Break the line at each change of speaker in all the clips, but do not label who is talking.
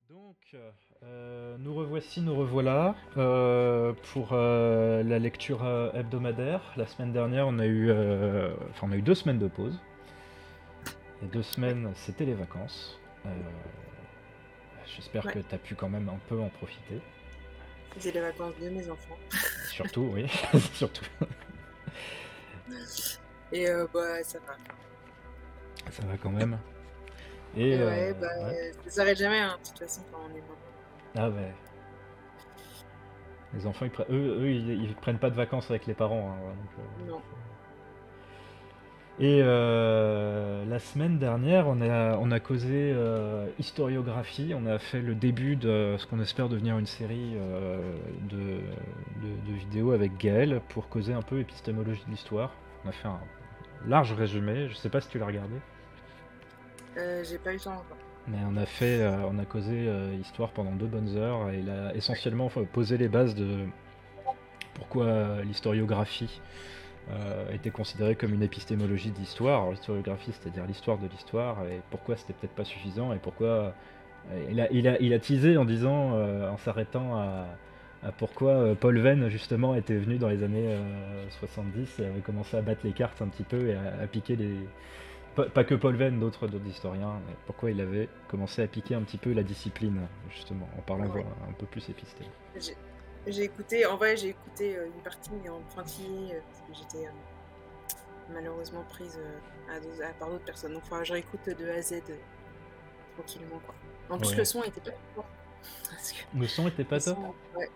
Donc, nous revoici, nous revoilà pour la lecture hebdomadaire. La semaine dernière, on a eu 2 semaines de pause. Les deux
Ouais,
semaines, c'était les vacances. J'espère
ouais.
que tu as pu quand même un peu en profiter.
C'est les vacances de mes enfants.
Surtout, oui, surtout.
Et bah, ça va.
Ça va quand même. Et
Ouais, bah,
ouais.
ça s'arrête jamais, hein, de toute façon, quand on est maman.
Ah ouais. Les enfants, ils prennent pas de vacances avec les parents, hein,
Non.
Et la semaine dernière, on a causé historiographie. On a fait le début de ce qu'on espère devenir une série de vidéos avec Gaël pour causer un peu épistémologie de l'histoire. On a fait un large résumé. Je sais pas si tu l'as regardé,
J'ai pas eu le temps encore.
mais on a causé histoire pendant 2 bonnes heures et il a
Ouais.
essentiellement posé les bases de pourquoi l'historiographie était considéré comme une épistémologie de l'histoire. Alors, l'historiographie, c'est-à-dire l'histoire de l'histoire, et pourquoi c'était peut-être pas suffisant, et pourquoi. Il a teasé en disant, en s'arrêtant à pourquoi Paul Venn, justement, était venu dans les années 70 et avait commencé à battre les cartes un petit peu et à piquer les. Pas que Paul Venn, d'autres historiens, mais pourquoi il avait commencé à piquer un petit peu la discipline, justement, en parlant
Ouais.
un peu plus épisté.
J'ai j'ai écouté, en vrai, j'ai écouté une partie en pointillé parce que j'étais malheureusement prise par d'autres personnes. Donc, faudra que je réécoute de A à Z tranquillement, quoi. En plus, le
Ouais.
son était pas fort. Parce que
Le son était
le
pas top.
son, ouais.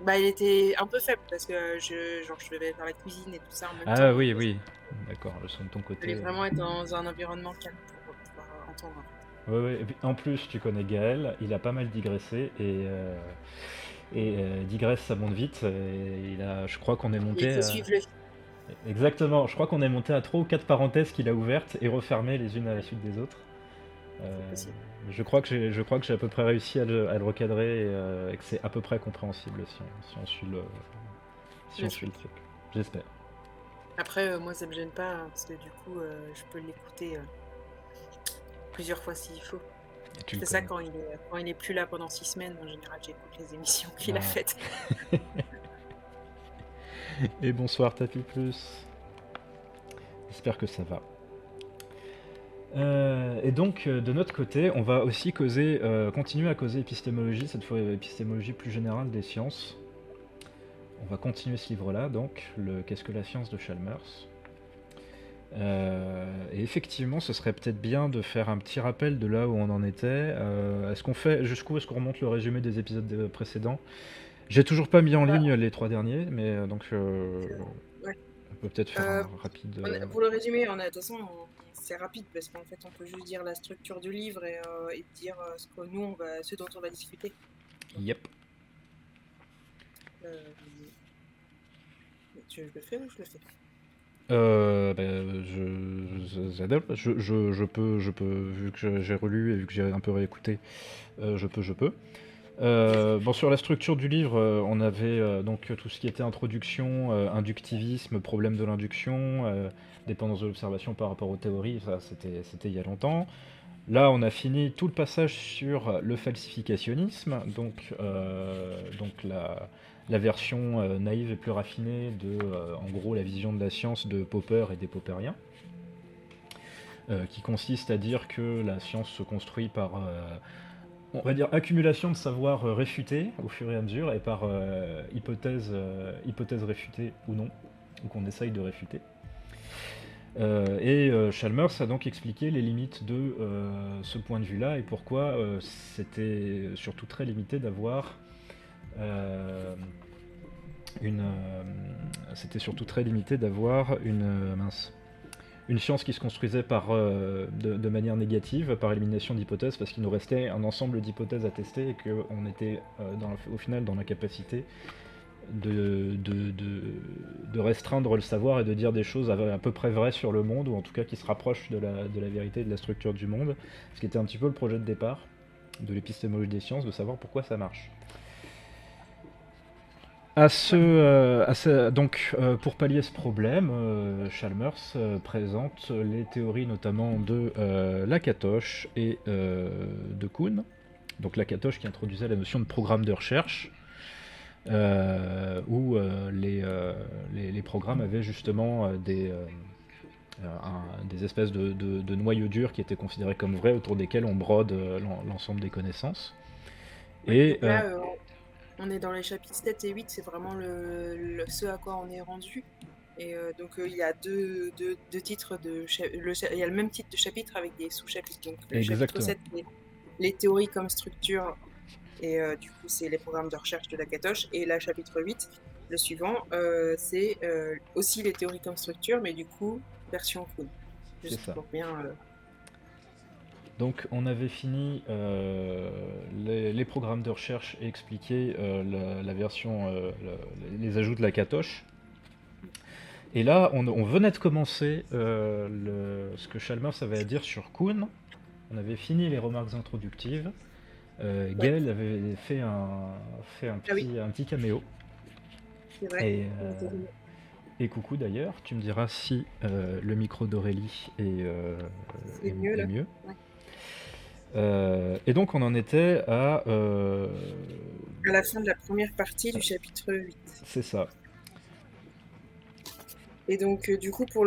Bah, il était un peu faible parce que je devais faire la cuisine et tout ça en même
Ah
temps.
oui, oui. D'accord, le son de ton
Il fallait
côté.
vraiment être dans un environnement calme pour pouvoir entendre, en fait.
Ouais, ouais. Et puis, en plus, tu connais Gaël, il a pas mal digressé et digresse, ça monte vite. Et je crois qu'on est
Il
monté
faut
à,
suivre le fil.
exactement. Je crois qu'on est monté à 3 ou 4 parenthèses qu'il a ouvertes et refermées les unes à la
Ouais,
suite des autres.
c'est
Euh,
possible.
je crois que j'ai à peu près réussi à le recadrer et que c'est à peu près compréhensible si on suit si
Le
on suit le
truc.
truc. J'espère.
Après, moi, ça me gêne pas, hein, parce que du coup, je peux l'écouter plusieurs fois s'il faut.
Et tu
Je
le
fais ça
connais.
quand il est plus là pendant 6 semaines. En général, j'écoute les émissions qu'il a
Ah.
faites.
Et bonsoir Tapi Plus. J'espère que ça va. Et donc, de notre côté, on va aussi continuer à causer épistémologie, cette fois épistémologie plus générale des sciences. On va continuer ce livre-là, donc, Qu'est-ce que la science de Chalmers. Et effectivement, ce serait peut-être bien de faire un petit rappel de là où on en était. Jusqu'où est-ce qu'on remonte le résumé des épisodes précédents? J'ai toujours pas mis en
Bah,
ligne les 3 derniers, mais donc
ouais.
on peut peut-être faire
Euh,
un rapide.
pour le résumer, de toute façon, c'est rapide parce qu'en fait, on peut juste dire la structure du livre et dire ce dont on va discuter. Donc,
Yep.
euh, tu le fais ou je le fais?
J'adore. Vu que j'ai relu et vu que j'ai un peu réécouté, je peux. Bon, sur la structure du livre, on avait donc tout ce qui était introduction, inductivisme, problème de l'induction, dépendance de l'observation par rapport aux théories, ça c'était il y a longtemps. Là, on a fini tout le passage sur le falsificationnisme, donc la version naïve et plus raffinée de, en gros, la vision de la science de Popper et des Popperiens, qui consiste à dire que la science se construit par, on va dire, accumulation de savoir réfuté au fur et à mesure, et par hypothèse réfutée ou non, ou qu'on essaye de réfuter. Chalmers a donc expliqué les limites de ce point de vue-là et pourquoi c'était surtout très limité d'avoir euh, une, c'était surtout très limité d'avoir une science qui se construisait de manière négative, par élimination d'hypothèses, parce qu'il nous restait un ensemble d'hypothèses à tester et qu'on était au final dans la capacité de restreindre le savoir et de dire des choses à peu près vraies sur le monde, ou en tout cas qui se rapprochent de la vérité et de la structure du monde, ce qui était un petit peu le projet de départ de l'épistémologie des sciences, de savoir pourquoi ça marche.
Ouais.
Donc, pour pallier ce problème, Chalmers présente les théories notamment de Lakatosh et de Kuhn, donc Lakatos qui introduisait la notion de programme de recherche, où les programmes avaient justement des espèces de noyaux durs qui étaient considérés comme vrais, autour desquels on brode l'ensemble des connaissances.
Ouais,
Et
donc là, on est dans les chapitres 7 et 8, c'est vraiment ce à quoi on est rendu. Et donc il y a deux titres il y a le même titre de chapitre avec des sous-chapitres. Donc le chapitre
exactement.
7, c'est les théories comme structure, et du coup c'est les programmes de recherche de Lakatos. Et le chapitre 8, le suivant, c'est aussi les théories comme structure, mais du coup version Kuhn.
C'est
Juste
ça.
pour bien...
Donc on avait fini les programmes de recherche et expliqué la version, les ajouts de Lakatos. Et là, on venait de commencer ce que Chalmers avait à dire sur Kuhn. On avait fini les remarques introductives. Gaël avait fait un petit caméo.
C'est vrai.
Et coucou d'ailleurs, tu me diras si le micro d'Aurélie est
mieux, là.
mieux.
Ouais.
Et donc on en était à
la fin de la première partie du chapitre 8.
C'est ça.
Et donc du coup pour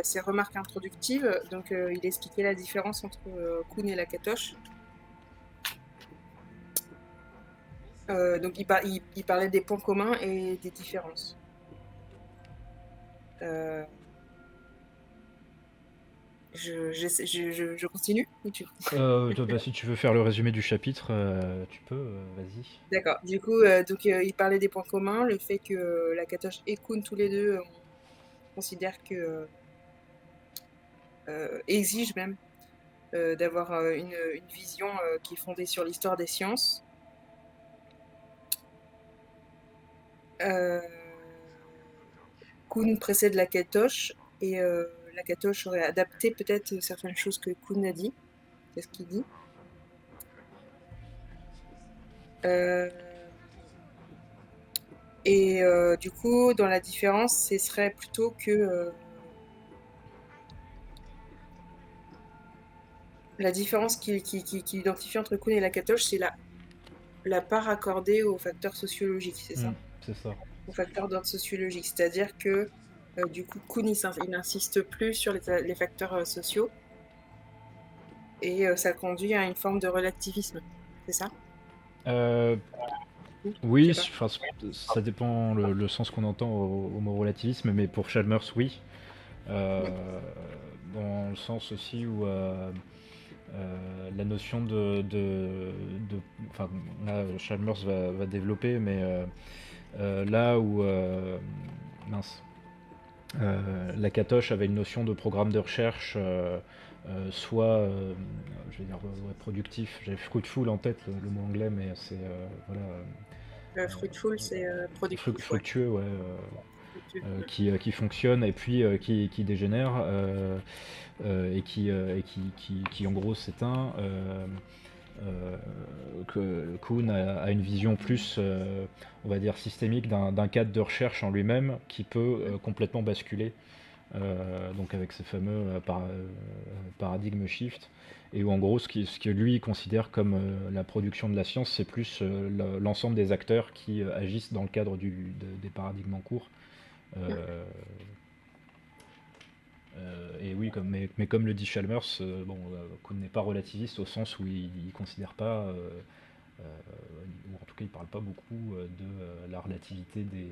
ces remarques introductives, donc il expliquait la différence entre Kuhn et Lakatos. Donc il parlait des points communs et des différences. Je continue ou
si tu veux faire le résumé du chapitre, tu peux, vas-y.
D'accord. Du coup, il parlait des points communs, le fait que Lakatos et Kuhn, tous les deux, considèrent que exigent même d'avoir une vision qui est fondée sur l'histoire des sciences. Kuhn précède Lakatos, et Lakatos aurait adapté peut-être certaines choses que Kuhn a dit. C'est ce qu'il dit. Et du coup, dans la différence, ce serait plutôt que la différence qu'il identifie entre Kuhn et Lakatos, c'est la part accordée aux facteurs sociologiques, c'est ça?
C'est ça.
Aux facteurs d'ordre sociologique. C'est-à-dire que du coup, Kuhn, il n'insiste plus sur les facteurs sociaux, et ça conduit à une forme de relativisme, c'est ça?
Oui, ça dépend le sens qu'on entend au mot relativisme, mais pour Chalmers, oui. Dans le sens aussi où la notion enfin, là, Chalmers va développer, mais là où Lakatos avait une notion de programme de recherche, soit, je vais dire, productif. J'avais fruitful en tête, le mot anglais, mais c'est voilà.
Fruitful, c'est productif.
Fructueux, ouais. Qui fonctionne et puis qui dégénère et qui en gros s'éteint. Que Kuhn a une vision plus, on va dire, systémique d'un cadre de recherche en lui-même qui peut complètement basculer, donc avec ces fameux paradigme shift, et où en gros ce que lui considère comme la production de la science, c'est plus l'ensemble des acteurs qui agissent dans le cadre des paradigmes en cours. Et oui, mais comme le dit Chalmers, Kuhn n'est pas relativiste au sens où il considère pas, ou en tout cas il parle pas beaucoup de la relativité des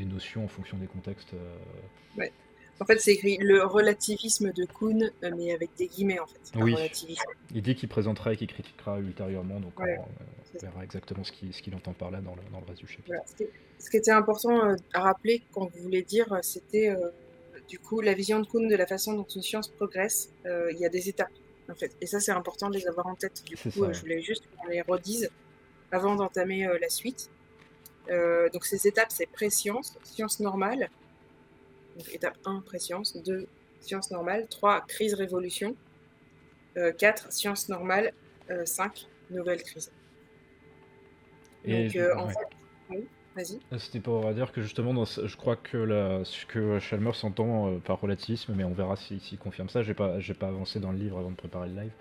notions en fonction des contextes.
Ouais. En fait, c'est écrit le relativisme de Kuhn, mais avec des guillemets en fait.
Oui,
relativisme.
il dit qu'il présentera et qu'il critiquera ultérieurement, donc
Ouais,
on verra exactement ce qu'il entend par là dans le reste du chapitre.
Voilà. Ce qui était important à rappeler quand vous voulez dire, c'était du coup la vision de Kuhn de la façon dont une science progresse. Il y a des étapes en fait, et ça c'est important de les avoir en tête. Du coup, je voulais juste qu'on les redise avant d'entamer la suite. Donc ces étapes, c'est pré-science, science normale. Donc étape 1, pré-science. 2, science normale. 3, crise révolution. 4, science normale. 5, nouvelle crise. Donc en fait, oui. Vas-y.
C'était pour dire que justement, je crois que ce que Chalmers s'entend par relativisme, mais on verra s'il confirme ça. J'ai pas avancé dans le livre avant de préparer le live.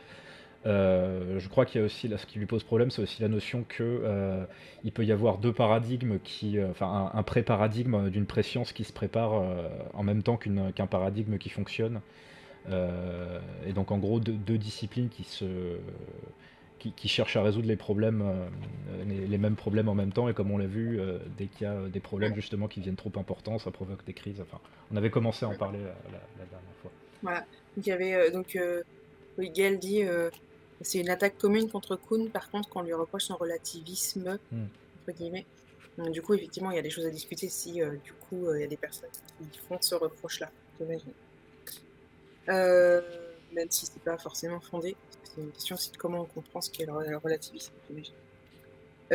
Je crois qu'il y a aussi, là, ce qui lui pose problème, c'est aussi la notion que il peut y avoir deux paradigmes enfin un pré-paradigme d'une préscience qui se prépare en même temps qu'un paradigme qui fonctionne. Et donc en gros deux disciplines qui cherchent à résoudre les problèmes, les mêmes problèmes en même temps. Et comme on l'a vu, dès qu'il y a des problèmes justement qui deviennent trop importants, ça provoque des crises. Enfin, on avait commencé à en parler la dernière fois.
Voilà. Donc, il y avait, oui, Gaël dit c'est une attaque commune contre Kuhn, par contre, qu'on lui reproche son relativisme, entre guillemets. Donc, du coup, effectivement, il y a des choses à discuter si, du coup, il y a des personnes qui font ce reproche-là, j'imagine. Même si c'est pas forcément fondé, parce que c'est une question aussi de comment on comprend ce qu'est le relativisme, j'imagine.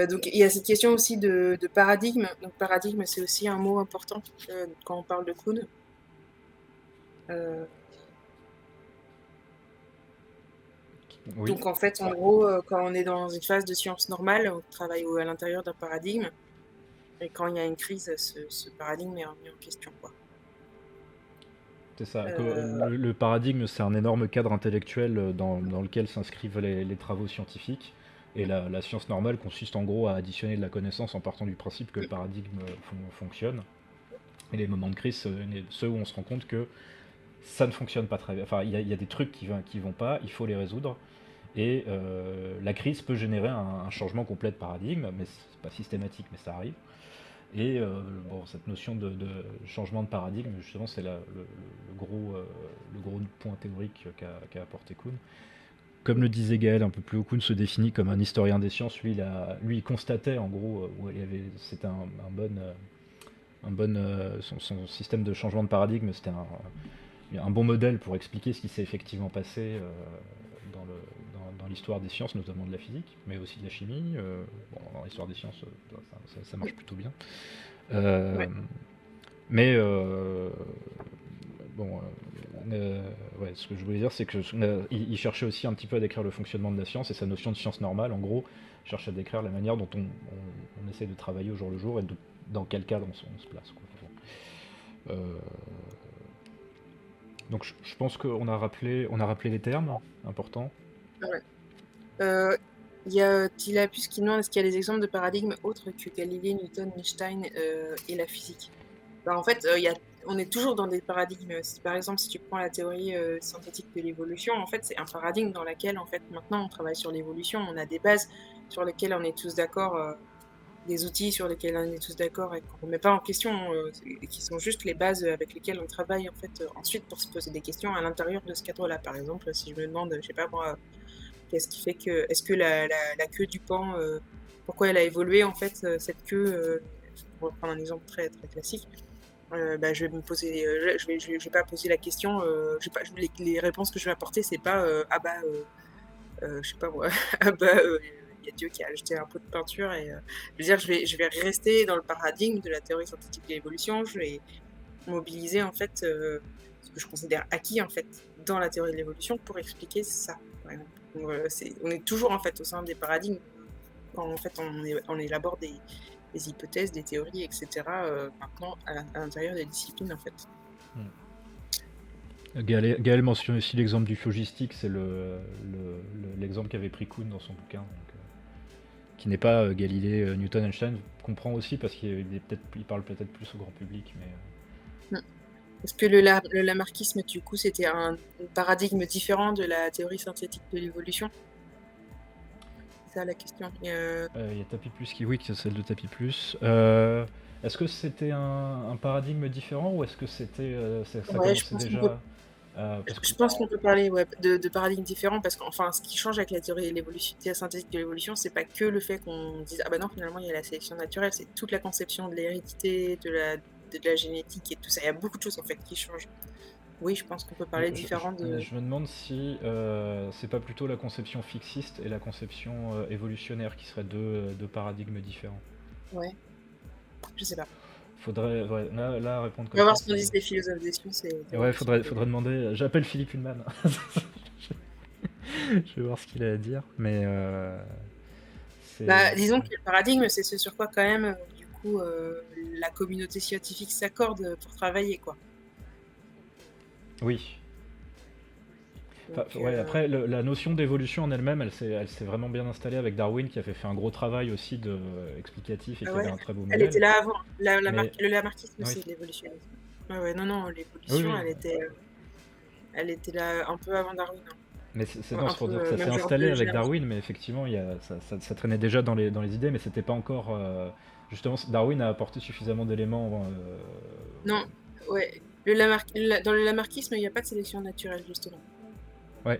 Donc, il y a cette question aussi de paradigme. Donc, paradigme, c'est aussi un mot important quand on parle de Kuhn.
Oui.
Donc en fait, en gros, quand on est dans une phase de science normale, on travaille à l'intérieur d'un paradigme. Et quand il y a une crise, ce paradigme est remis en question, quoi.
C'est ça.
Euh,
Le paradigme, c'est un énorme cadre intellectuel dans lequel s'inscrivent les travaux scientifiques. Et la science normale consiste en gros à additionner de la connaissance en partant du principe que le paradigme fonctionne. Et les moments de crise, c'est ceux où on se rend compte que ça ne fonctionne pas très bien. Enfin, il y a des trucs qui vont pas, il faut les résoudre. Et la crise peut générer un changement complet de paradigme, mais c'est pas systématique, mais ça arrive. Et bon, cette notion de changement de paradigme, justement, c'est le gros point théorique qu'a apporté Kuhn. Comme le disait Gaël un peu plus haut, Kuhn se définit comme un historien des sciences. Lui, il constatait en gros, c'était un bon son système de changement de paradigme, c'était un bon modèle pour expliquer ce qui s'est effectivement passé dans l'histoire des sciences, notamment de la physique, mais aussi de la chimie. Bon, dans l'histoire des sciences, ça marche plutôt bien.
ouais.
Mais bon, ouais, ce que je voulais dire, c'est que il cherchait aussi un petit peu à décrire le fonctionnement de la science et sa notion de science normale. En gros, cherche à décrire la manière dont on essaie de travailler au jour le jour et dans quel cadre on se place, quoi. Euh, donc je pense qu'on a rappelé les termes importants.
Ouais. Il y a Tilapus qui demande est-ce qu'il y a des exemples de paradigmes autres que Galilée, Newton, Einstein et la physique. Ben, en fait, on est toujours dans des paradigmes. Par exemple, si tu prends la théorie synthétique de l'évolution, en fait, c'est un paradigme dans lequel, en fait, maintenant, on travaille sur l'évolution. On a des bases sur lesquelles on est tous d'accord, des outils sur lesquels on est tous d'accord et qu'on ne met pas en question, et qui sont juste les bases avec lesquelles on travaille, en fait, ensuite pour se poser des questions à l'intérieur de ce cadre-là. Par exemple, si je me demande, je sais pas moi, qu'est-ce qui fait que, est-ce que la queue du pan, pourquoi elle a évolué, en fait, cette queue, pour reprendre un exemple très, très classique, bah, je vais me poser, je vais pas poser la question, les réponses que je vais apporter, c'est pas ah bah, je sais pas moi, ah bah, il y a Dieu qui a jeté un pot de peinture et je veux dire, je vais rester dans le paradigme de la théorie synthétique de l'évolution, je vais mobiliser en fait ce que je considère acquis en fait dans la théorie de l'évolution pour expliquer ça, par exemple. Donc, on est toujours en fait au sein des paradigmes quand en fait on élabore des hypothèses, des théories, etc. Maintenant à l'intérieur des disciplines en fait.
Gaël mentionne aussi l'exemple du phlogistique, c'est l'exemple qu'avait pris Kuhn dans son bouquin, donc, qui n'est pas Galilée, Newton, Einstein. Je comprends aussi parce qu'il parle peut-être plus au grand public, mais
Est-ce que le lamarckisme, du coup, c'était un paradigme différent de la théorie synthétique de l'évolution? C'est ça la question.
il y a Tapis Plus oui, c'est celle de Tapis Plus. Est-ce que c'était un paradigme différent ou est-ce que c'était ça
Ouais, je
commençait
pense
déjà
je pense qu'on peut parler de paradigmes différents parce qu'enfin, ce qui change avec la théorie de l'évolution, théorie synthétique de l'évolution, c'est pas que le fait qu'on dise ah bah non, finalement il y a la sélection naturelle, c'est toute la conception de l'hérédité, de la génétique et tout ça. Il y a beaucoup de choses en fait qui changent. Oui, je pense qu'on peut parler différent de.
Je me demande si c'est pas plutôt la conception fixiste et la conception évolutionnaire qui seraient deux paradigmes différents.
Ouais, je sais pas.
Faudrait là répondre
On
comme
va
ça.
voir ce qu'on disent les philosophes des sciences et
Ouais, faudrait demander. J'appelle Philippe Hunman. Je vais voir ce qu'il a à dire, mais
Bah, disons que le paradigme, c'est ce sur quoi quand même, du coup la communauté scientifique s'accorde pour travailler, quoi.
Oui. Enfin,
Donc,
ouais, après, la notion d'évolution en elle-même, elle s'est vraiment bien installée avec Darwin, qui avait fait un gros travail aussi explicatif et
ah
qui avait
ouais,
un très beau
elle était
modèle.
là avant.
Mais
Le lamarckisme,
oui,
c'est de l'évolutionnisme. Ouais, ouais, non, non,
oui,
l'évolution,
oui.
elle était là un peu avant Darwin, hein.
Mais non,
Un
c'est pour
peu,
dire que ça s'est
même genre
installé
de
avec
génération.
Darwin, mais effectivement, ça traînait déjà dans les idées, mais c'était pas encore. Justement, Darwin a apporté suffisamment d'éléments.
Non, ouais. Dans le lamarckisme, il n'y a pas de sélection naturelle, justement.
Ouais,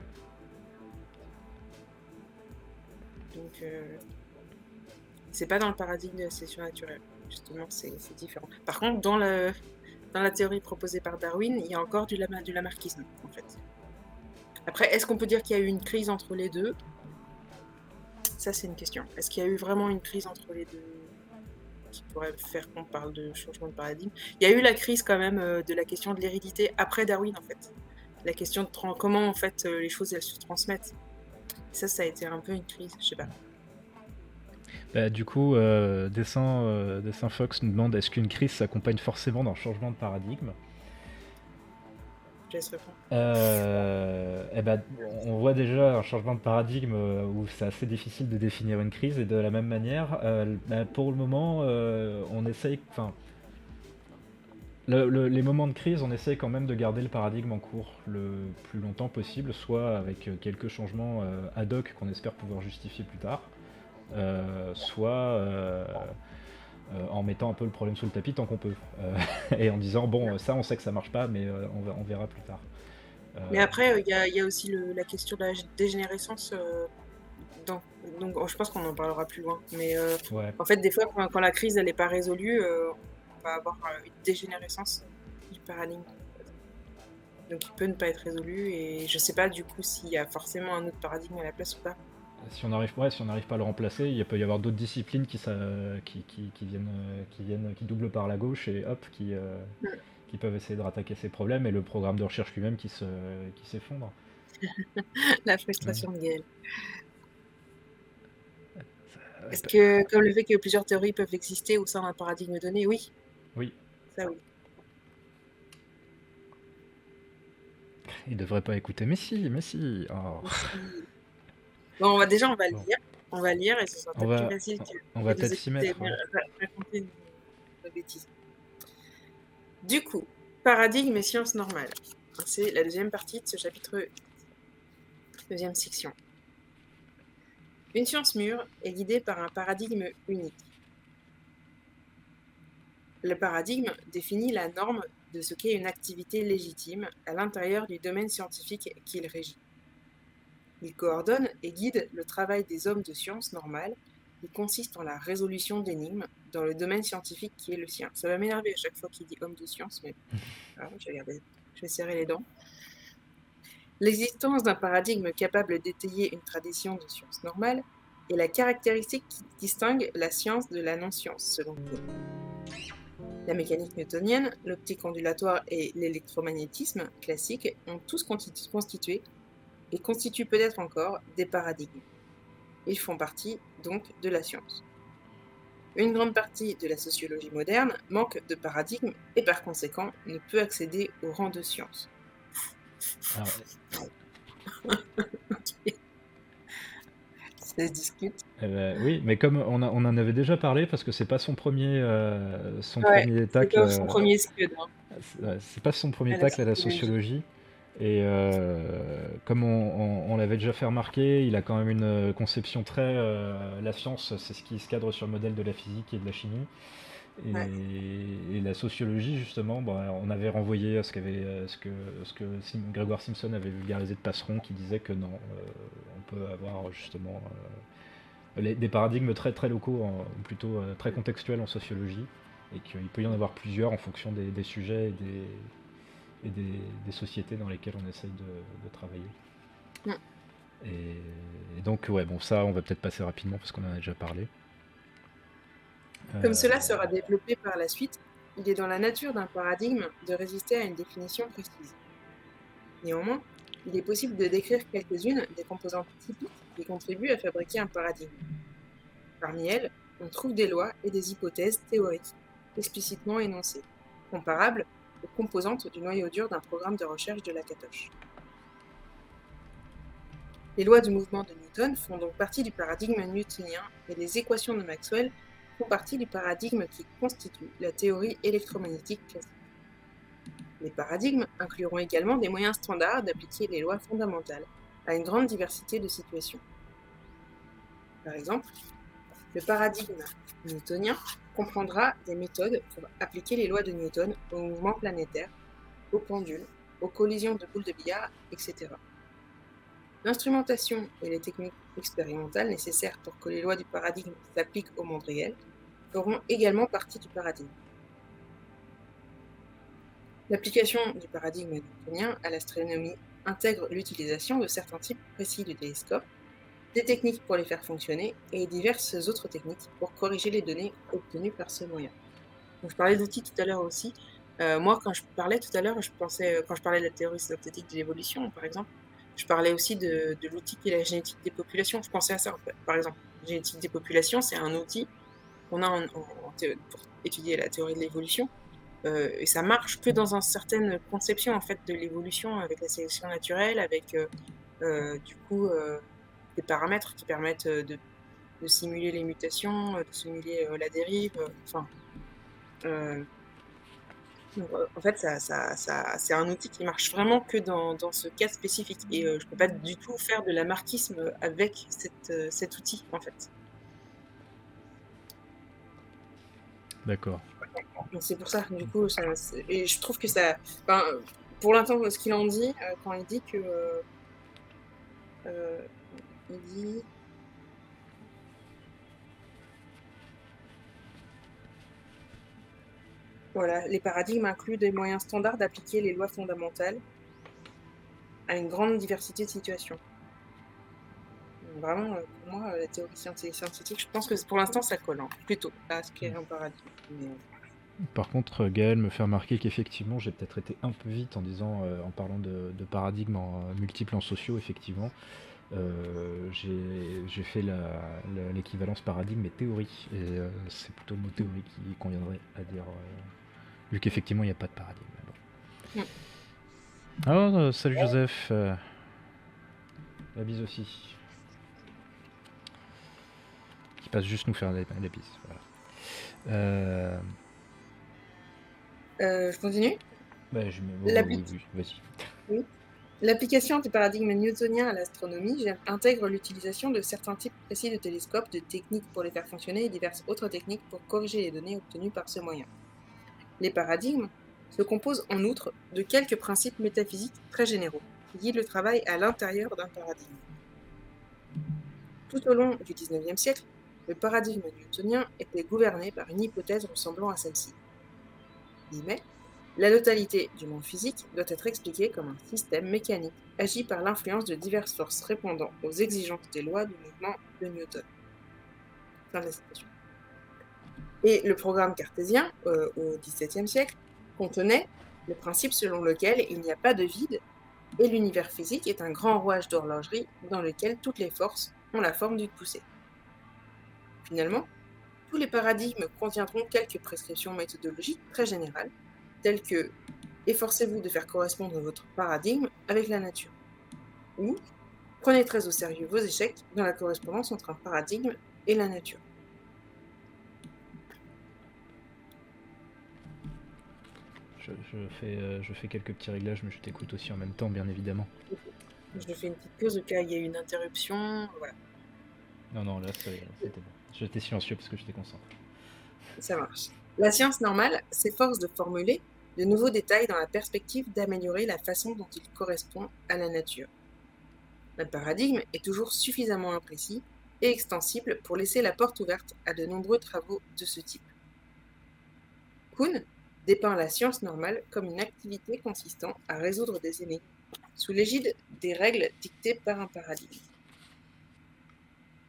Donc, c'est pas dans le paradigme de la sélection naturelle. Justement, c'est différent. Par contre, dans la théorie proposée par Darwin, il y a encore du lamarckisme, en fait. Après, est-ce qu'on peut dire qu'il y a eu une crise entre les deux? Ça, c'est une question. Est-ce qu'il y a eu vraiment une crise entre les deux qui pourrait faire qu'on parle de changement de paradigme? Il y a eu la crise quand même de la question de l'hérédité après Darwin, en fait. La question de comment, en fait, les choses, elles se transmettent. Ça a été un peu une crise, je sais pas.
bah, du coup, Dessin Fox nous demande est-ce qu'une crise s'accompagne forcément d'un changement de paradigme?
Je laisse répondre.
Eh ben, on voit déjà un changement de paradigme où c'est assez difficile de définir une crise, et de la même manière, bah, pour le moment, on essaye, enfin, les moments de crise, on essaye quand même de garder le paradigme en cours le plus longtemps possible, soit avec quelques changements ad hoc qu'on espère pouvoir justifier plus tard, soit en mettant un peu le problème sous le tapis tant qu'on peut, et en disant bon, ça on sait que ça marche pas, mais on verra plus tard.
Mais après, il y a aussi la question de la dégénérescence. Donc, je pense qu'on en parlera plus loin. Mais
Ouais.
en fait, des fois, quand la crise n'est pas résolue, on va avoir une dégénérescence du paradigme. Donc, il peut ne pas être résolu. Et je sais pas du coup s'il y a forcément un autre paradigme à la place ou pas.
Si on arrive, ouais, si on n'arrive pas à le remplacer, il peut y avoir d'autres disciplines qui doublent par la gauche et hop, qui peuvent essayer de rattaquer ces problèmes, et le programme de recherche lui-même qui s'effondre.
La
Ouais.
frustration de Gaël.
Euh,
Est-ce que, comme le fait que plusieurs théories peuvent exister au sein d'un paradigme donné, oui,
Oui,
ça oui.
il devrait pas écouter. Mais si, mais si. Oh.
Si. Bon, on va
Bon,
lire. On va lire et ce sera
on
peut-être plus
va,
facile
on
que
va
de nous
peut-être s'y
écouter
mettre, ouais.
raconter nos bêtises. Du coup, paradigme et sciences normales. C'est la deuxième partie de ce chapitre, deuxième section. Une science mûre est guidée par un paradigme unique. Le paradigme définit la norme de ce qu'est une activité légitime à l'intérieur du domaine scientifique qu'il régit. Il coordonne et guide le travail des hommes de sciences normales qui consiste en la résolution d'énigmes dans le domaine scientifique qui est le sien. Ça va m'énerver à chaque fois qu'il dit homme de science, mais alors, je vais serrer les dents. L'existence d'un paradigme capable d'étayer une tradition de sciences normales est la caractéristique qui distingue la science de la non-science, selon Kuhn. La mécanique newtonienne, l'optique ondulatoire et l'électromagnétisme classique ont tous constitué et constituent peut-être encore des paradigmes. Ils font partie donc de la science. Une grande partie de la sociologie moderne manque de paradigme et par conséquent ne peut accéder au rang de science.
Alors,
Ça se discute.
oui, mais comme on en avait déjà parlé, parce que c'est pas son
Ouais,
premier
c'est
tacle,
pas son premier scud, hein,
c'est pas son premier
à la
tacle à la
sociologie.
sociologie. Et comme on l'avait déjà fait remarquer, il a quand même une conception très. La science, c'est ce qui se cadre sur le modèle de la physique et de la chimie.
Ouais.
Et la sociologie, justement, bah, on avait renvoyé à ce que Grégoire Simpson avait vulgarisé de Passeron, qui disait que non, on peut avoir justement des paradigmes très très locaux, ou plutôt très contextuels en sociologie, et qu'il peut y en avoir plusieurs en fonction des sujets des sociétés dans lesquelles on essaye de travailler.
Mm.
Et donc, ouais, bon, ça, on va peut-être passer rapidement parce qu'on en a déjà parlé.
Comme cela sera développé par la suite, il est dans la nature d'un paradigme de résister à une définition précise. Néanmoins, il est possible de décrire quelques-unes des composantes typiques qui contribuent à fabriquer un paradigme. Parmi elles, on trouve des lois et des hypothèses théoriques explicitement énoncées, comparables aux composantes du noyau dur d'un programme de recherche de Lakatosh. Les lois du mouvement de Newton font donc partie du paradigme newtonien et les équations de Maxwell font partie du paradigme qui constitue la théorie électromagnétique classique. Les paradigmes incluront également des moyens standards d'appliquer les lois fondamentales à une grande diversité de situations. Par exemple, le paradigme newtonien comprendra des méthodes pour appliquer les lois de Newton aux mouvements planétaires, aux pendules, aux collisions de boules de billard, etc. L'instrumentation et les techniques expérimentales nécessaires pour que les lois du paradigme s'appliquent au monde réel feront également partie du paradigme. L'application du paradigme newtonien à l'astronomie intègre l'utilisation de certains types précis de télescopes, des techniques pour les faire fonctionner et diverses autres techniques pour corriger les données obtenues par ce moyen. Donc, je parlais d'outils tout à l'heure aussi. Moi, quand je parlais tout à l'heure, je pensais, quand je parlais de la théorie synthétique de l'évolution, par exemple, je parlais aussi de l'outil qui est la génétique des populations. Je pensais à ça, en fait. Par exemple, la génétique des populations, c'est un outil qu'on a pour étudier la théorie de l'évolution. Et ça marche que dans une certaine conception en fait, de l'évolution avec la sélection naturelle, avec du coup des paramètres qui permettent de simuler les mutations, de simuler la dérive. En fait, c'est un outil qui marche vraiment que dans ce cas spécifique. Et je ne peux pas du tout faire de lamarckisme avec cet outil, en fait.
D'accord.
Donc c'est pour ça, du coup, et je trouve que ça... Enfin, pour l'instant, ce qu'il en dit, quand il dit que... il dit... Voilà, les paradigmes incluent des moyens standards d'appliquer les lois fondamentales à une grande diversité de situations. Donc vraiment, pour moi, la théorie scientifique, je pense que pour l'instant, ça colle, plutôt, à ce qu'est un paradigme. Mais...
Par contre, Gaël me fait remarquer qu'effectivement, j'ai peut-être été un peu vite en disant, en parlant de paradigmes multiples en sociaux, effectivement. J'ai fait l'équivalence paradigme et théorie, et c'est plutôt le mot théorie qui conviendrait à dire, vu qu'effectivement il n'y a pas de paradigme. Bon. Oh, salut Joseph, la bise aussi, qui passe juste nous faire la bise. Voilà.
Je continue.
Oui, vas-y.
Oui. L'application du paradigme newtonien à l'astronomie intègre l'utilisation de certains types précis de télescopes, de techniques pour les faire fonctionner et diverses autres techniques pour corriger les données obtenues par ce moyen. Les paradigmes se composent en outre de quelques principes métaphysiques très généraux qui guident le travail à l'intérieur d'un paradigme. Tout au long du XIXe siècle, le paradigme newtonien était gouverné par une hypothèse ressemblant à celle-ci. La totalité du monde physique doit être expliquée comme un système mécanique agi par l'influence de diverses forces répondant aux exigences des lois du mouvement de Newton. Fin de la citation. Et le programme cartésien, au XVIIe siècle, contenait le principe selon lequel il n'y a pas de vide et l'univers physique est un grand rouage d'horlogerie dans lequel toutes les forces ont la forme d'une poussée. Finalement, tous les paradigmes contiendront quelques prescriptions méthodologiques très générales, telles que « efforcez-vous de faire correspondre votre paradigme avec la nature » ou « prenez très au sérieux vos échecs dans la correspondance entre un paradigme et la nature ».
Je fais quelques petits réglages, mais je t'écoute aussi en même temps, bien évidemment.
Je fais une petite pause au cas où il y a eu une interruption, voilà.
Non, là, c'était bon. J'étais silencieux parce que j'étais concentré.
Ça marche. La science normale s'efforce de formuler de nouveaux détails dans la perspective d'améliorer la façon dont il correspond à la nature. Le paradigme est toujours suffisamment imprécis et extensible pour laisser la porte ouverte à de nombreux travaux de ce type. Kuhn dépeint la science normale comme une activité consistant à résoudre des énigmes sous l'égide des règles dictées par un paradigme.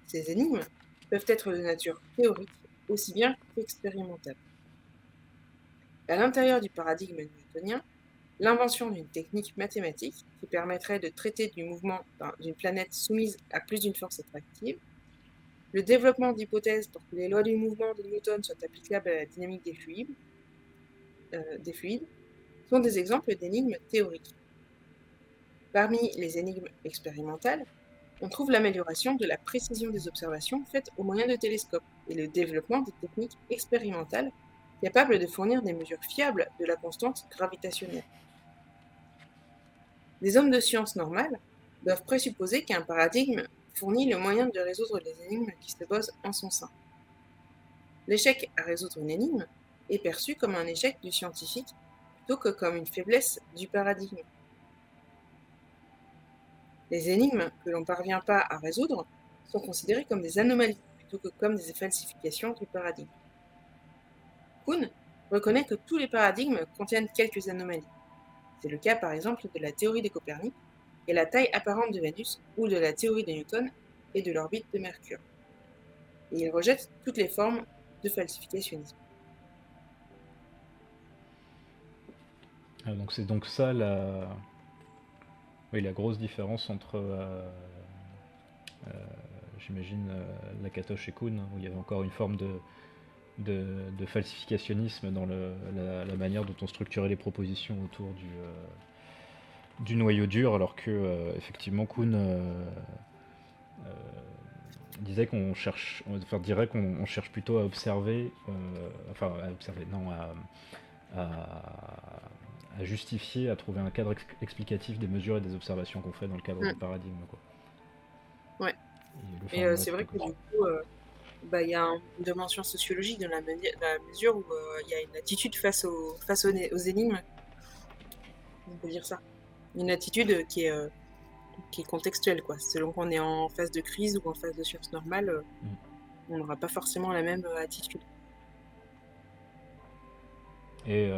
Ces énigmes peuvent être de nature théorique aussi bien qu'expérimentale. À l'intérieur du paradigme newtonien, l'invention d'une technique mathématique qui permettrait de traiter du mouvement d'une planète soumise à plus d'une force attractive le développement d'hypothèses pour que les lois du mouvement de Newton soient applicables à la dynamique des fluides sont des exemples d'énigmes théoriques. Parmi les énigmes expérimentales, on trouve l'amélioration de la précision des observations faites au moyen de télescopes et le développement des techniques expérimentales capables de fournir des mesures fiables de la constante gravitationnelle. Les hommes de science normales doivent présupposer qu'un paradigme fournit le moyen de résoudre les énigmes qui se posent en son sein. L'échec à résoudre une énigme est perçu comme un échec du scientifique plutôt que comme une faiblesse du paradigme. Les énigmes que l'on ne parvient pas à résoudre sont considérées comme des anomalies plutôt que comme des falsifications du paradigme. Kuhn reconnaît que tous les paradigmes contiennent quelques anomalies. C'est le cas par exemple de la théorie de Copernic et la taille apparente de Vénus ou de la théorie de Newton et de l'orbite de Mercure. Et il rejette toutes les formes de falsificationnisme.
Donc c'est donc ça la grosse différence entre, j'imagine, Lakatos et Kuhn, où il y avait encore une forme de falsificationnisme dans la manière dont on structurait les propositions autour du noyau dur, alors que effectivement Kuhn dirait qu'on cherche plutôt à observer, à justifier, à trouver un cadre explicatif des mesures et des observations qu'on fait dans le cadre du paradigme, quoi.
Ouais. Et c'est vrai que du coup, il y a une dimension sociologique dans la mesure où il y a une attitude face aux énigmes. On peut dire ça. Une attitude qui est contextuelle, quoi. Selon qu'on est en phase de crise ou en phase de science normale, on n'aura pas forcément la même attitude.
Et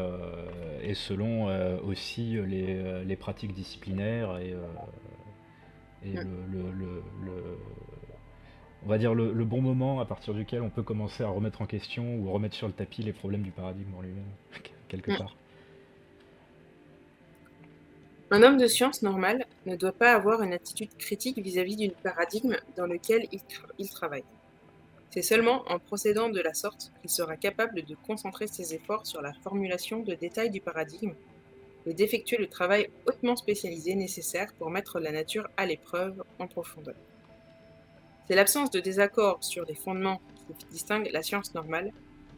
selon aussi les pratiques disciplinaires et on va dire le bon moment à partir duquel on peut commencer à remettre en question ou remettre sur le tapis les problèmes du paradigme en lui-même, quelque part.
Un homme de science normal ne doit pas avoir une attitude critique vis-à-vis du paradigme dans lequel il travaille. C'est seulement en procédant de la sorte qu'il sera capable de concentrer ses efforts sur la formulation de détails du paradigme et d'effectuer le travail hautement spécialisé nécessaire pour mettre la nature à l'épreuve en profondeur. C'est l'absence de désaccord sur les fondements qui distingue la science normale,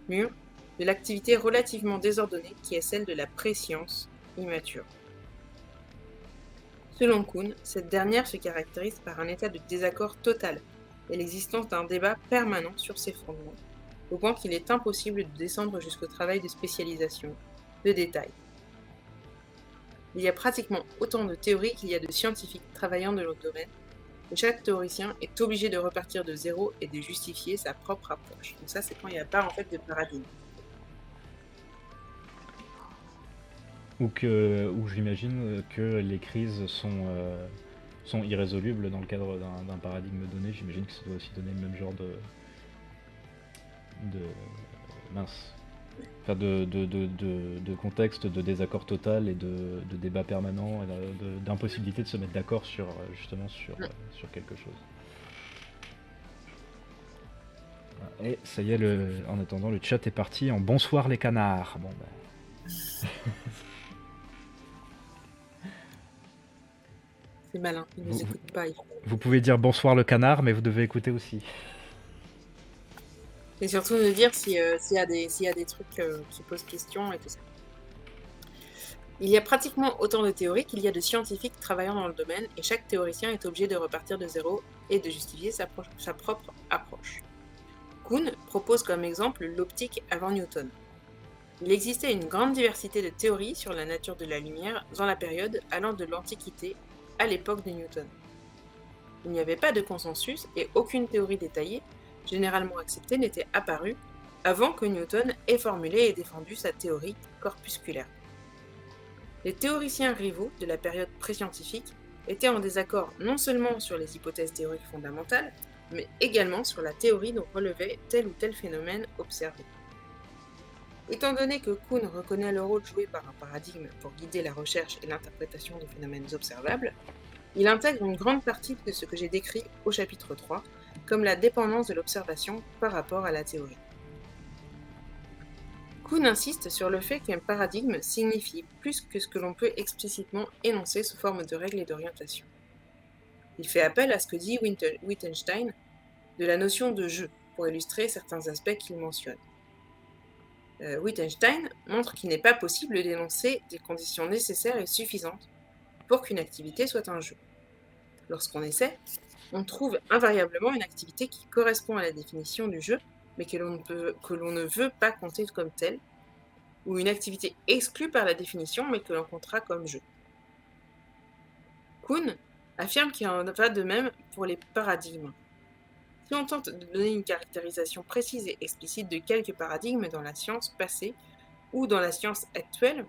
mûre, de l'activité relativement désordonnée qui est celle de la préscience immature. Selon Kuhn, cette dernière se caractérise par un état de désaccord total et l'existence d'un débat permanent sur ses fondements, au point qu'il est impossible de descendre jusqu'au travail de spécialisation, de détail. Il y a pratiquement autant de théories qu'il y a de scientifiques travaillant dans le domaine, et chaque théoricien est obligé de repartir de zéro et de justifier sa propre approche. Donc ça, c'est quand il n'y a pas en fait de paradigme.
Ou j'imagine que les crises sont irrésolubles dans le cadre d'un paradigme donné. J'imagine que ça doit aussi donner le même genre de contexte, de désaccord total et de débat permanent, et d'impossibilité de se mettre d'accord sur quelque chose. Et ça y est, en attendant, le chat est parti en bonsoir les canards. Bon,
C'est malin, ils ne nous écoutent pas.
Vous pouvez dire bonsoir le canard, mais vous devez écouter aussi.
Et surtout nous dire s'il y a des trucs qui posent question et tout ça. Il y a pratiquement autant de théories qu'il y a de scientifiques travaillant dans le domaine, et chaque théoricien est obligé de repartir de zéro et de justifier sa propre approche. Kuhn propose comme exemple l'optique avant Newton. Il existait une grande diversité de théories sur la nature de la lumière dans la période allant de l'Antiquité à l'époque de Newton. Il n'y avait pas de consensus et aucune théorie détaillée, généralement acceptée, n'était apparue avant que Newton ait formulé et défendu sa théorie corpusculaire. Les théoriciens rivaux de la période pré-scientifique étaient en désaccord non seulement sur les hypothèses théoriques fondamentales, mais également sur la théorie dont relevait tel ou tel phénomène observé. Étant donné que Kuhn reconnaît le rôle joué par un paradigme pour guider la recherche et l'interprétation des phénomènes observables, il intègre une grande partie de ce que j'ai décrit au chapitre 3, comme la dépendance de l'observation par rapport à la théorie. Kuhn insiste sur le fait qu'un paradigme signifie plus que ce que l'on peut explicitement énoncer sous forme de règles et d'orientation. Il fait appel à ce que dit Wittgenstein de la notion de jeu pour illustrer certains aspects qu'il mentionne. Wittgenstein montre qu'il n'est pas possible d'énoncer des conditions nécessaires et suffisantes pour qu'une activité soit un jeu. Lorsqu'on essaie, on trouve invariablement une activité qui correspond à la définition du jeu, mais que l'on ne veut pas compter comme telle, ou une activité exclue par la définition, mais que l'on comptera comme jeu. Kuhn affirme qu'il en va de même pour les paradigmes. Si on tente de donner une caractérisation précise et explicite de quelques paradigmes dans la science passée ou dans la science actuelle,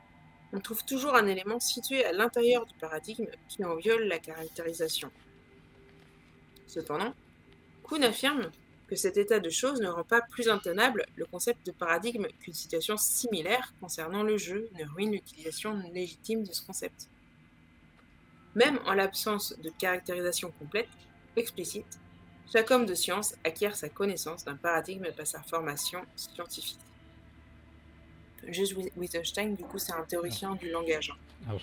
on trouve toujours un élément situé à l'intérieur du paradigme qui en viole la caractérisation. Cependant, Kuhn affirme que cet état de choses ne rend pas plus intenable le concept de paradigme qu'une situation similaire concernant le jeu ne ruine l'utilisation légitime de ce concept. Même en l'absence de caractérisation complète, explicite, chaque homme de science acquiert sa connaissance d'un paradigme par sa formation scientifique. Juste Wittgenstein, du coup, c'est un théoricien du langage.
Alors,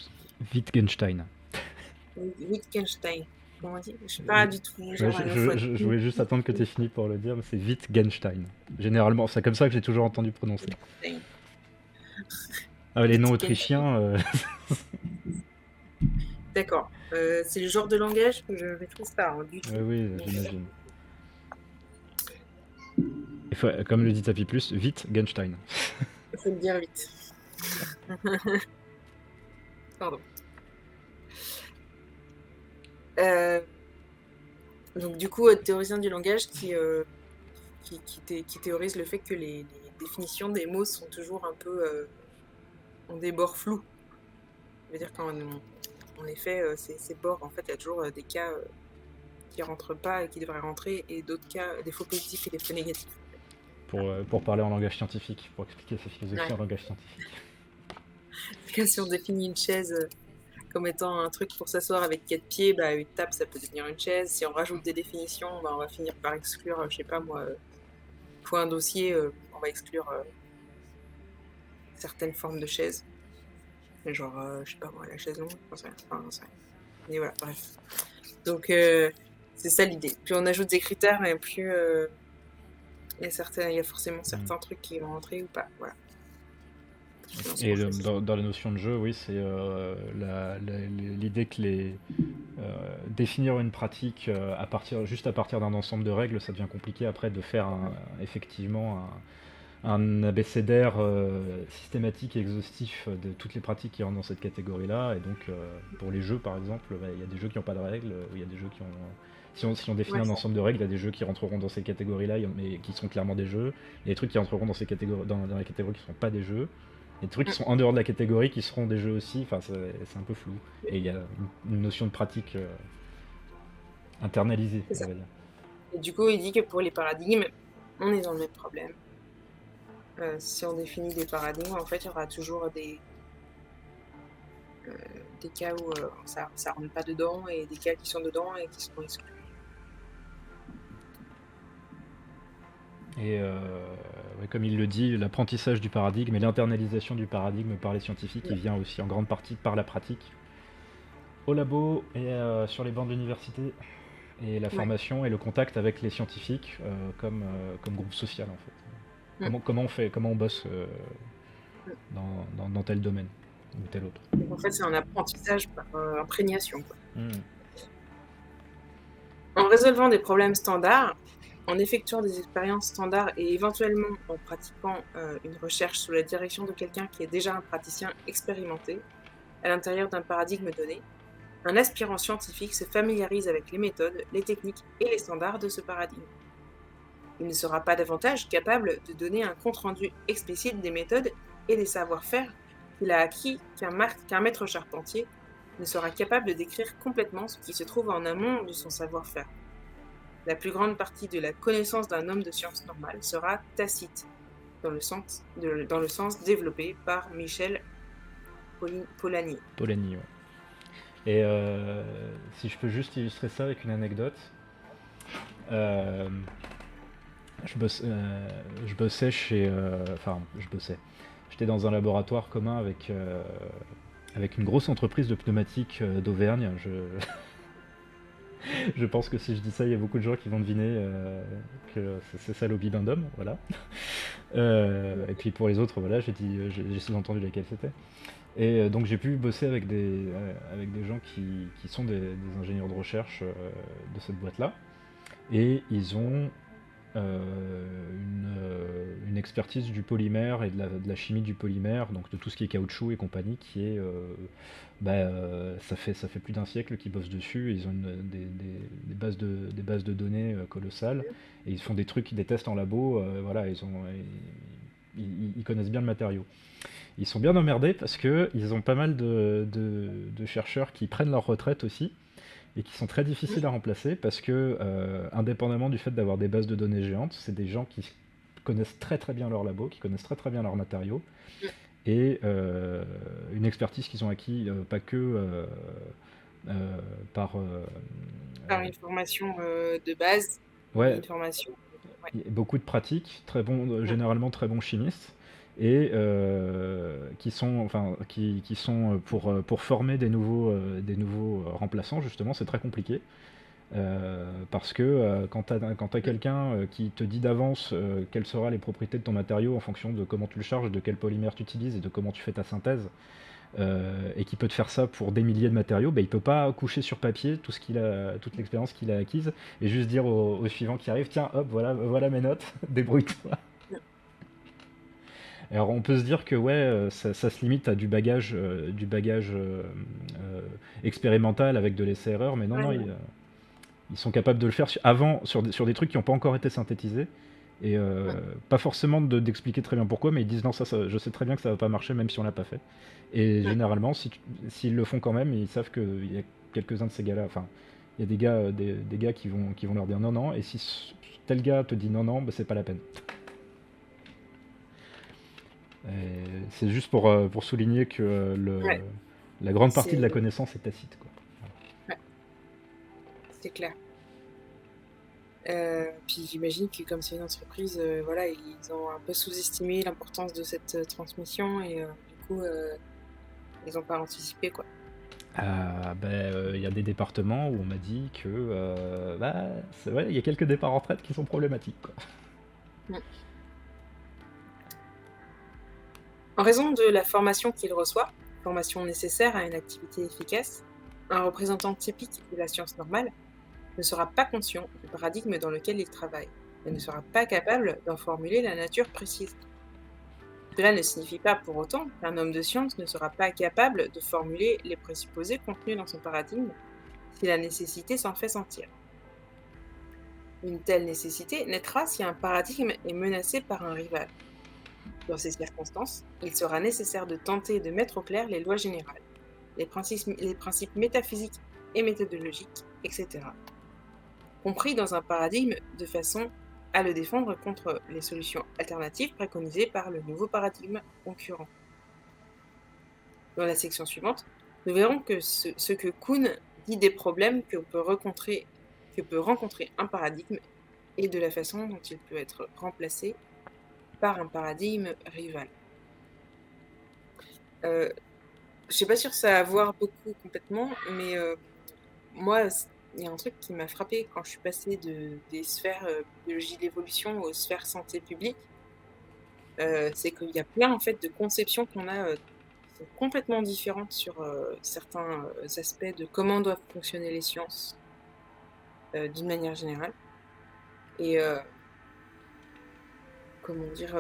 Wittgenstein.
Wittgenstein, comment on dit? Je sais pas du tout.
Je voulais juste attendre que tu aies fini pour le dire, mais c'est Wittgenstein. Généralement, c'est comme ça que j'ai toujours entendu prononcer. Ah, les noms autrichiens.
D'accord. C'est le genre de langage que je ne maîtrise pas du tout.
Oui, j'imagine. Comme le dit Tapi Plus, Wittgenstein.
Il faut le dire vite. Pardon. Donc du coup, théoricien du langage qui théorise le fait que les définitions des mots sont toujours un peu ont des bords flous. Ça veut dire qu'en effet, ces bords, en fait, il y a toujours des cas qui rentrent pas et qui devraient rentrer, et d'autres cas, des faux positifs et des faux négatifs.
Pour parler en langage scientifique, pour expliquer sa philosophie en langage scientifique.
Si on définit une chaise comme étant un truc pour s'asseoir avec 4 pieds, bah, une table, ça peut devenir une chaise. Si on rajoute des définitions, bah, on va finir par exclure, je sais pas moi, pour un dossier, on va exclure certaines formes de chaises. Genre, je sais pas moi, la chaise longue, j'en sais rien. Et voilà, bref. Donc, c'est ça l'idée. Plus on ajoute des critères, et plus il y a forcément certains trucs qui vont rentrer ou pas. Voilà.
Et dans la notion de jeu, oui, c'est l'idée que définir une pratique juste à partir d'un ensemble de règles, ça devient compliqué après de faire effectivement un abécédaire systématique et exhaustif de toutes les pratiques qui rentrent dans cette catégorie-là. Et donc, pour les jeux, par exemple, il y a des jeux qui n'ont pas de règles, il y a des jeux qui ont... Si on définit un ensemble de règles, il y a des jeux qui rentreront dans ces catégories-là, mais qui sont clairement des jeux. Il y a des trucs qui rentreront dans la catégorie qui ne sont pas des jeux. Il y a des trucs qui sont en dehors de la catégorie qui seront des jeux aussi. Enfin, c'est un peu flou. Et il y a une notion de pratique internalisée, on va dire.
Et du coup, il dit que pour les paradigmes, on est dans le même problème. Si on définit des paradigmes, en fait, il y aura toujours des cas où ça rentre pas dedans, et des cas qui sont dedans et qui seront exclus.
Et comme il le dit, l'apprentissage du paradigme et l'internalisation du paradigme par les scientifiques, il vient aussi en grande partie par la pratique, au labo et sur les bancs de l'université, et la formation et le contact avec les scientifiques comme groupe social en fait. Comment on bosse dans tel domaine ou tel autre.
Donc en fait, c'est un apprentissage par imprégnation, quoi. En résolvant des problèmes standards, en effectuant des expériences standards et éventuellement en pratiquant une recherche sous la direction de quelqu'un qui est déjà un praticien expérimenté à l'intérieur d'un paradigme donné, un aspirant scientifique se familiarise avec les méthodes, les techniques et les standards de ce paradigme. Il ne sera pas davantage capable de donner un compte-rendu explicite des méthodes et des savoir-faire qu'il a acquis qu'un maître charpentier ne sera capable de décrire complètement ce qui se trouve en amont de son savoir-faire. La plus grande partie de la connaissance d'un homme de science normale sera tacite, dans le sens développé par Michel Polanyi.
Polanyi, ouais. Et si je peux juste illustrer ça avec une anecdote, Euh, je bossais chez. Enfin, je bossais. J'étais dans un laboratoire commun avec une grosse entreprise de pneumatiques d'Auvergne. Je pense que si je dis ça, il y a beaucoup de gens qui vont deviner que c'est ça l'Obi-Bindom, voilà. Et puis pour les autres, voilà, j'ai sous-entendu laquelle c'était. Et donc j'ai pu bosser avec des gens qui sont des ingénieurs de recherche de cette boîte-là. Et ils ont une expertise du polymère et de la chimie du polymère, donc de tout ce qui est caoutchouc et compagnie, qui est, ça fait plus d'un siècle qu'ils bossent dessus, et ils ont des bases de données colossales, et ils font des trucs, des tests en labo, voilà, ils connaissent bien le matériau. Ils sont bien emmerdés parce que ils ont pas mal de chercheurs qui prennent leur retraite aussi, et qui sont très difficiles à remplacer parce que, indépendamment du fait d'avoir des bases de données géantes, c'est des gens qui connaissent très très bien leur labo, qui connaissent très très bien leurs matériaux, et une expertise qu'ils ont acquis pas que par
Par une formation de base, et
ouais,
une formation. Ouais.
beaucoup de pratiques, très bons,
Mm.
généralement très bons chimistes, et qui sont pour former des nouveaux remplaçants, justement, c'est très compliqué. Parce que quand tu as quelqu'un qui te dit d'avance quelles seront les propriétés de ton matériau en fonction de comment tu le charges, de quel polymère tu utilises et de comment tu fais ta synthèse, et qui peut te faire ça pour des milliers de matériaux, bah, il peut pas coucher sur papier toute l'expérience qu'il a acquise et juste dire au suivant qui arrive, tiens, hop, voilà mes notes, débrouille-toi. Alors on peut se dire que ouais, ça se limite à du bagage expérimental avec de l'essai-erreur, mais non,
Ouais,
non,
ouais.
ils sont capables de le faire avant sur des trucs qui n'ont pas encore été synthétisés. Et
Ouais.
pas forcément d'expliquer très bien pourquoi, mais ils disent non, je sais très bien que ça va pas marcher même si on l'a pas fait. Et
Ouais.
généralement, s'ils le font quand même, ils savent qu'il y a quelques-uns de ces gars-là, enfin, il y a des gars qui vont leur dire non, non, et si tel gars te dit non, non, bah, c'est pas la peine. C'est juste pour souligner que
Ouais.
la grande partie de
C'est
la connaissance est tacite, quoi.
ouais, c'est clair. Puis j'imagine que comme c'est une entreprise, voilà, ils ont un peu sous-estimé l'importance de cette transmission et du coup, ils n'ont pas anticipé, quoi.
Il y a des départements où on m'a dit que c'est vrai, il y a quelques départs en retraite qui sont problématiques, quoi.
Mm. En raison de la formation qu'il reçoit, formation nécessaire à une activité efficace, un représentant typique de la science normale ne sera pas conscient du paradigme dans lequel il travaille et ne sera pas capable d'en formuler la nature précise. Cela ne signifie pas pour autant qu'un homme de science ne sera pas capable de formuler les présupposés contenus dans son paradigme si la nécessité s'en fait sentir. Une telle nécessité naîtra si un paradigme est menacé par un rival. Dans ces circonstances, il sera nécessaire de tenter de mettre au clair les lois générales, les principes métaphysiques et méthodologiques, etc., compris dans un paradigme de façon à le défendre contre les solutions alternatives préconisées par le nouveau paradigme concurrent. Dans la section suivante, nous verrons que ce que Kuhn dit des problèmes que peut rencontrer un paradigme et de la façon dont il peut être remplacé par un paradigme rival. Je ne suis pas sûre que ça a à voir beaucoup complètement, mais moi, il y a un truc qui m'a frappé quand je suis passée des sphères biologie de l'évolution aux sphères santé publique, c'est qu'il y a plein en fait de conceptions qu'on a qui sont complètement différentes sur certains aspects de comment doivent fonctionner les sciences d'une manière générale. Et comment dire,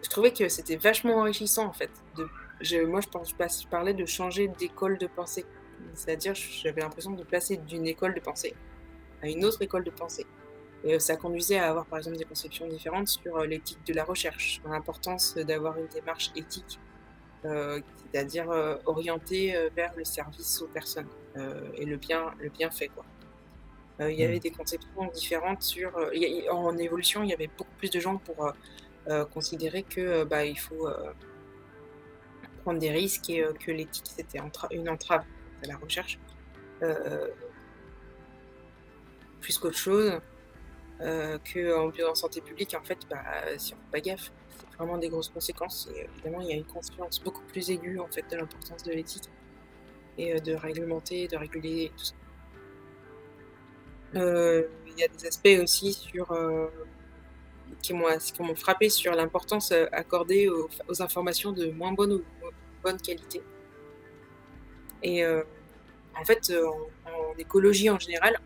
je trouvais que c'était vachement enrichissant en fait. Moi, je parlais de changer d'école de pensée. C'est-à-dire, j'avais l'impression de passer d'une école de pensée à une autre école de pensée. Et ça conduisait à avoir par exemple des conceptions différentes sur l'éthique de la recherche, sur l'importance d'avoir une démarche éthique, c'est-à-dire orientée vers le service aux personnes et le bienfait, quoi. Il y avait
Hmm.
des conceptions différentes sur. En évolution, il y avait beaucoup plus de gens pour considérer que il faut prendre des risques et que l'éthique c'était une entrave à la recherche. Euh, plus qu'autre chose, en santé publique, en fait, si on fait pas gaffe, c'est vraiment des grosses conséquences et évidemment, il y a une conscience beaucoup plus aiguë, en fait, de l'importance de l'éthique et de réglementer, de réguler et tout ça. Il y a des aspects aussi qui m'ont frappée sur l'importance, accordée aux informations de moins bonne qualité et en fait, en écologie en général,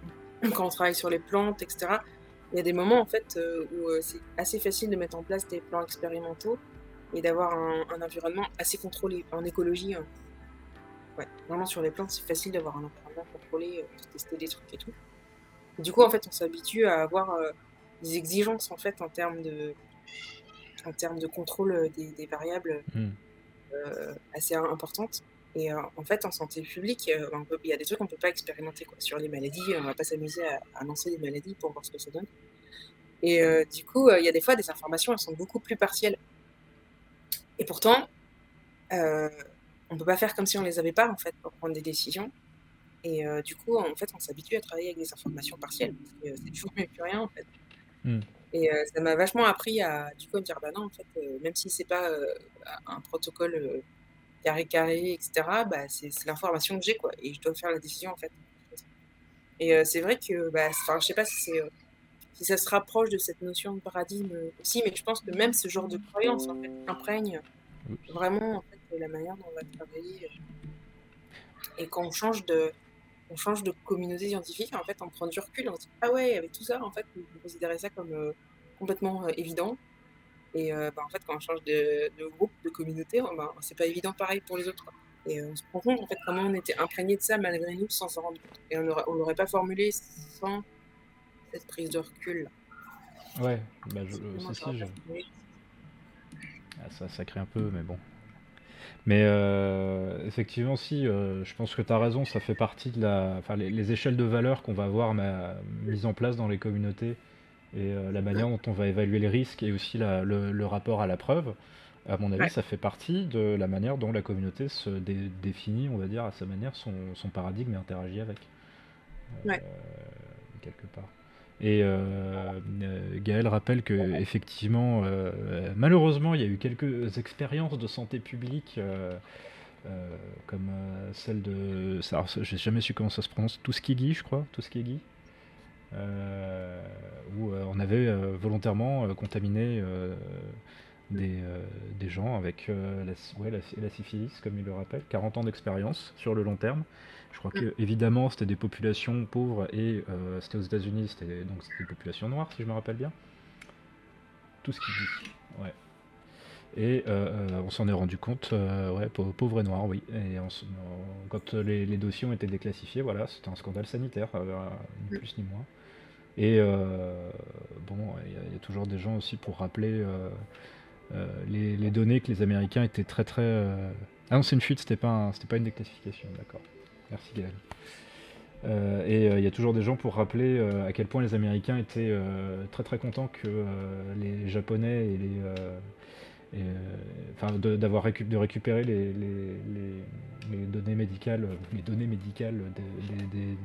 quand on travaille sur les plantes et cetera, il y a des moments en fait, où, c'est assez facile de mettre en place des plans expérimentaux et d'avoir un environnement assez contrôlé. En écologie, ouais, vraiment sur les plantes, c'est facile d'avoir un environnement contrôlé, de tester des trucs et tout. Du coup, en fait, on s'habitue à avoir, des exigences en fait en termes de contrôle, des variables,
Mmh.
assez importantes et en fait, en santé publique, il y a des trucs qu'on peut pas expérimenter, quoi. Sur les maladies, on va pas s'amuser à lancer des maladies pour voir ce que ça donne et du coup, il y a des fois des informations, elles sont beaucoup plus partielles et pourtant, heu, on peut pas faire comme si on les avait pas, en fait, pour prendre des décisions et du coup, en fait, on s'habitue à travailler avec des informations partielles parce que c'est toujours mieux que rien, en fait.
Mmh.
Et ça m'a vachement appris à du coup, à me dire: «Bah non, en fait, même si c'est pas, un protocole, carré et cetera, bah, c'est l'information que j'ai, quoi et je dois faire la décision, en fait». Et c'est vrai que, enfin, je sais pas si ça se rapproche de cette notion de paradigme, aussi, mais je pense que même ce genre de croyance, en fait, imprègne vraiment, en fait, la manière dont on va travailler, et quand on change de communauté scientifique, en fait, on prend du recul, on se dit: «Ah ouais, avec tout ça, en fait, on considérait ça comme, complètement, évident». Et en fait, quand on change de groupe, de communauté, c'est pas évident pareil pour les autres, quoi. Et on se rend compte, en fait, comment on était imprégné de ça malgré nous sans s'en rendre compte. Et on l'aurait pas formulé sans cette prise de recul-là.
Ouais, bah,
Moi,
si,
j'aurais
je
pas formulé.
ah, ça crée un peu, mais bon. Mais effectivement, si, je pense que tu as raison, ça fait partie de enfin, les échelles de valeur qu'on va avoir mises en place dans les communautés et la
Mmh.
manière dont on va évaluer les risques et aussi le rapport à la preuve. À mon avis,
Ouais,
ça fait partie de la manière dont la communauté se définit, on va dire, à sa manière, son paradigme et interagit avec,
ouais.
quelque part. Et Gaël rappelle que effectivement, malheureusement, il y a eu quelques expériences de santé publique, comme celle de... Alors, j'ai jamais su comment ça se prononce, Tuskegee, je crois, Tuskegee, où on avait volontairement contaminé des gens avec la syphilis, comme il le rappelle, 40 ans d'expérience sur le long terme. Je crois
Mmh.
que évidemment c'était des populations pauvres et c'était aux États-Unis, c'était des populations noires, si je me rappelle bien. Tout ce qu'il dit. Ouais. Et on s'en est rendu compte, ouais, pauvres et noirs, oui. Et quand les dossiers ont été déclassifiés, voilà, c'était un scandale sanitaire, ni
Mmh.
plus ni moins. Et bon, il y a toujours des gens aussi pour rappeler les données que les Américains étaient très très. Ah non, c'est une fuite, c'était pas une déclassification, d'accord. Merci Gaël. Et il y a toujours des gens pour rappeler à quel point les Américains étaient très très contents que les Japonais et enfin, de récupérer les données médicales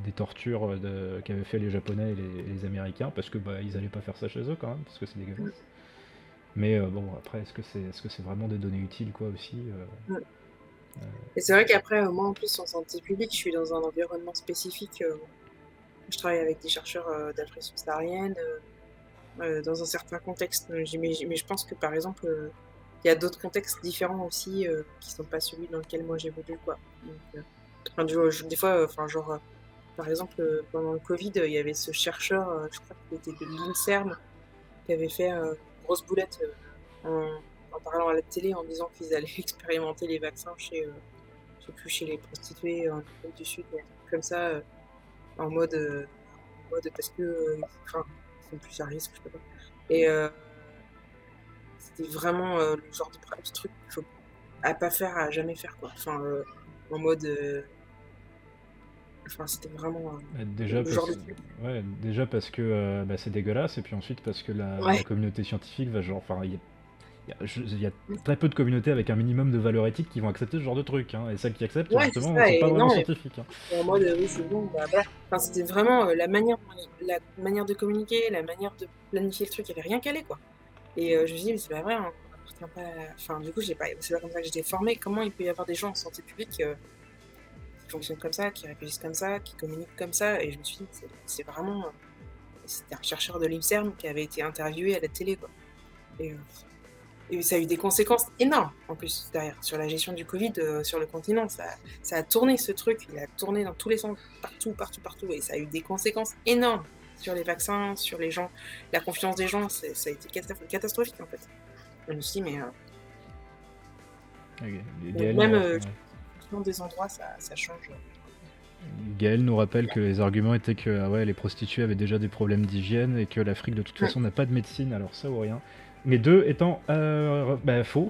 des tortures qu'avaient fait les Japonais et les Américains, parce que bah, ils allaient pas faire ça chez eux quand même, parce que c'est dégueulasse.
Mmh.
Mais bon, après, est-ce que c'est vraiment des données utiles, quoi, aussi
Mmh. Et c'est vrai qu'après, moi, en plus, en santé publique, je suis dans un environnement spécifique, je travaille avec des chercheurs, d'Afrique subsaharienne, dans un certain contexte, mais je pense que, par exemple, il y a d'autres contextes différents aussi, qui sont pas celui dans lequel moi j'évolue, quoi. Donc enfin, des fois, enfin, genre, par exemple, pendant le covid, il y avait ce chercheur, je crois qu'il était de l'INSERM, qui avait fait, une grosse boulette, en parlant à la télé, en disant qu'ils allaient expérimenter les vaccins je sais plus, chez les prostituées en Afrique du Sud, ou un truc comme ça, en mode parce que, enfin, ils sont plus à risque, je sais pas. Et c'était vraiment, le genre de truc qu'il faut à pas faire, à jamais faire, quoi. Enfin, en mode, enfin, c'était vraiment,
déjà
le genre
parce,
de truc.
ouais, déjà parce que bah, c'est dégueulasse, et puis ensuite parce que la
Ouais,
communauté scientifique va genre, enfin, Il y a très peu de communautés avec un minimum de valeurs éthiques qui vont accepter ce genre de truc, hein, et celles qui acceptent,
Ouais, c'est
justement,
ça.
sont pas
Et
vraiment
non,
scientifiques, hein.
en mode oui, c'est bon, bah voilà. Enfin, c'était vraiment la manière de communiquer, la manière de planifier le truc, il n'y avait rien calé, quoi. Et je me dis, mais c'est pas vrai, on n'appartient pas Enfin, du coup, c'est pas comme ça que j'étais formée. Comment il peut y avoir des gens en santé publique qui fonctionnent comme ça, qui réfléchissent comme ça, qui communiquent comme ça? Et je me suis dit, c'est vraiment. C'était un chercheur de l'INSERM qui avait été interviewé à la télé, quoi. Et, et ça a eu des conséquences énormes, en plus, derrière, sur la gestion du Covid sur le continent. Ça a tourné ce truc, il a tourné dans tous les sens, partout, partout, partout. Et ça a eu des conséquences énormes sur les vaccins, sur les gens, la confiance des gens. Ça a été catastrophique, en fait. Je me suis dit, mais
Gaël
même
nous,
dans des endroits, ça change.
Gaël nous rappelle que les arguments étaient que ah ouais, les prostituées avaient déjà des problèmes d'hygiène et que l'Afrique de toute façon n'a pas de médecine, alors ça ou rien. Les deux étant faux.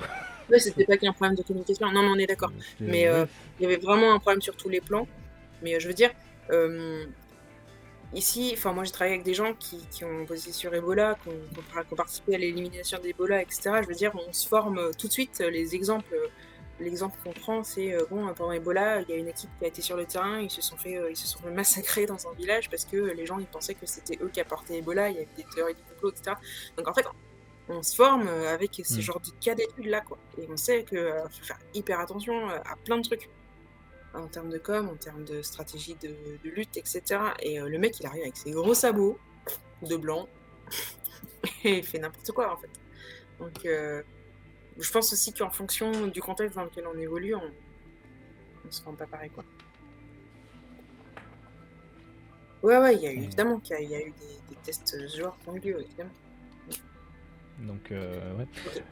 Ouais, c'était pas qu'un problème de communication. Non, mais on est d'accord. Mais
Ouais.
il y avait vraiment un problème sur tous les plans. Mais je veux dire, ici, enfin moi j'ai travaillé avec des gens qui ont bossé sur Ebola, qui ont participé à l'élimination d'Ebola, etc. Je veux dire, on se forme tout de suite. L'exemple qu'on prend, c'est bon, pendant Ebola, il y a une équipe qui a été sur le terrain, ils se sont fait massacrer dans un village parce que les gens ils pensaient que c'était eux qui apportaient Ebola, il y avait des théories du complot, etc. Donc en fait, on se forme avec ce genre de cas d'études là, quoi. Et on sait qu'il faut faire hyper attention à plein de trucs en termes de com, en termes de stratégie de lutte, etc. Et le mec, il arrive avec ses gros sabots de blanc et il fait n'importe quoi, en fait. Donc, je pense aussi qu'en fonction du contexte dans lequel on évolue, on se rend pas pareil, quoi. Ouais, il y a eu, évidemment qu'il y a eu des tests ce genre qui ont eu lieu, évidemment.
Donc, ouais.
Ok.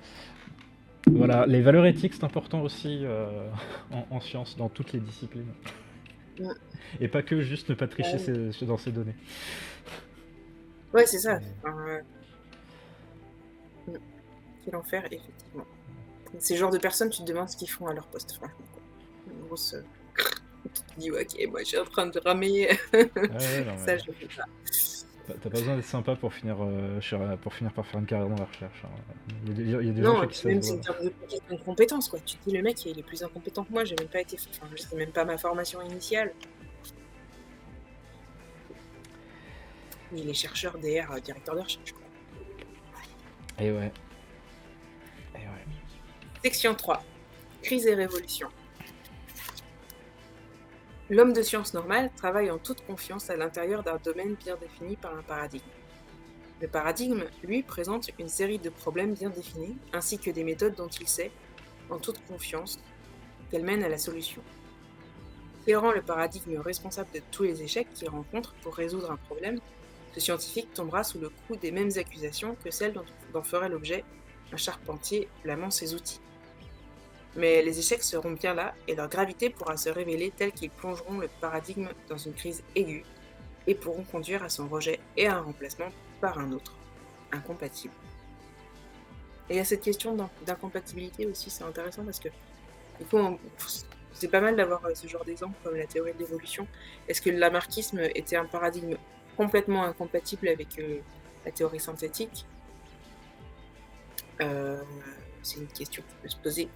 Voilà, les valeurs éthiques, c'est important aussi en sciences, dans toutes les disciplines.
Ouais.
Et pas que juste ne pas tricher dans ses données.
Ouais, c'est ça. Quel enfer, effectivement. Ces genres de personnes, tu te demandes ce qu'ils font à leur poste, franchement, quoi. Une grosse... Tu te dis, ok, moi je suis en train de ramer. Ça, je fais pas.
T'as pas besoin d'être sympa pour finir par faire une carrière dans la recherche, hein. Il y a des
Non,
gens
et
qui
puis même
se
c'est une terme de compétences, quoi. Tu te dis, le mec, il est plus incompétent que moi, j'ai même pas été... Enfin, c'est même pas ma formation initiale. Il est chercheur DR, directeur de recherche, quoi.
Et ouais.
Section 3. Crise et révolution. L'homme de science normale travaille en toute confiance à l'intérieur d'un domaine bien défini par un paradigme. Le paradigme, lui, présente une série de problèmes bien définis, ainsi que des méthodes dont il sait, en toute confiance, qu'elles mènent à la solution. Ce qui rend le paradigme responsable de tous les échecs qu'il rencontre pour résoudre un problème, ce scientifique tombera sous le coup des mêmes accusations que celles dont ferait l'objet un charpentier blâmant ses outils. Mais les échecs seront bien là et leur gravité pourra se révéler tels qu'ils plongeront le paradigme dans une crise aiguë et pourront conduire à son rejet et à un remplacement par un autre, incompatible. Et il y a cette question d'incompatibilité aussi, c'est intéressant parce que du coup, c'est pas mal d'avoir ce genre d'exemple comme la théorie de l'évolution. Est-ce que le lamarckisme était un paradigme complètement incompatible avec la théorie synthétique? C'est une question qui peut se poser.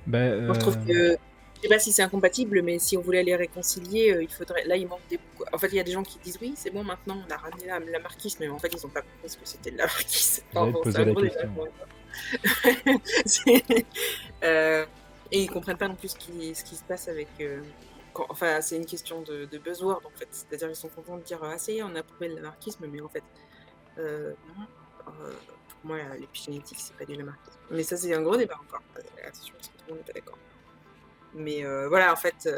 Moi, je trouve que, je sais pas si c'est incompatible, mais si on voulait les réconcilier, il faudrait. Là, il manque des bouts, quoi. En fait, il y a des gens qui disent oui, c'est bon, maintenant on a ramené la lamarckisme, mais en fait, ils ont pas compris ce que c'était le lamarckisme.
J'allais te poser la question.
Et ils comprennent pas non plus ce qui se passe avec. Enfin, c'est une question de buzzword en fait. C'est-à-dire ils sont contents de dire ah ça y est, on a approuvé le lamarckisme, mais en fait, non. Pour moi, l'épigénétique, c'est pas du lamarckisme. Mais ça, c'est un gros débat encore. Attention, parce que tout le monde n'est pas d'accord. Mais voilà, en fait,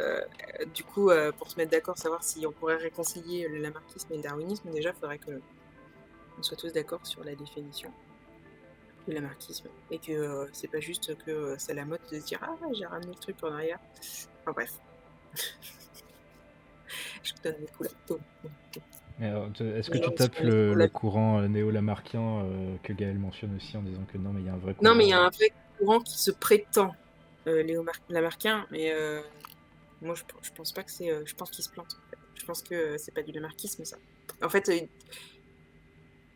du coup, pour se mettre d'accord, savoir si on pourrait réconcilier le lamarckisme et le darwinisme, déjà, il faudrait qu'on soit tous d'accord sur la définition du lamarckisme. Et que c'est pas juste que c'est la mode de se dire ah, j'ai ramené le truc en arrière. Enfin bref. Je te donne mes couleurs.
Est-ce que tu tapes le courant néo-lamarckien que Gaël mentionne aussi en disant que non, mais il y a un vrai courant?
Non, mais il y a un vrai courant qui se prétend lamarckien, mais moi je pense pas que c'est. Je pense qu'il se plante. En fait. Je pense que c'est pas du lamarckisme ça. En fait,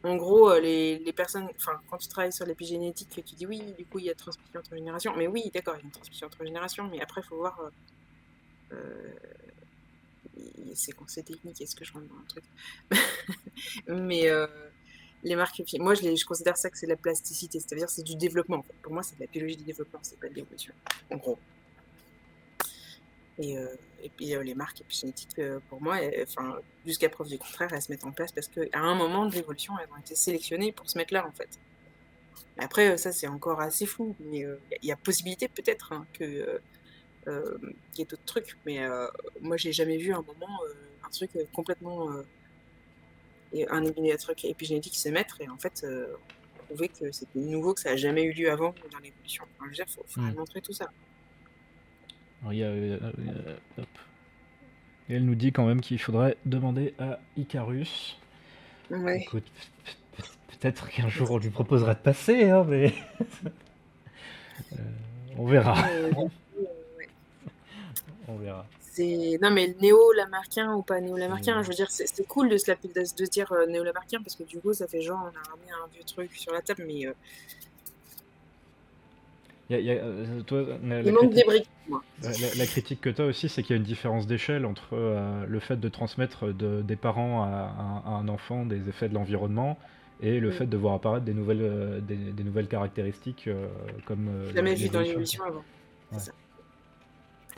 En gros, les personnes, enfin, quand tu travailles sur l'épigénétique, tu dis oui, du coup, il y a transmission entre générations. Mais oui, d'accord, il y a une transmission entre générations, mais après, il faut voir. Euh, c'est technique, est-ce que je rentre dans un truc? Mais les marques, moi, je considère ça que c'est de la plasticité, c'est-à-dire c'est du développement. En fait. Pour moi, c'est de la biologie du développement, c'est pas de l'évolution, en gros. Et puis les marques épigénétiques, pour moi, enfin, jusqu'à preuve du contraire, elles se mettent en place parce qu'à un moment de l'évolution, elles ont été sélectionnées pour se mettre là, en fait. Après, ça, c'est encore assez flou, mais il y a possibilité peut-être hein, qu'il y ait d'autres trucs. Mais moi, j'ai jamais vu un moment un truc complètement un truc épigénétique se mettre et en fait prouver que c'était nouveau, que ça n'a jamais eu lieu avant dans l'évolution. Enfin, je veux dire, faut montrer tout ça.
Alors, hop. Et elle nous dit quand même qu'il faudrait demander à Icarus.
Ouais.
Écoute, peut-être qu'un jour on lui proposera de passer, hein, mais on verra.
Ouais.
On verra.
Non mais le néo-lamarckien ou pas néo-lamarckien, je veux dire, c'est cool de se dire néo-lamarckien parce que du coup ça fait genre on a ramené un vieux truc sur la table, mais
Toi,
il manque des briques. Moi.
La critique que tu as aussi, c'est qu'il y a une différence d'échelle entre le fait de transmettre des parents à un enfant des effets de l'environnement et le fait de voir apparaître des nouvelles caractéristiques comme
jamais vu dans l'évolution avant. Ouais. C'est ça.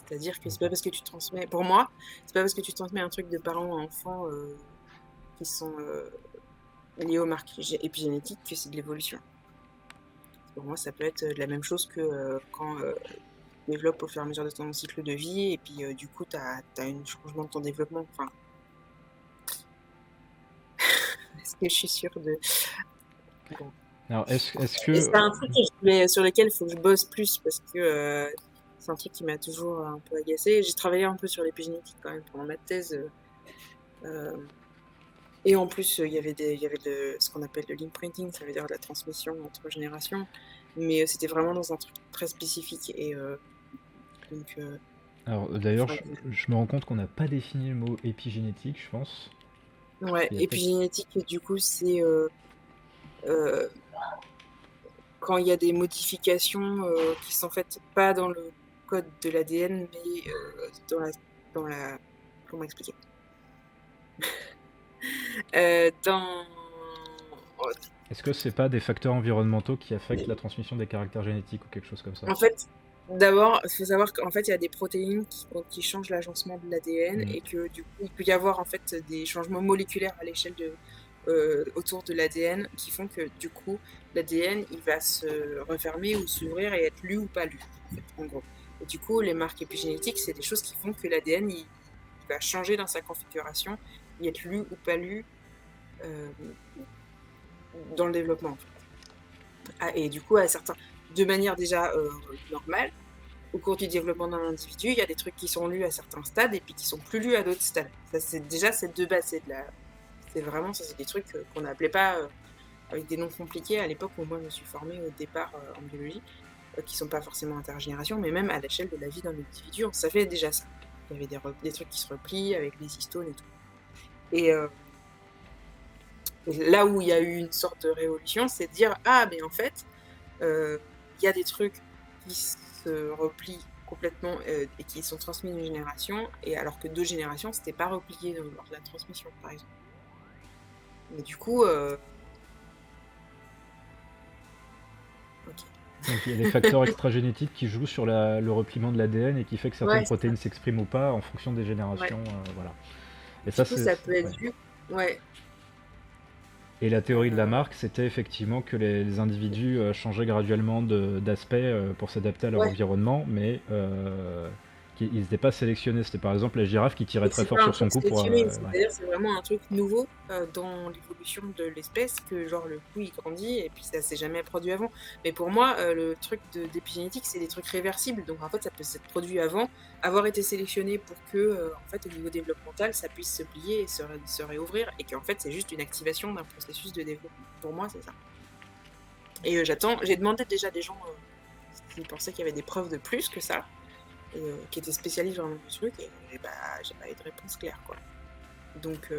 C'est-à-dire que c'est pas parce que tu transmets, pour moi, c'est pas parce que tu transmets un truc de parents à enfants qui sont liés aux marques épigénétiques que c'est de l'évolution. Pour moi, ça peut être la même chose que quand tu développes au fur et à mesure de ton cycle de vie et puis du coup, tu as un changement de ton développement. Enfin, est-ce que je suis sûre de... Bon.
Alors, est-ce que...
C'est un truc sur lequel il faut que je bosse plus parce que c'est un truc qui m'a toujours un peu agacée. J'ai travaillé un peu sur l'épigénétique quand même pendant ma thèse. Et en plus, il y avait ce qu'on appelle le link printing, ça veut dire de la transmission entre générations. Mais c'était vraiment dans un truc très spécifique. Et donc...
Alors, d'ailleurs, je me rends compte qu'on n'a pas défini le mot épigénétique, je pense.
Ouais, épigénétique, du coup, c'est quand il y a des modifications qui sont faites pas dans le code de l'ADN, mais dans la... Comment expliquer
Est-ce que c'est pas des facteurs environnementaux qui affectent la transmission des caractères génétiques ou quelque chose comme ça?
En fait, d'abord, il faut savoir qu'en fait, il y a des protéines qui changent l'agencement de l'ADN et que du coup, il peut y avoir en fait des changements moléculaires à l'échelle autour de l'ADN qui font que du coup, l'ADN il va se refermer ou s'ouvrir et être lu ou pas lu, en fait, en gros. Et du coup, les marques épigénétiques, c'est des choses qui font que l'ADN il va changer dans sa configuration, et être lu ou pas lu dans le développement. En fait. Et du coup, de manière déjà normale, au cours du développement d'un individu, il y a des trucs qui sont lus à certains stades et puis qui sont plus lus à d'autres stades. Ça, c'est déjà cette de base, c'est vraiment ça, c'est des trucs qu'on n'appelait pas avec des noms compliqués à l'époque où moi je me suis formée au départ en biologie, qui sont pas forcément intergénération, mais même à l'échelle de la vie d'un individu, on savait déjà ça. Il y avait des trucs qui se replient avec les histones et tout. Et là où il y a eu une sorte de révolution, c'est de dire ah mais en fait il y a des trucs qui se replient complètement et qui sont transmis d'une génération, et alors que 2 générations c'était pas replié lors de la transmission par exemple. Mais du coup
Donc il y a des facteurs extragénétiques qui jouent sur le repliement de l'ADN et qui fait que certaines protéines s'expriment ou pas en fonction des générations. Voilà.
Et ça, ça peut être vu. Ouais.
Et la théorie de Lamarck, c'était effectivement que les individus changeaient graduellement d'aspect pour s'adapter à leur environnement, mais ils n'étaient pas sélectionnés. C'était par exemple la girafe qui tirait très fort sur son cou.
C'est-à-dire c'est vraiment un truc nouveau dans l'évolution de l'espèce, que genre le cou il grandit et puis ça s'est jamais produit avant. Mais pour moi, le truc d'épigénétique, c'est des trucs réversibles. Donc en fait, ça peut s'être produit avant, avoir été sélectionné pour que, en fait, au niveau développemental, ça puisse se plier et se réouvrir, et qu'en fait, c'est juste une activation d'un processus de développement. Pour moi, c'est ça. Et j'ai demandé déjà à des gens s'ils pensaient qu'il y avait des preuves de plus que ça. Qui était spécialiste dans le truc, et bah j'ai pas eu de réponse claire quoi. Donc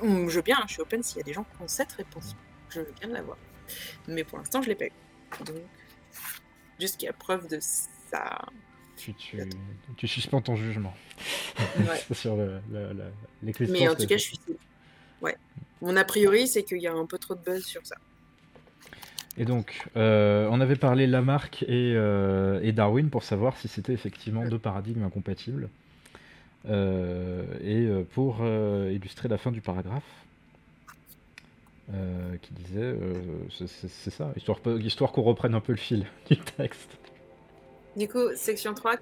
Je veux bien, je suis open s'il y a des gens qui ont cette réponse. Je veux bien l'avoir. Mais pour l'instant, je l'ai pas eu. Donc, jusqu'à preuve de ça.
Tu suspends ton jugement
Ouais.
sur l'existence
Mais en tout
de
cas,
cette-
je suis. Ouais. Mon a priori, c'est qu'il y a un peu trop de buzz sur ça.
Et donc, on avait parlé Lamarck et Darwin pour savoir si c'était effectivement deux paradigmes incompatibles. Pour illustrer la fin du paragraphe, qui disait, c'est ça, histoire qu'on reprenne un peu le fil du texte.
Du coup, section 3,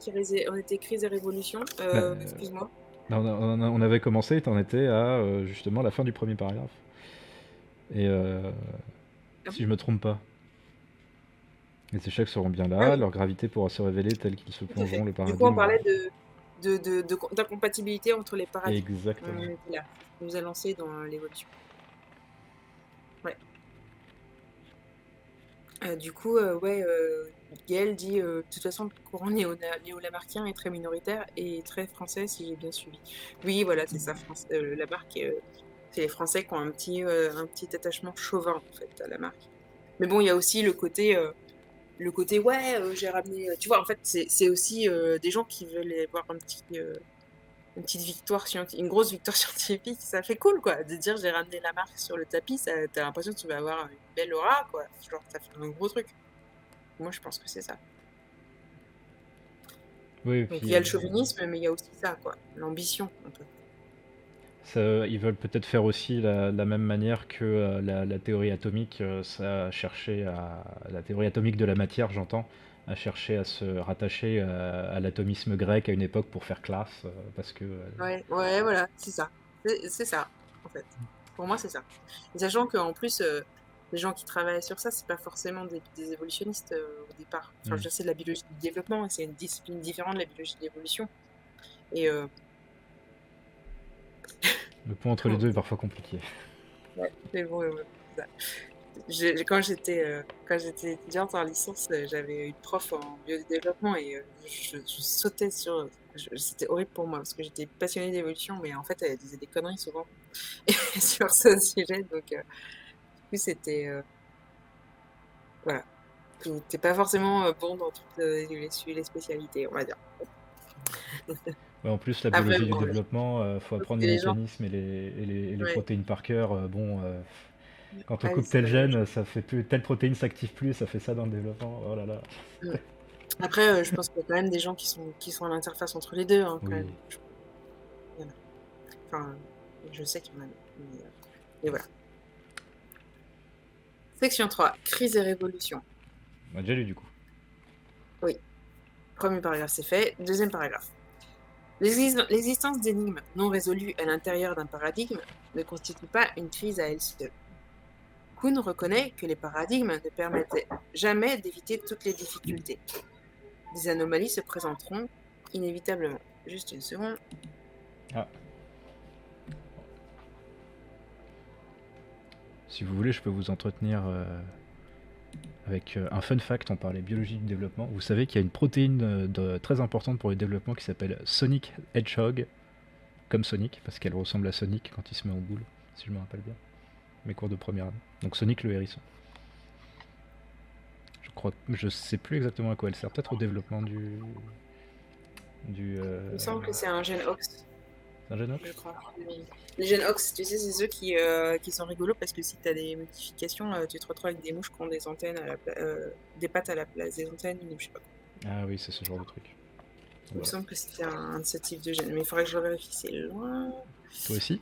on était crise et révolution.
Bah,
Excuse-moi.
on avait commencé et t'en étais à justement la fin du premier paragraphe. Et
Ah
si je me trompe pas. Les échecs seront bien
Ah
là,
oui,
leur gravité pourra se révéler telle qu'ils se
tout à fait.
plongeront le
Du coup, on
paradigme.
parlait d'incompatibilité entre les paradigmes.
Exactement.
On était là. Ça nous a lancé dans l'évolution. Ouais. Du coup, Gaël dit de toute façon, le courant néo-lamarckien est très minoritaire et très français, si j'ai bien suivi. Oui, voilà, c'est ça, Lamarck, c'est les Français qui ont un petit attachement chauvin, en fait, à Lamarck. Mais bon, il y a aussi le côté, ouais, j'ai ramené. Tu vois, en fait, c'est aussi des gens qui veulent avoir une petite victoire une grosse victoire scientifique. Ça fait cool, quoi, de dire j'ai ramené Lamarck sur le tapis. T'as l'impression que tu vas avoir une belle aura, quoi. Genre, ça fait un gros truc. Moi, je pense que c'est ça.
Oui, et
Donc,
puis
il y a le chauvinisme, mais il y a aussi ça, quoi. L'ambition, un peu.
ils veulent peut-être faire aussi la même manière que la théorie atomique, ça a cherché la théorie atomique de la matière, j'entends, a cherché à se rattacher à l'atomisme grec à une époque pour faire classe, parce que
Ouais, ouais, voilà, c'est ça. C'est ça, en fait. Pour moi, c'est ça. Et sachant qu'en plus, les gens qui travaillent sur ça, c'est pas forcément des évolutionnistes au départ. Enfin, je sais de la biologie du développement, et c'est une discipline différente de la biologie de l'évolution. Et
le point entre les deux est parfois compliqué.
ouais, mais bon, c'est ça. Quand j'étais étudiante en licence, j'avais une prof en biodéveloppement et je sautais c'était horrible pour moi parce que j'étais passionnée d'évolution, mais en fait, elle disait des conneries souvent sur ce sujet. Donc, du coup, c'était. Voilà. T'es pas forcément bon dans toutes les spécialités, on va dire.
Ouais, en plus, la
Après,
biologie du
bon,
développement, faut apprendre les
les gens.
mécanismes et les
Ouais.
protéines par cœur. Quand on
Ah oui,
coupe
c'est
tel
pas la même
gène, ça fait plus, telle protéine s'active plus, ça fait ça dans le développement. Oh là là.
chose. Après, je pense qu'il y a quand même des gens qui sont à l'interface entre les deux, hein, quand
Oui.
même. Il y en a. Enfin, je sais qu'il y en a. Mais voilà. Section 3, crise et révolution.
On a déjà lu du coup.
Oui. Premier paragraphe, c'est fait. Deuxième paragraphe. L'existence d'énigmes non résolues à l'intérieur d'un paradigme ne constitue pas une crise à elle seule. Kuhn reconnaît que les paradigmes ne permettent jamais d'éviter toutes les difficultés. Des anomalies se présenteront inévitablement. Juste une seconde.
Ah. Si vous voulez, je peux vous entretenir avec un fun fact. On parlait biologie du développement. Vous savez qu'il y a une protéine très importante pour le développement qui s'appelle Sonic Hedgehog, comme Sonic, parce qu'elle ressemble à Sonic quand il se met en boule, si je me rappelle bien. Mes cours de première année. Donc Sonic le hérisson. Je sais plus exactement à quoi elle sert. Peut-être au développement du.
Il me semble que c'est un gène OX,
C'est un génox.
je crois. Les gènes OX, tu sais, c'est ceux qui sont rigolos parce que si tu as des modifications, tu te retrouves avec des mouches qui ont des antennes des pattes à la place des antennes, ou je sais pas.
Ah oui, c'est ce genre de truc.
Il me
Voilà.
semble que c'était un de ce type de gène, mais il faudrait que je vérifie, c'est loin.
Toi aussi.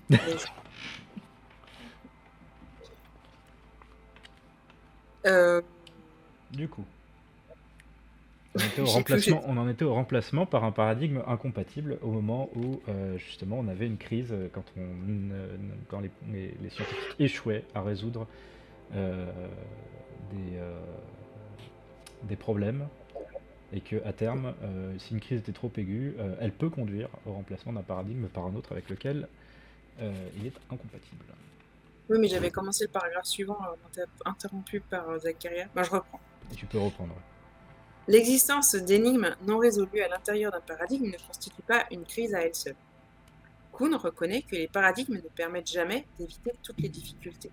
Du coup. On en était au remplacement par un paradigme incompatible au moment où justement on avait une crise quand les scientifiques échouaient à résoudre des, des problèmes et que à terme, si une crise était trop aiguë, elle peut conduire au remplacement d'un paradigme par un autre avec lequel il est incompatible.
Oui, mais j'avais commencé le paragraphe suivant, interrompu par Zacharia. Je reprends.
Et tu peux reprendre.
L'existence d'énigmes non résolues à l'intérieur d'un paradigme ne constitue pas une crise à elle seule. Kuhn reconnaît que les paradigmes ne permettent jamais d'éviter toutes les difficultés.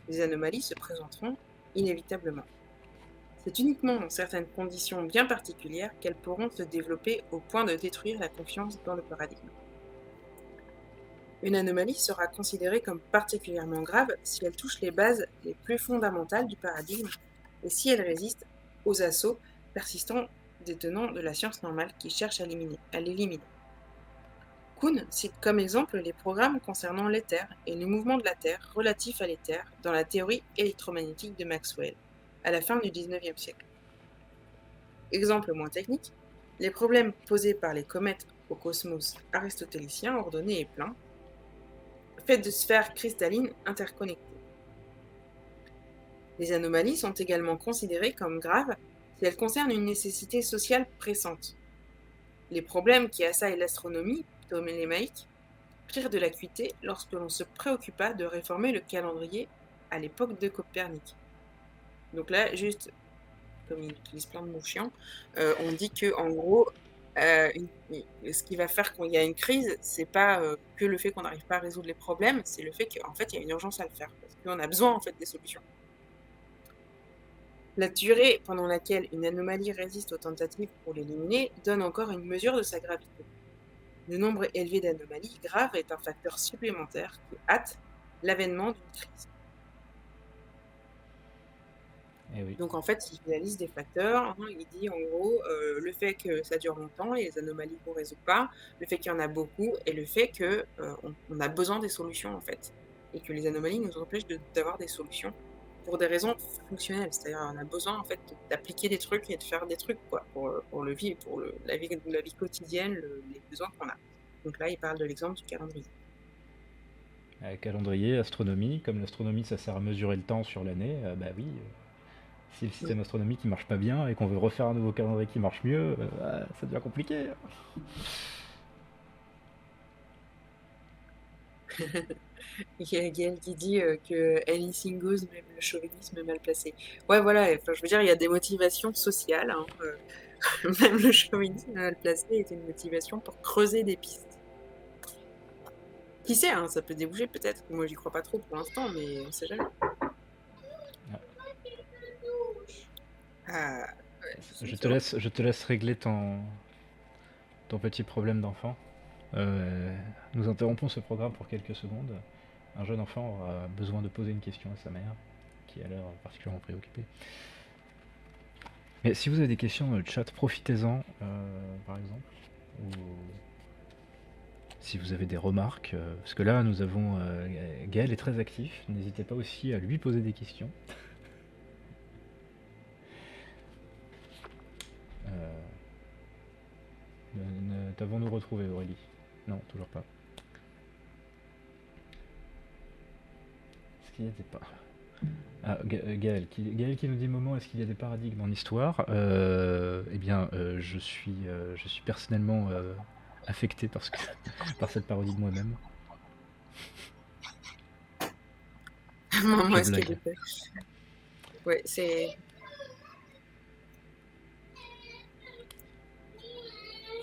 Les anomalies se présenteront inévitablement. C'est uniquement dans certaines conditions bien particulières qu'elles pourront se développer au point de détruire la confiance dans le paradigme. Une anomalie sera considérée comme particulièrement grave si elle touche les bases les plus fondamentales du paradigme et si elle résiste aux assauts persistants des tenants de la science normale qui cherchent à l'éliminer. Kuhn cite comme exemple les programmes concernant l'éther et les mouvements de la Terre relatifs à l'éther dans la théorie électromagnétique de Maxwell, à la fin du XIXe siècle. Exemple moins technique, les problèmes posés par les comètes au cosmos aristotélicien ordonné et plein, fait de sphères cristallines interconnectées. Les anomalies sont également considérées comme graves si elles concernent une nécessité sociale pressante. Les problèmes qui assaillent l'astronomie ptolémaïque prirent de l'acuité lorsque l'on se préoccupa de réformer le calendrier à l'époque de Copernic. Donc là, juste, comme il utilise plein de mots chiants, on dit que en gros, ce qui va faire qu'il y a une crise, c'est pas que le fait qu'on n'arrive pas à résoudre les problèmes, c'est le fait qu'en fait, il y a une urgence à le faire, parce qu'on a besoin en fait des solutions. La durée pendant laquelle une anomalie résiste aux tentatives pour l'éliminer donne encore une mesure de sa gravité. Le nombre élevé d'anomalies graves est un facteur supplémentaire qui hâte l'avènement d'une crise.
Eh oui.
Donc en fait, il fait la liste des facteurs, il dit en gros le fait que ça dure longtemps, les anomalies qu'on ne résout pas, le fait qu'il y en a beaucoup et le fait qu'on a besoin des solutions en fait. Et que les anomalies nous empêchent d'avoir des solutions pour des raisons fonctionnelles. C'est-à-dire on a besoin en fait d'appliquer des trucs et de faire des trucs quoi, pour le vivre, pour la vie quotidienne, les besoins qu'on a. Donc là, il parle de l'exemple du calendrier.
Calendrier, astronomie, comme l'astronomie ça sert à mesurer le temps sur l'année, bah oui, si le système astronomique il marche pas bien et qu'on veut refaire un nouveau calendrier qui marche mieux, ça devient compliqué.
Il y a Gaël qui dit que Alice Ingoes, même le chauvinisme est mal placé. Ouais, voilà, enfin, je veux dire, il y a des motivations sociales. Hein, même le chauvinisme mal placé est une motivation pour creuser des pistes. Qui sait, hein, ça peut déboucher peut-être. Moi, j'y crois pas trop pour l'instant, mais on sait jamais. Ah, ouais,
je te laisse régler ton petit problème d'enfant. Nous interrompons ce programme pour quelques secondes. Un jeune enfant aura besoin de poser une question à sa mère, qui a l'air particulièrement préoccupée. Mais si vous avez des questions dans le chat, profitez-en, par exemple. Ou si vous avez des remarques, parce que là, nous avons... Gaël est très actif, n'hésitez pas aussi à lui poser des questions. T'avons-nous retrouvé, Aurélie? Non, toujours pas. Est-ce qu'il n'y était pas... Ah, Gaël qui nous dit moment, est-ce qu'il y a des paradigmes en histoire? Eh bien, je suis personnellement affecté par cette parodie de moi-même.
Moi, est-ce qu'il y a des... Ouais, c'est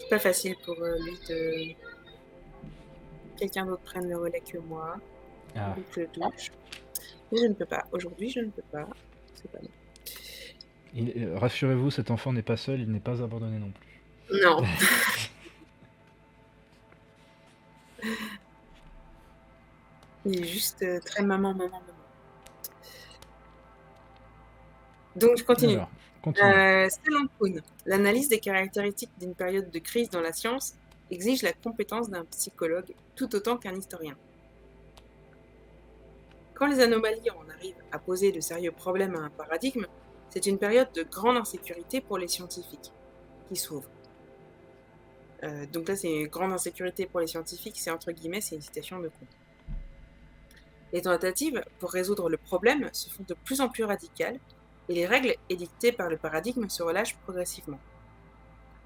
pas facile pour lui de... Quelqu'un d'autre prenne le relais que moi.
Ah.
Donc je touche. Mais je ne peux pas. Aujourd'hui, je ne peux pas. C'est pas bon.
Rassurez-vous, cet enfant n'est pas seul, il n'est pas abandonné non plus.
Non. Il est juste très maman. Donc je continue.
Alors, continue.
Selon Kuhn, l'analyse des caractéristiques d'une période de crise dans la science exige la compétence d'un psychologue tout autant qu'un historien. Quand les anomalies en arrivent à poser de sérieux problèmes à un paradigme, c'est une période de grande insécurité pour les scientifiques qui s'ouvrent. Donc là, c'est une grande insécurité pour les scientifiques, c'est entre guillemets, c'est une citation de Kuhn. Les tentatives pour résoudre le problème se font de plus en plus radicales et les règles édictées par le paradigme se relâchent progressivement.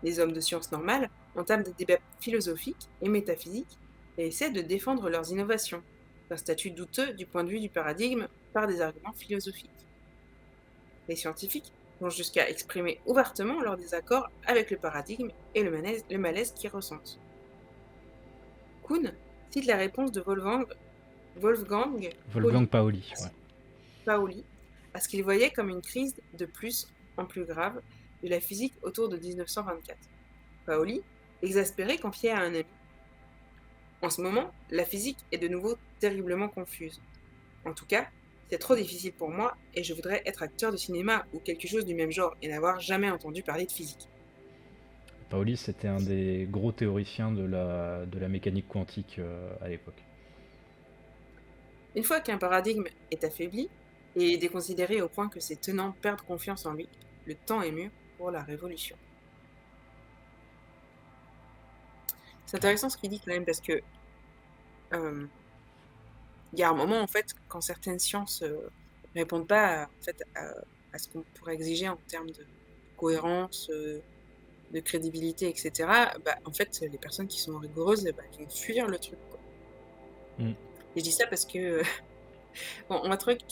Les hommes de sciences normales entament des débats philosophiques et métaphysiques et essaient de défendre leurs innovations, leur statut douteux du point de vue du paradigme par des arguments philosophiques. Les scientifiques vont jusqu'à exprimer ouvertement leur désaccord avec le paradigme et le malaise qu'ils ressentent. Kuhn Cite la réponse de Wolfgang
Wolfgang Pauli, ouais.
Pauli à ce qu'il voyait comme une crise de plus en plus grave de la physique autour de 1924. Pauli, exaspéré, confiait à un ami: en ce moment, la physique est de nouveau terriblement confuse. En tout cas, c'est trop difficile pour moi et je voudrais être acteur de cinéma ou quelque chose du même genre et n'avoir jamais entendu parler de physique.
Pauli, c'était un des gros théoriciens de la mécanique quantique à l'époque.
Une fois qu'un paradigme est affaibli et déconsidéré au point que ses tenants perdent confiance en lui, le temps est mûr pour la révolution. C'est intéressant ce qu'il dit quand même parce que il y a un moment en fait quand certaines sciences répondent pas à ce qu'on pourrait exiger en termes de cohérence, de crédibilité, etc. En fait, les personnes qui sont rigoureuses, elles vont fuir le truc, quoi.
Mm.
Et je dis ça parce que bon, on va trouver que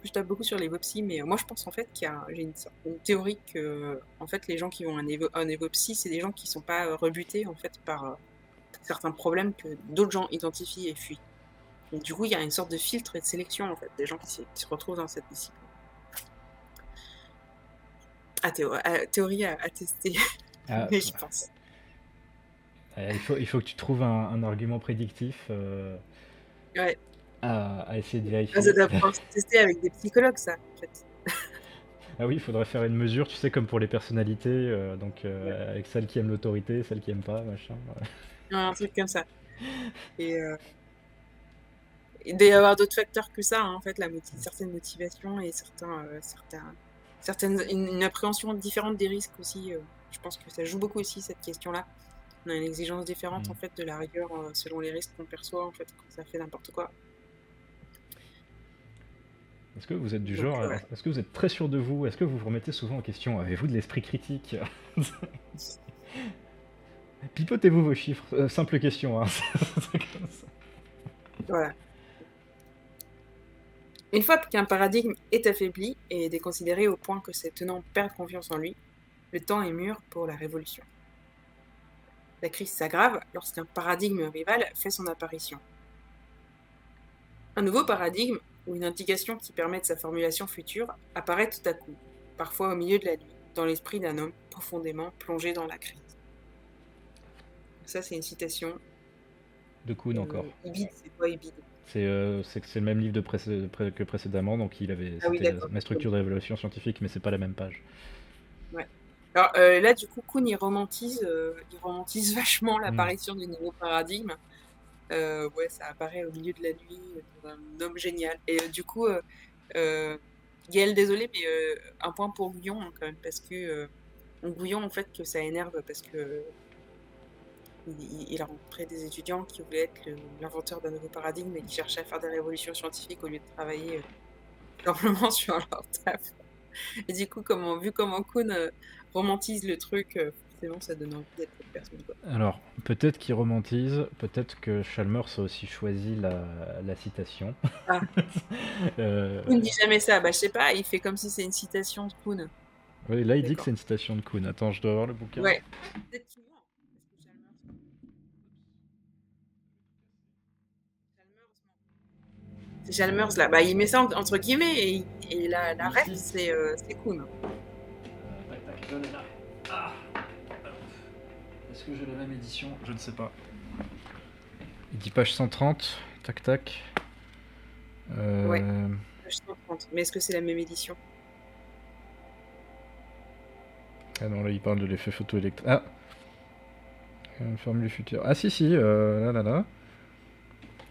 je tape beaucoup sur les Evopsy, mais moi je pense en fait j'ai une théorie que en fait les gens qui vont un Evopsy, c'est des gens qui sont pas rebutés en fait par certains problèmes que d'autres gens identifient et fuient. Et du coup, il y a une sorte de filtre et de sélection en fait des gens qui se retrouvent dans cette discipline. Théorie à tester, mais je pense.
Il faut que tu trouves un argument prédictif
Ouais.
à essayer de vérifier.
Ça doit pouvoir se tester avec des psychologues, ça, en fait.
Ah oui, il faudrait faire une mesure, tu sais, comme pour les personnalités,
Ouais.
avec celles qui aiment l'autorité, celles qui aiment pas, machin.
Un truc comme ça. Et il doit y avoir d'autres facteurs que ça, hein, en fait, certaines motivations et une appréhension différente des risques aussi. Je pense que ça joue beaucoup aussi, cette question-là. On a une exigence différente, en fait, de la rigueur selon les risques qu'on perçoit, en fait, quand ça fait n'importe quoi.
Est-ce que vous êtes du genre,
ouais.
est-ce que vous êtes très sûr de vous? Est-ce que vous vous remettez souvent en question? Avez-vous de l'esprit critique? Pipotez-vous vos chiffres? Simple question, hein.
Voilà. Une fois qu'un paradigme est affaibli et déconsidéré au point que ses tenants perdent confiance en lui, le temps est mûr pour la révolution. La crise s'aggrave lorsqu'un paradigme rival fait son apparition. Un nouveau paradigme, ou une indication qui permet sa formulation future, apparaît tout à coup, parfois au milieu de la nuit, dans l'esprit d'un homme profondément plongé dans la crise. Ça, c'est une citation.
De Kuhn encore.
Ibid, c'est quoi Ibid?
C'est le même livre que précédemment, donc c'était ma structure de révélation scientifique, mais c'est pas la même page.
Ouais. Alors là, du coup, Kuhn, il romantise vachement l'apparition du nouveau paradigme. Ouais, ça apparaît au milieu de la nuit, un homme génial. Et du coup, Gaël, désolé, mais un point pour Gouillon, hein, quand même, parce que Gouillon, en fait, que ça énerve, parce que il a rencontré des étudiants qui voulaient être l'inventeur d'un nouveau paradigme et qui cherchaient à faire des révolutions scientifiques au lieu de travailler simplement sur leur taf. Et du coup, vu comment Kuhn romantise le truc, forcément, ça donne envie d'être cette personne, quoi.
Alors, peut-être qu'il romantise, peut-être que Chalmers a aussi choisi la citation.
Ah. Kuhn dit jamais ça. Je sais pas, il fait comme si c'est une citation de Kuhn.
Oui, là, il dit que c'est une citation de Kuhn. Attends, je dois avoir le bouquin.
Ouais. Peut-être qu'il ment. C'est Chalmers, là. Il met ça entre guillemets et la ref, c'est Kuhn.
Est-ce que j'ai la même édition? Je ne sais pas. Il dit page 130. Tac, tac.
Ouais, page 130. Mais est-ce que c'est la même édition?
Ah non, là, il parle de l'effet photoélectrique. Ah, une formule future. Ah si, là.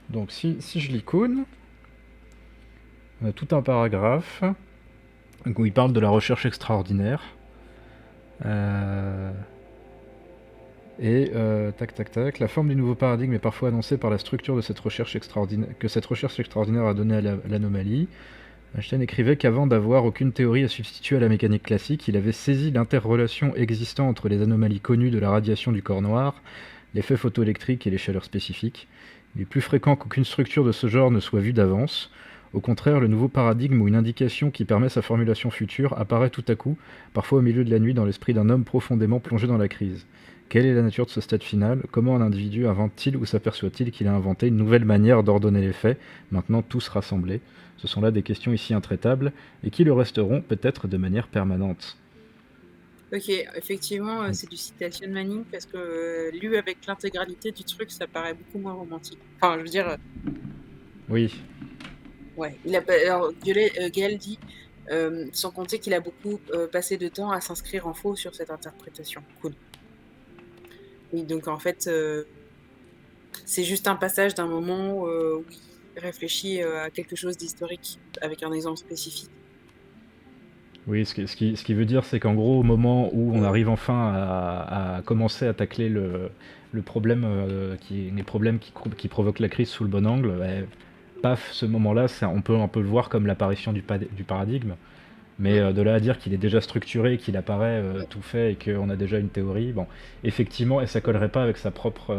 Donc si je lis Kuhn, on a tout un paragraphe où il parle de la recherche extraordinaire. Tac. La forme du nouveau paradigme est parfois annoncée par la structure de cette recherche extraordinaire, que cette recherche extraordinaire a donné à l'anomalie. Einstein écrivait qu'avant d'avoir aucune théorie à substituer à la mécanique classique, il avait saisi l'interrelation existant entre les anomalies connues de la radiation du corps noir, l'effet photoélectrique et les chaleurs spécifiques. Il est plus fréquent qu'aucune structure de ce genre ne soit vue d'avance. Au contraire, le nouveau paradigme ou une indication qui permet sa formulation future apparaît tout à coup, parfois au milieu de la nuit, dans l'esprit d'un homme profondément plongé dans la crise. Quelle est la nature de ce stade final? Comment un individu invente-t-il ou s'aperçoit-il qu'il a inventé une nouvelle manière d'ordonner les faits, maintenant tous rassemblés? Ce sont là des questions ici intraitables, et qui le resteront peut-être de manière permanente.
Ok, effectivement, c'est du Citation Manning parce que lu avec l'intégralité du truc, ça paraît beaucoup moins romantique. Enfin, je veux dire,
Oui,
ouais. Alors, Gaël dit, sans compter qu'il a beaucoup passé de temps à s'inscrire en faux sur cette interprétation. Cool. Et donc, en fait, c'est juste un passage d'un moment où il réfléchit à quelque chose d'historique avec un exemple spécifique.
oui, ce qui veut dire, c'est qu'en gros, au moment où on arrive enfin à commencer à tacler le problème, les problèmes qui provoquent la crise sous le bon angle, paf, ce moment-là, on peut un peu le voir comme l'apparition du paradigme. Mais de là à dire qu'il est déjà structuré, qu'il apparaît tout fait et qu'on a déjà une théorie, bon, effectivement, et ça collerait pas avec sa propre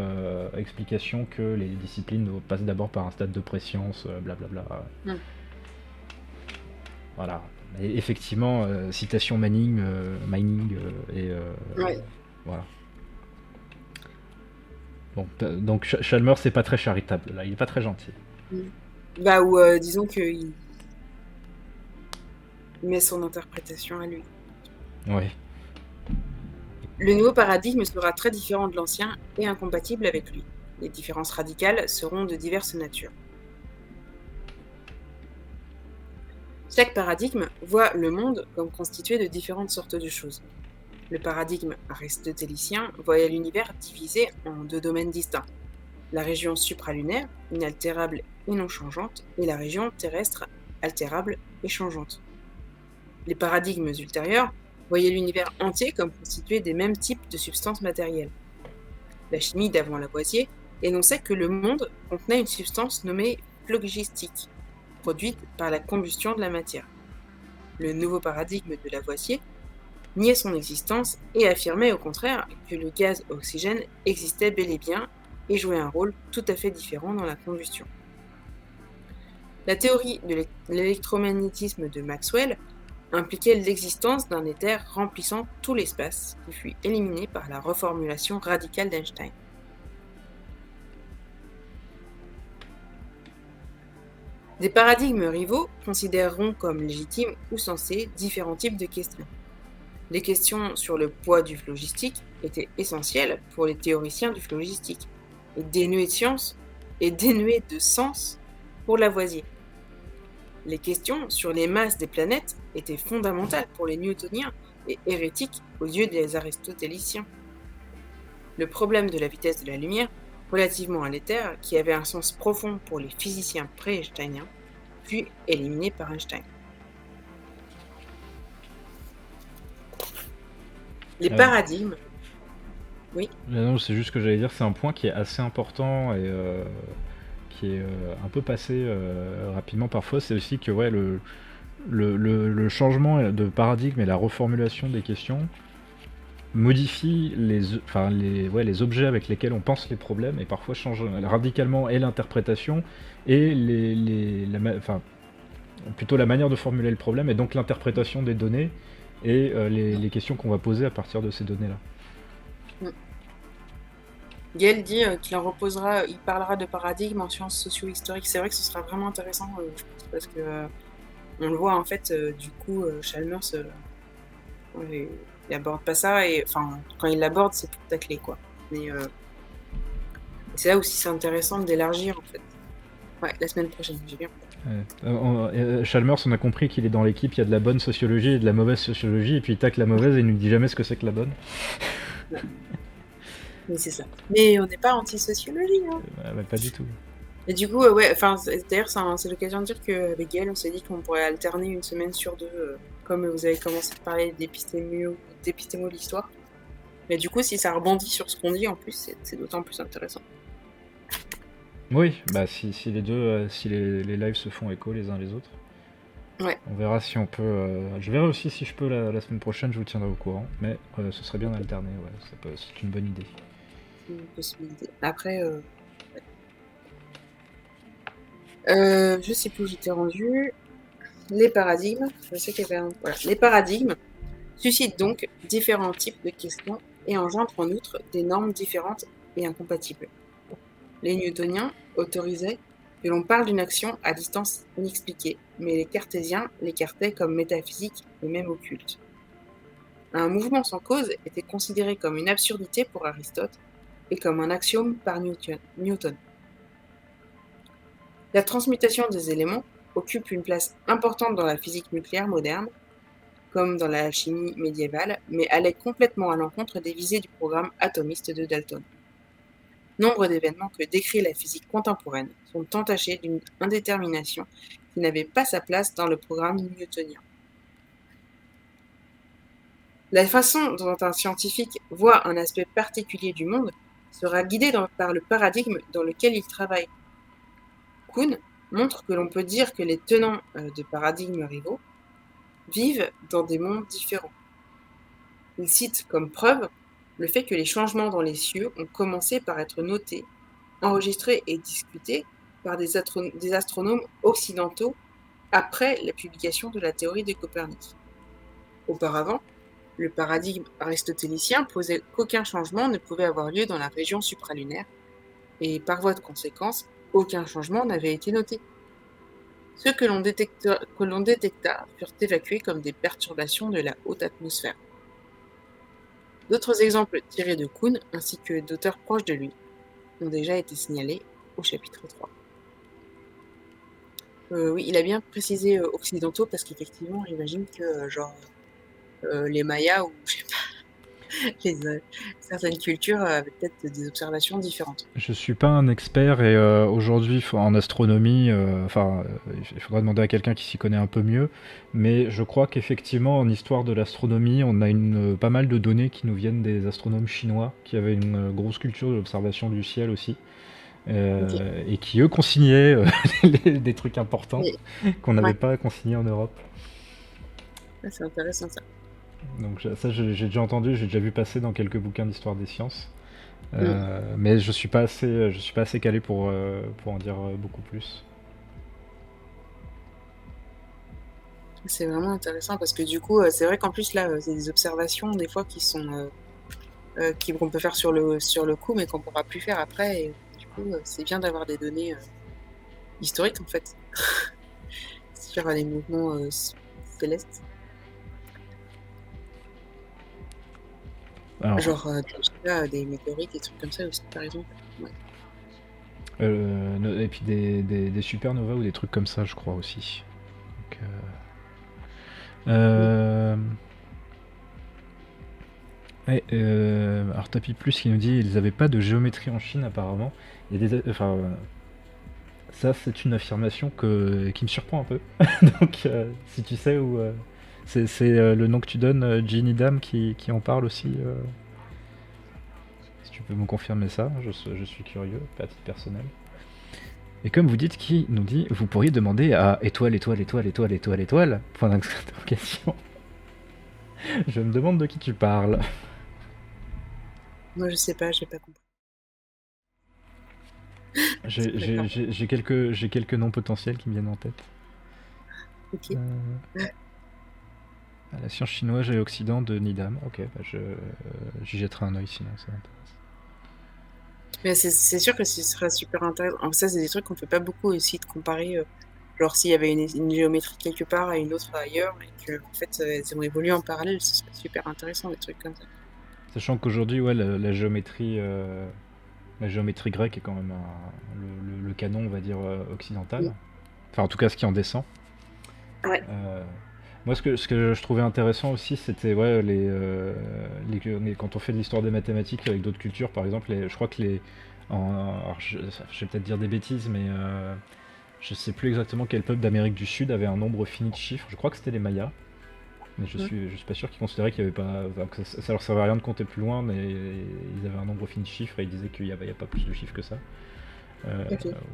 explication que les disciplines passent d'abord par un stade de préscience, blablabla.
Mm.
Voilà. Et effectivement, citation Manning, Mining, et
Ouais.
voilà. Bon, donc Chalmers, c'est pas très charitable, là, il est pas très gentil.
Bah, ou disons qu'il met son interprétation à lui.
Ouais.
Le nouveau paradigme sera très différent de l'ancien et incompatible avec lui. Les différences radicales seront de diverses natures. Chaque paradigme voit le monde comme constitué de différentes sortes de choses. Le paradigme aristotélicien voyait l'univers divisé en deux domaines distincts. La région supralunaire, inaltérable et non changeante, et la région terrestre, altérable et changeante. Les paradigmes ultérieurs voyaient l'univers entier comme constitué des mêmes types de substances matérielles. La chimie d'avant Lavoisier énonçait que le monde contenait une substance nommée phlogistique, produite par la combustion de la matière. Le nouveau paradigme de Lavoisier niait son existence et affirmait au contraire que le gaz oxygène existait bel et bien et jouait un rôle tout à fait différent dans la combustion. La théorie de l'électromagnétisme de Maxwell impliquait l'existence d'un éther remplissant tout l'espace qui fut éliminé par la reformulation radicale d'Einstein. Des paradigmes rivaux considéreront comme légitimes ou sensés différents types de questions. Les questions sur le poids du phlogistique étaient essentielles pour les théoriciens du phlogistique et dénuées de science et dénuées de sens pour Lavoisier. Les questions sur les masses des planètes étaient fondamentales pour les newtoniens et hérétiques aux yeux des aristotéliciens. Le problème de la vitesse de la lumière relativement à l'éther, qui avait un sens profond pour les physiciens pré-einsteiniens, fut éliminé par Einstein. Les paradigmes... Oui.
Non, c'est juste ce que j'allais dire, c'est un point qui est assez important et qui est un peu passé rapidement parfois. C'est aussi que ouais, le changement de paradigme et la reformulation des questions modifie les objets avec lesquels on pense les problèmes et parfois change radicalement et l'interprétation et plutôt la manière de formuler le problème et donc l'interprétation des données et les questions qu'on va poser à partir de ces données-là.
Gaël dit qu'il en reposera, il parlera de paradigme en sciences socio-historiques. C'est vrai que ce sera vraiment intéressant, je pense, parce que on le voit en fait, du coup, Chalmers, il aborde pas ça, et enfin, quand il l'aborde, c'est pour tacler, quoi. Mais c'est là aussi c'est intéressant d'élargir, en fait. Ouais, la semaine prochaine, j'ai bien.
Chalmers, on a compris qu'il est dans l'équipe, il y a de la bonne sociologie et de la mauvaise sociologie, et puis il tacle la mauvaise et il nous dit jamais ce que c'est que la bonne.
Ouais. Oui, c'est ça. Mais on n'est pas anti-sociologie, hein.
Pas du tout.
Et du coup, ouais, enfin, d'ailleurs, c'est l'occasion de dire qu'avec Gaël, on s'est dit qu'on pourrait alterner une semaine sur deux, comme vous avez commencé à parler d'épistémo de l'histoire. Mais du coup, si ça rebondit sur ce qu'on dit, en plus, c'est d'autant plus intéressant.
Oui, bah si les deux, si les lives se font écho les uns les autres.
Ouais.
On verra si on peut. Je verrai aussi si je peux la semaine prochaine, je vous tiendrai au courant. Mais ce serait bien d'alterner, ouais, c'est une bonne idée.
C'est une possibilité. Après, je sais plus où j'étais rendu. Les paradigmes, je sais qu'il y avait un... Voilà. Les paradigmes suscitent donc différents types de questions et engendre en outre des normes différentes et incompatibles. Les newtoniens autorisaient que l'on parle d'une action à distance inexpliquée, mais les cartésiens l'écartaient comme métaphysique et même occulte. Un mouvement sans cause était considéré comme une absurdité pour Aristote et comme un axiome par Newton. La transmutation des éléments occupe une place importante dans la physique nucléaire moderne, comme dans la chimie médiévale, mais allait complètement à l'encontre des visées du programme atomiste de Dalton. Nombre d'événements que décrit la physique contemporaine sont entachés d'une indétermination qui n'avait pas sa place dans le programme newtonien. La façon dont un scientifique voit un aspect particulier du monde sera guidée par le paradigme dans lequel il travaille. Kuhn montre que l'on peut dire que les tenants de paradigmes rivaux vivent dans des mondes différents. Il cite comme preuve le fait que les changements dans les cieux ont commencé par être notés, enregistrés et discutés par des astronomes occidentaux après la publication de la théorie de Copernic. Auparavant, le paradigme aristotélicien posait qu'aucun changement ne pouvait avoir lieu dans la région supralunaire, et par voie de conséquence, aucun changement n'avait été noté. Ceux que l'on détecta furent évacués comme des perturbations de la haute atmosphère. D'autres exemples tirés de Kuhn, ainsi que d'auteurs proches de lui, ont déjà été signalés au chapitre 3. Oui, il a bien précisé occidentaux, parce qu'effectivement, j'imagine que les Mayas ou je sais pas, certaines cultures avaient peut-être des observations différentes.
Je suis pas un expert et aujourd'hui en astronomie, il faudra demander à quelqu'un qui s'y connaît un peu mieux, mais je crois qu'effectivement en histoire de l'astronomie, on a pas mal de données qui nous viennent des astronomes chinois qui avaient une grosse culture de l'observation du ciel aussi, et qui eux consignaient des trucs importants qu'on n'avait pas consignés en Europe.
C'est intéressant ça.
Donc ça j'ai déjà entendu, j'ai déjà vu passer dans quelques bouquins d'histoire des sciences. Mais je suis pas assez calé pour en dire beaucoup plus.
C'est vraiment intéressant parce que du coup, c'est vrai qu'en plus là, c'est des observations des fois qui sont qu'on peut faire sur le coup, mais qu'on pourra plus faire après. Et du coup, c'est bien d'avoir des données historiques en fait sur les mouvements célestes. Alors, genre des météorites, des trucs comme ça aussi, par exemple. Ouais.
Et puis des supernovas ou des trucs comme ça, je crois aussi. Donc, alors Tapi Plus qui nous dit ils n'avaient pas de géométrie en Chine apparemment. Ça c'est une affirmation qui me surprend un peu. Donc si tu sais où c'est le nom que tu donnes, Ginny Dam qui en parle aussi. Si tu peux me confirmer ça, je suis curieux, à titre personnel. Et comme vous dites, qui nous dit, vous pourriez demander à étoile, point d'interrogation. Je me demande de qui tu parles.
Moi je sais pas, j'ai pas compris.
J'ai quelques noms potentiels qui me viennent en tête.
Ok.
La science chinoise et l'Occident de Nidam. Ok, j'y jetterai un œil sinon ça m'intéresse.
Mais c'est sûr que ce serait super intéressant. Ça, c'est des trucs qu'on fait pas beaucoup aussi de comparer. Genre s'il y avait une géométrie quelque part et une autre ailleurs, et que en fait elles ont évolué en parallèle, ce serait super intéressant des trucs comme ça.
Sachant qu'aujourd'hui, ouais, la géométrie grecque est quand même le canon, on va dire, occidental. Oui. Enfin, en tout cas, ce qui en descend.
Ouais.
Moi, ce que je trouvais intéressant aussi, c'était quand on fait de l'histoire des mathématiques avec d'autres cultures, par exemple, je crois que alors, je vais peut-être dire des bêtises, mais je sais plus exactement quel peuple d'Amérique du Sud avait un nombre fini de chiffres. Je crois que c'était les Mayas. Mais je suis pas sûr qu'ils considéraient qu'il y avait pas, que ça leur servait à rien de compter plus loin, mais ils avaient un nombre fini de chiffres et ils disaient qu'il n'y a pas plus de chiffres que ça.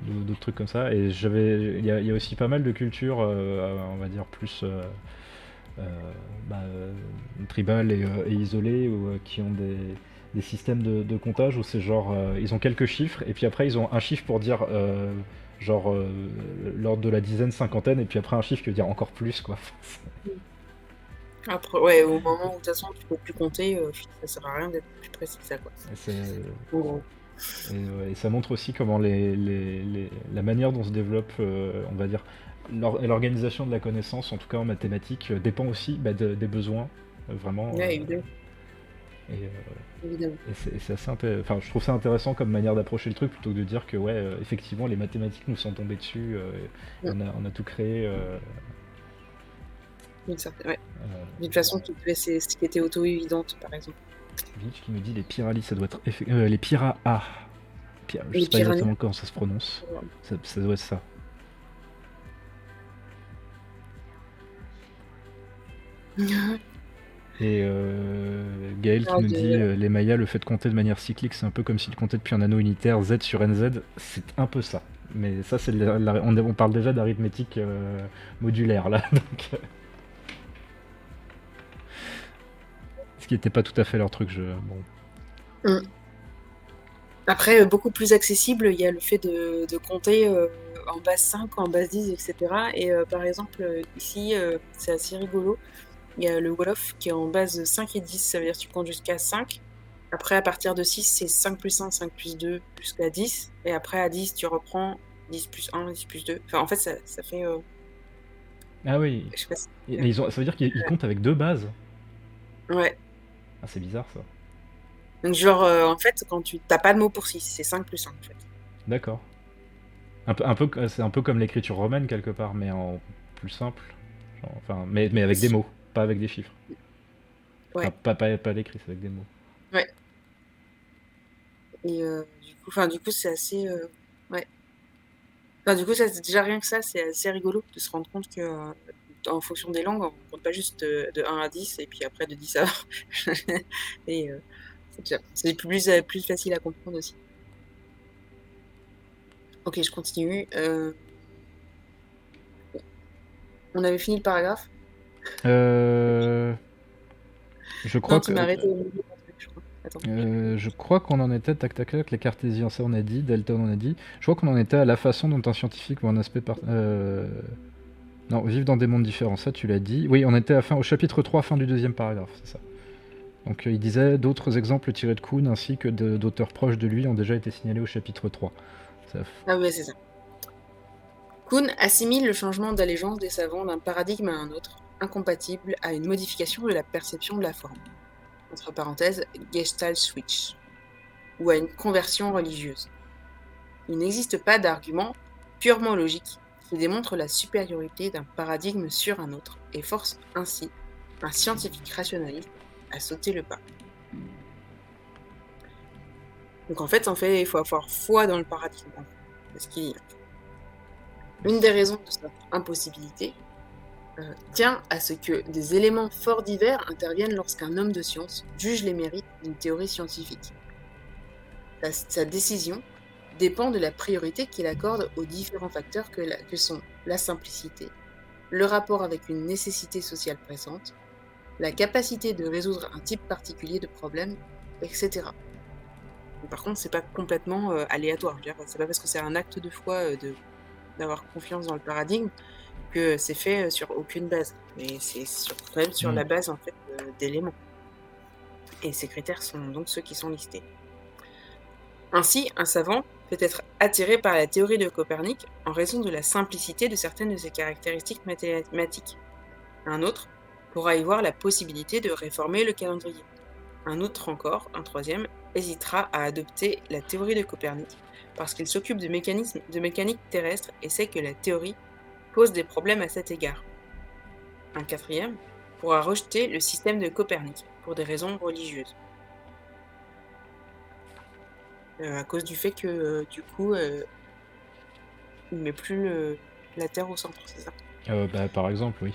D'autres trucs comme ça. Et il y a aussi pas mal de cultures, on va dire plus tribales et isolées, qui ont des systèmes de comptage où c'est genre ils ont quelques chiffres et puis après ils ont un chiffre pour dire l'ordre de la dizaine, cinquantaine, et puis après un chiffre qui veut dire encore plus quoi.
Après, ouais, au moment où de toute façon tu peux plus compter, ça sert à rien d'être plus précis que ça, quoi.
Et, c'est-
En gros.
ouais, et ça montre aussi comment la manière dont se développe, on va dire, l'organisation de la connaissance, en tout cas en mathématiques, dépend aussi des besoins, vraiment.
Ouais, évidemment,
Et,
évidemment.
et c'est assez enfin, je trouve ça intéressant comme manière d'approcher le truc plutôt que de dire que ouais, effectivement, les mathématiques nous sont tombées dessus, et
Mm.
on a tout créé.
Ouais.
Euh,
De toute façon, c'est ce qui était auto-évidente, par exemple.
Glitch qui me dit les Piralis, ça doit être les Pira A. Je
Les
sais pas
piranhas.
exactement comment ça se prononce. Ça doit être ça. Et Gaël qui
Ah,
nous dit les Mayas, le fait de compter de manière cyclique, c'est un peu comme s'ils comptaient depuis un anneau unitaire Z sur NZ. C'est un peu ça. Mais ça, c'est on parle déjà d'arithmétique modulaire là. Donc, ce qui n'était pas tout à fait leur truc. Bon.
Mm. Après, beaucoup plus accessible, il y a le fait de compter en base 5, en base 10, etc. Et par exemple, ici, c'est assez rigolo. Il y a le Wolof qui est en base 5 et 10, ça veut dire que tu comptes jusqu'à 5. Après, à partir de 6, c'est 5 plus 1, 5 plus 2, jusqu'à 10. Et après, à 10, tu reprends 10 plus 1, 10 plus 2. Enfin, en fait, ça fait...
Ah oui.
je sais pas si...
Mais ça veut dire qu'ils comptent avec deux bases.
Ouais.
Ah, c'est bizarre ça.
Donc, genre, en fait, quand tu n'as pas de mot pour 6, c'est 5 plus 1, en fait.
D'accord. C'est un peu comme l'écriture romaine quelque part, mais en plus simple. Enfin, mais avec des mots, pas avec des chiffres.
Ouais.
Enfin, pas l'écrit, c'est avec des mots.
Ouais. Et du coup, c'est assez... ouais. Enfin, du coup, ça, déjà rien que ça, c'est assez rigolo de se rendre compte que en fonction des langues, on compte pas juste de 1 à 10 et puis après de 10 à 1. Et c'est plus facile à comprendre aussi. Ok, je continue. On avait fini le paragraphe.
Je crois
Non, tu
que
m'as arrêté au milieu d'un truc, je crois. Attends.
je crois qu'on en était tac tac tac les cartésiens, ça on a dit, delta on a dit. Je crois qu'on en était à la façon dont un scientifique voit un aspect non, vivre dans des mondes différents, ça tu l'as dit. Oui, on était au chapitre 3, fin du deuxième paragraphe, c'est ça. Donc il disait d'autres exemples tirés de Kuhn ainsi que d'auteurs proches de lui ont déjà été signalés au chapitre 3.
Ah ouais, c'est ça. Kuhn assimile le changement d'allégeance des savants d'un paradigme à un autre, incompatible à une modification de la perception de la forme. Entre parenthèses, Gestalt switch, ou à une conversion religieuse. Il n'existe pas d'argument purement logique qui démontre la supériorité d'un paradigme sur un autre et force ainsi un scientifique rationaliste à sauter le pas. Donc en fait, il faut avoir foi dans le paradigme. C'est ce qu'il dit. Une des raisons de cette impossibilité tient à ce que des éléments fort divers interviennent lorsqu'un homme de science juge les mérites d'une théorie scientifique. Sa décision dépend de la priorité qu'il accorde aux différents facteurs que sont la simplicité, le rapport avec une nécessité sociale présente, la capacité de résoudre un type particulier de problème, etc. Par contre, c'est pas complètement aléatoire. C'est pas parce que c'est un acte de foi d'avoir confiance dans le paradigme que c'est fait sur aucune base. Mais c'est quand même sur la base en fait d'éléments. Et ces critères sont donc ceux qui sont listés. Ainsi, un savant peut être attiré par la théorie de Copernic en raison de la simplicité de certaines de ses caractéristiques mathématiques. Un autre pourra y voir la possibilité de réformer le calendrier. Un autre encore, un troisième, hésitera à adopter la théorie de Copernic parce qu'il s'occupe de mécanique terrestre et sait que la théorie pose des problèmes à cet égard. Un quatrième pourra rejeter le système de Copernic pour des raisons religieuses. À cause du fait que, du coup, il ne met plus la Terre au centre, c'est ça?
Par exemple, oui.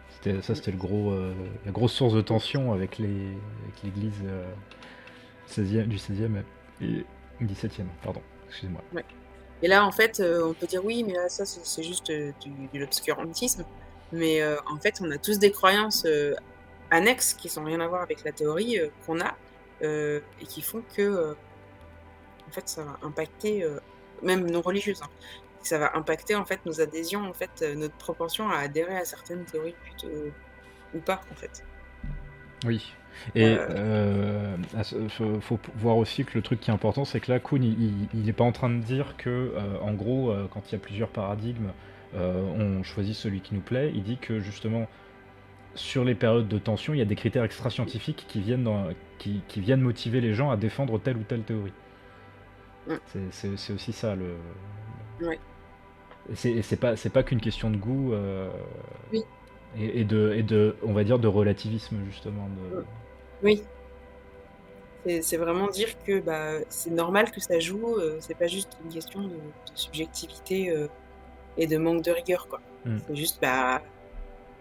C'était la grosse source de tension avec l'Église du 16e et 17e, pardon, excusez-moi.
Ouais. Et là, en fait, on peut dire oui, mais là, ça, c'est juste de l'obscurantisme. Mais en fait, on a tous des croyances annexes qui n'ont rien à voir avec la théorie qu'on a et qui font que, en fait, ça va impacter, même non religieuses, hein, ça va impacter en fait nos adhésions, en fait, notre propension à adhérer à certaines théories plutôt ou pas, en fait.
Oui. Et faut voir aussi que le truc qui est important, c'est que là, Kuhn, il est pas en train de dire que, en gros, quand il y a plusieurs paradigmes, on choisit celui qui nous plaît. Il dit que justement, sur les périodes de tension, il y a des critères extra-scientifiques qui viennent motiver les gens à défendre telle ou telle théorie.
Mm.
C'est aussi ça le.
Ouais.
Et c'est pas qu'une question de goût
Oui.
et de, on va dire, de relativisme justement.
Oui. C'est vraiment dire que bah, c'est normal que ça joue, c'est pas juste une question de subjectivité et de manque de rigueur, quoi.
Mm.
C'est juste, bah,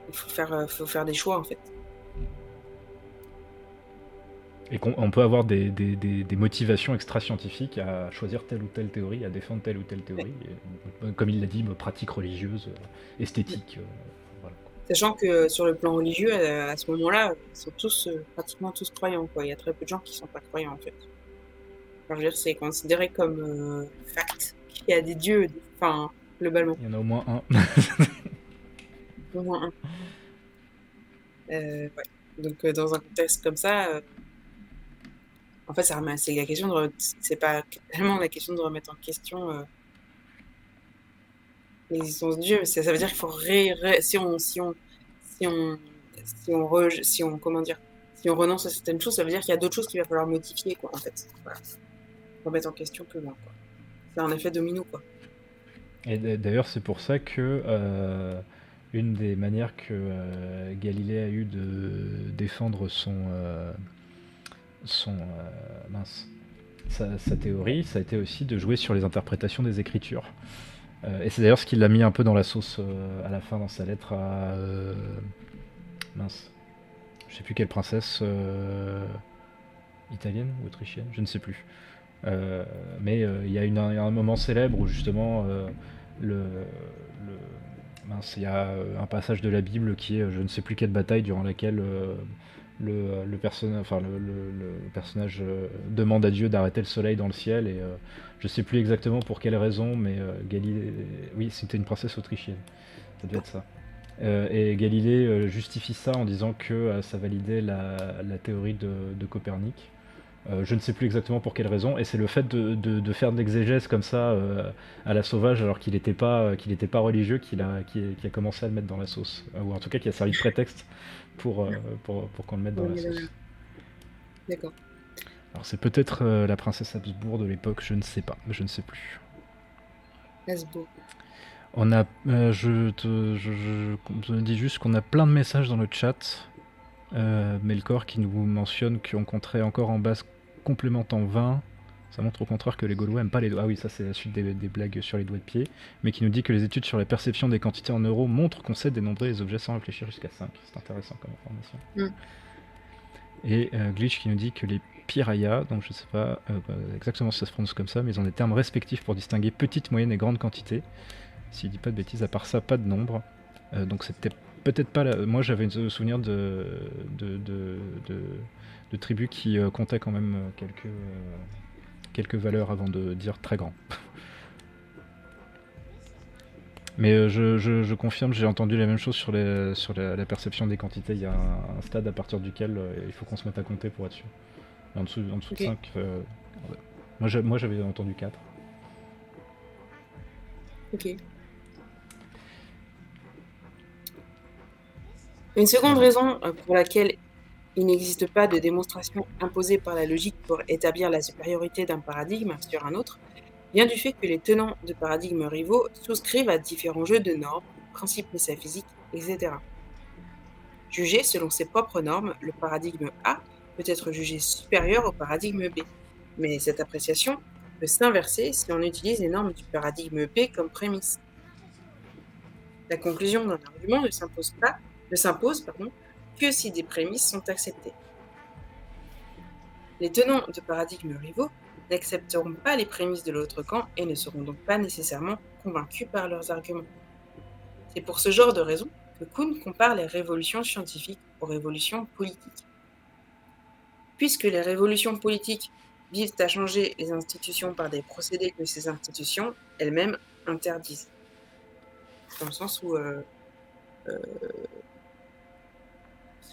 il faut faire des choix, en fait.
Et qu'on peut avoir des motivations extra-scientifiques à choisir telle ou telle théorie, à défendre telle ou telle
Ouais.
théorie. Et, comme il l'a dit, pratiques religieuses,
Mm.
esthétiques. Voilà.
Sachant que sur le plan religieux, à ce moment-là, ils sont tous, pratiquement tous croyants, quoi. Il y a très peu de gens qui sont pas croyants, en fait. Enfin, je veux dire, c'est considéré comme fact qu'il y a des dieux, enfin, globalement,
Il y en a au moins un.
au moins un. Ouais. Donc, dans un contexte comme ça, en fait, c'est la question c'est pas tellement la question de remettre en question l'existence de Dieu. Ça veut dire qu'il faut si on, comment dire, si on renonce à certaines choses, ça veut dire qu'il y a d'autres choses qu'il va falloir modifier, quoi, en fait. Voilà. Remettre en question plus loin, quoi. C'est un effet domino, quoi.
Et d'ailleurs, c'est pour ça que une des manières que Galilée a eu de défendre mince, sa théorie, ça a été aussi de jouer sur les interprétations des Écritures. Et c'est d'ailleurs ce qui l'a mis un peu dans la sauce à la fin dans sa lettre à mince, je sais plus quelle princesse italienne ou autrichienne, je ne sais plus. Mais il y a un moment célèbre où justement mince, il y a un passage de la Bible qui est je ne sais plus quelle bataille durant laquelle le personnage demande à Dieu d'arrêter le soleil dans le ciel et je sais plus exactement pour quelle raison, mais Galilée, oui, c'était une princesse autrichienne, ça devait être ça. Et Galilée justifie ça en disant que ça validait la théorie de Copernic. Je ne sais plus exactement pour quelle raison, et c'est le fait de faire de l'exégèse comme ça à la sauvage alors qu'il n'était pas religieux qui a commencé à le mettre dans la sauce, ou en tout cas qui a servi de prétexte pour qu'on le mette dans la sauce.
D'accord.
Alors c'est peut-être la princesse Habsbourg de l'époque, je ne sais pas, je ne sais plus.
Habsbourg.
On a, je te dis juste qu'on a plein de messages dans le chat. Melkor qui nous mentionne qu'on compterait encore en base complémentant 20. Ça montre au contraire que les Gaulois aiment pas les doigts. Ah oui, ça c'est la suite des blagues sur les doigts de pied. Mais qui nous dit que les études sur la perception des quantités en euros montrent qu'on sait dénombrer les objets sans réfléchir jusqu'à 5. C'est intéressant comme information. Et Glitch qui nous dit que les Piraya, donc je sais pas exactement si ça se prononce comme ça, mais ils ont des termes respectifs pour distinguer petite, moyenne et grande quantité. S'il dit pas de bêtises, à part ça, pas de nombre. Donc c'était peut-être pas la... Moi j'avais un souvenir de tribus qui comptaient quand même quelques valeurs avant de dire très grand. Mais je confirme, j'ai entendu la même chose sur la perception des quantités. Il y a un stade à partir duquel il faut qu'on se mette à compter pour être sûr. Et en dessous
Okay.
de 5, moi j'avais entendu 4.
Ok. Une seconde raison pour laquelle il n'existe pas de démonstration imposée par la logique pour établir la supériorité d'un paradigme sur un autre vient du fait que les tenants de paradigmes rivaux souscrivent à différents jeux de normes, principes métaphysiques, etc. Jugé selon ses propres normes, le paradigme A peut être jugé supérieur au paradigme B. Mais cette appréciation peut s'inverser si on utilise les normes du paradigme B comme prémisse. La conclusion d'un argument ne s'impose que si des prémices sont acceptées. Les tenants de paradigmes rivaux n'accepteront pas les prémices de l'autre camp et ne seront donc pas nécessairement convaincus par leurs arguments. C'est pour ce genre de raison que Kuhn compare les révolutions scientifiques aux révolutions politiques. Puisque les révolutions politiques visent à changer les institutions par des procédés que ces institutions elles-mêmes interdisent. Dans le sens où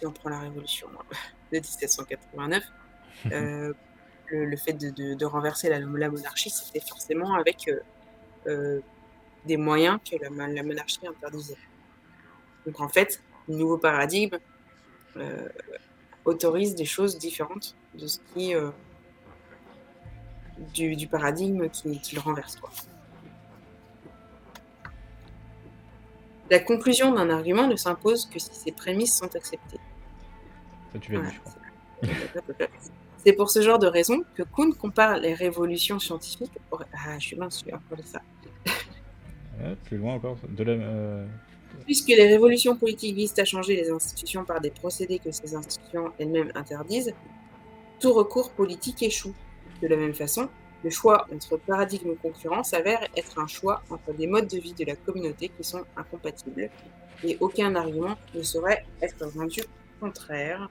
si on prend la révolution de 1789, le fait de renverser la monarchie, c'était forcément avec des moyens que la monarchie interdisait. Donc en fait, le nouveau paradigme autorise des choses différentes de ce qui du paradigme qui le renverse, quoi. La conclusion d'un argument ne s'impose que si ses prémices sont acceptées.
Ça, tu l'as
Voilà,
dit, je crois.
c'est pour ce genre de raison que Kuhn compare les révolutions scientifiques je suis mince, je vais encore dire ça.
Ouais, plus loin encore.
Puisque les révolutions politiques visent à changer les institutions par des procédés que ces institutions elles-mêmes interdisent, tout recours politique échoue. De la même façon, le choix entre paradigmes concurrents s'avère être un choix entre des modes de vie de la communauté qui sont incompatibles, et aucun argument ne saurait être rendu contraignant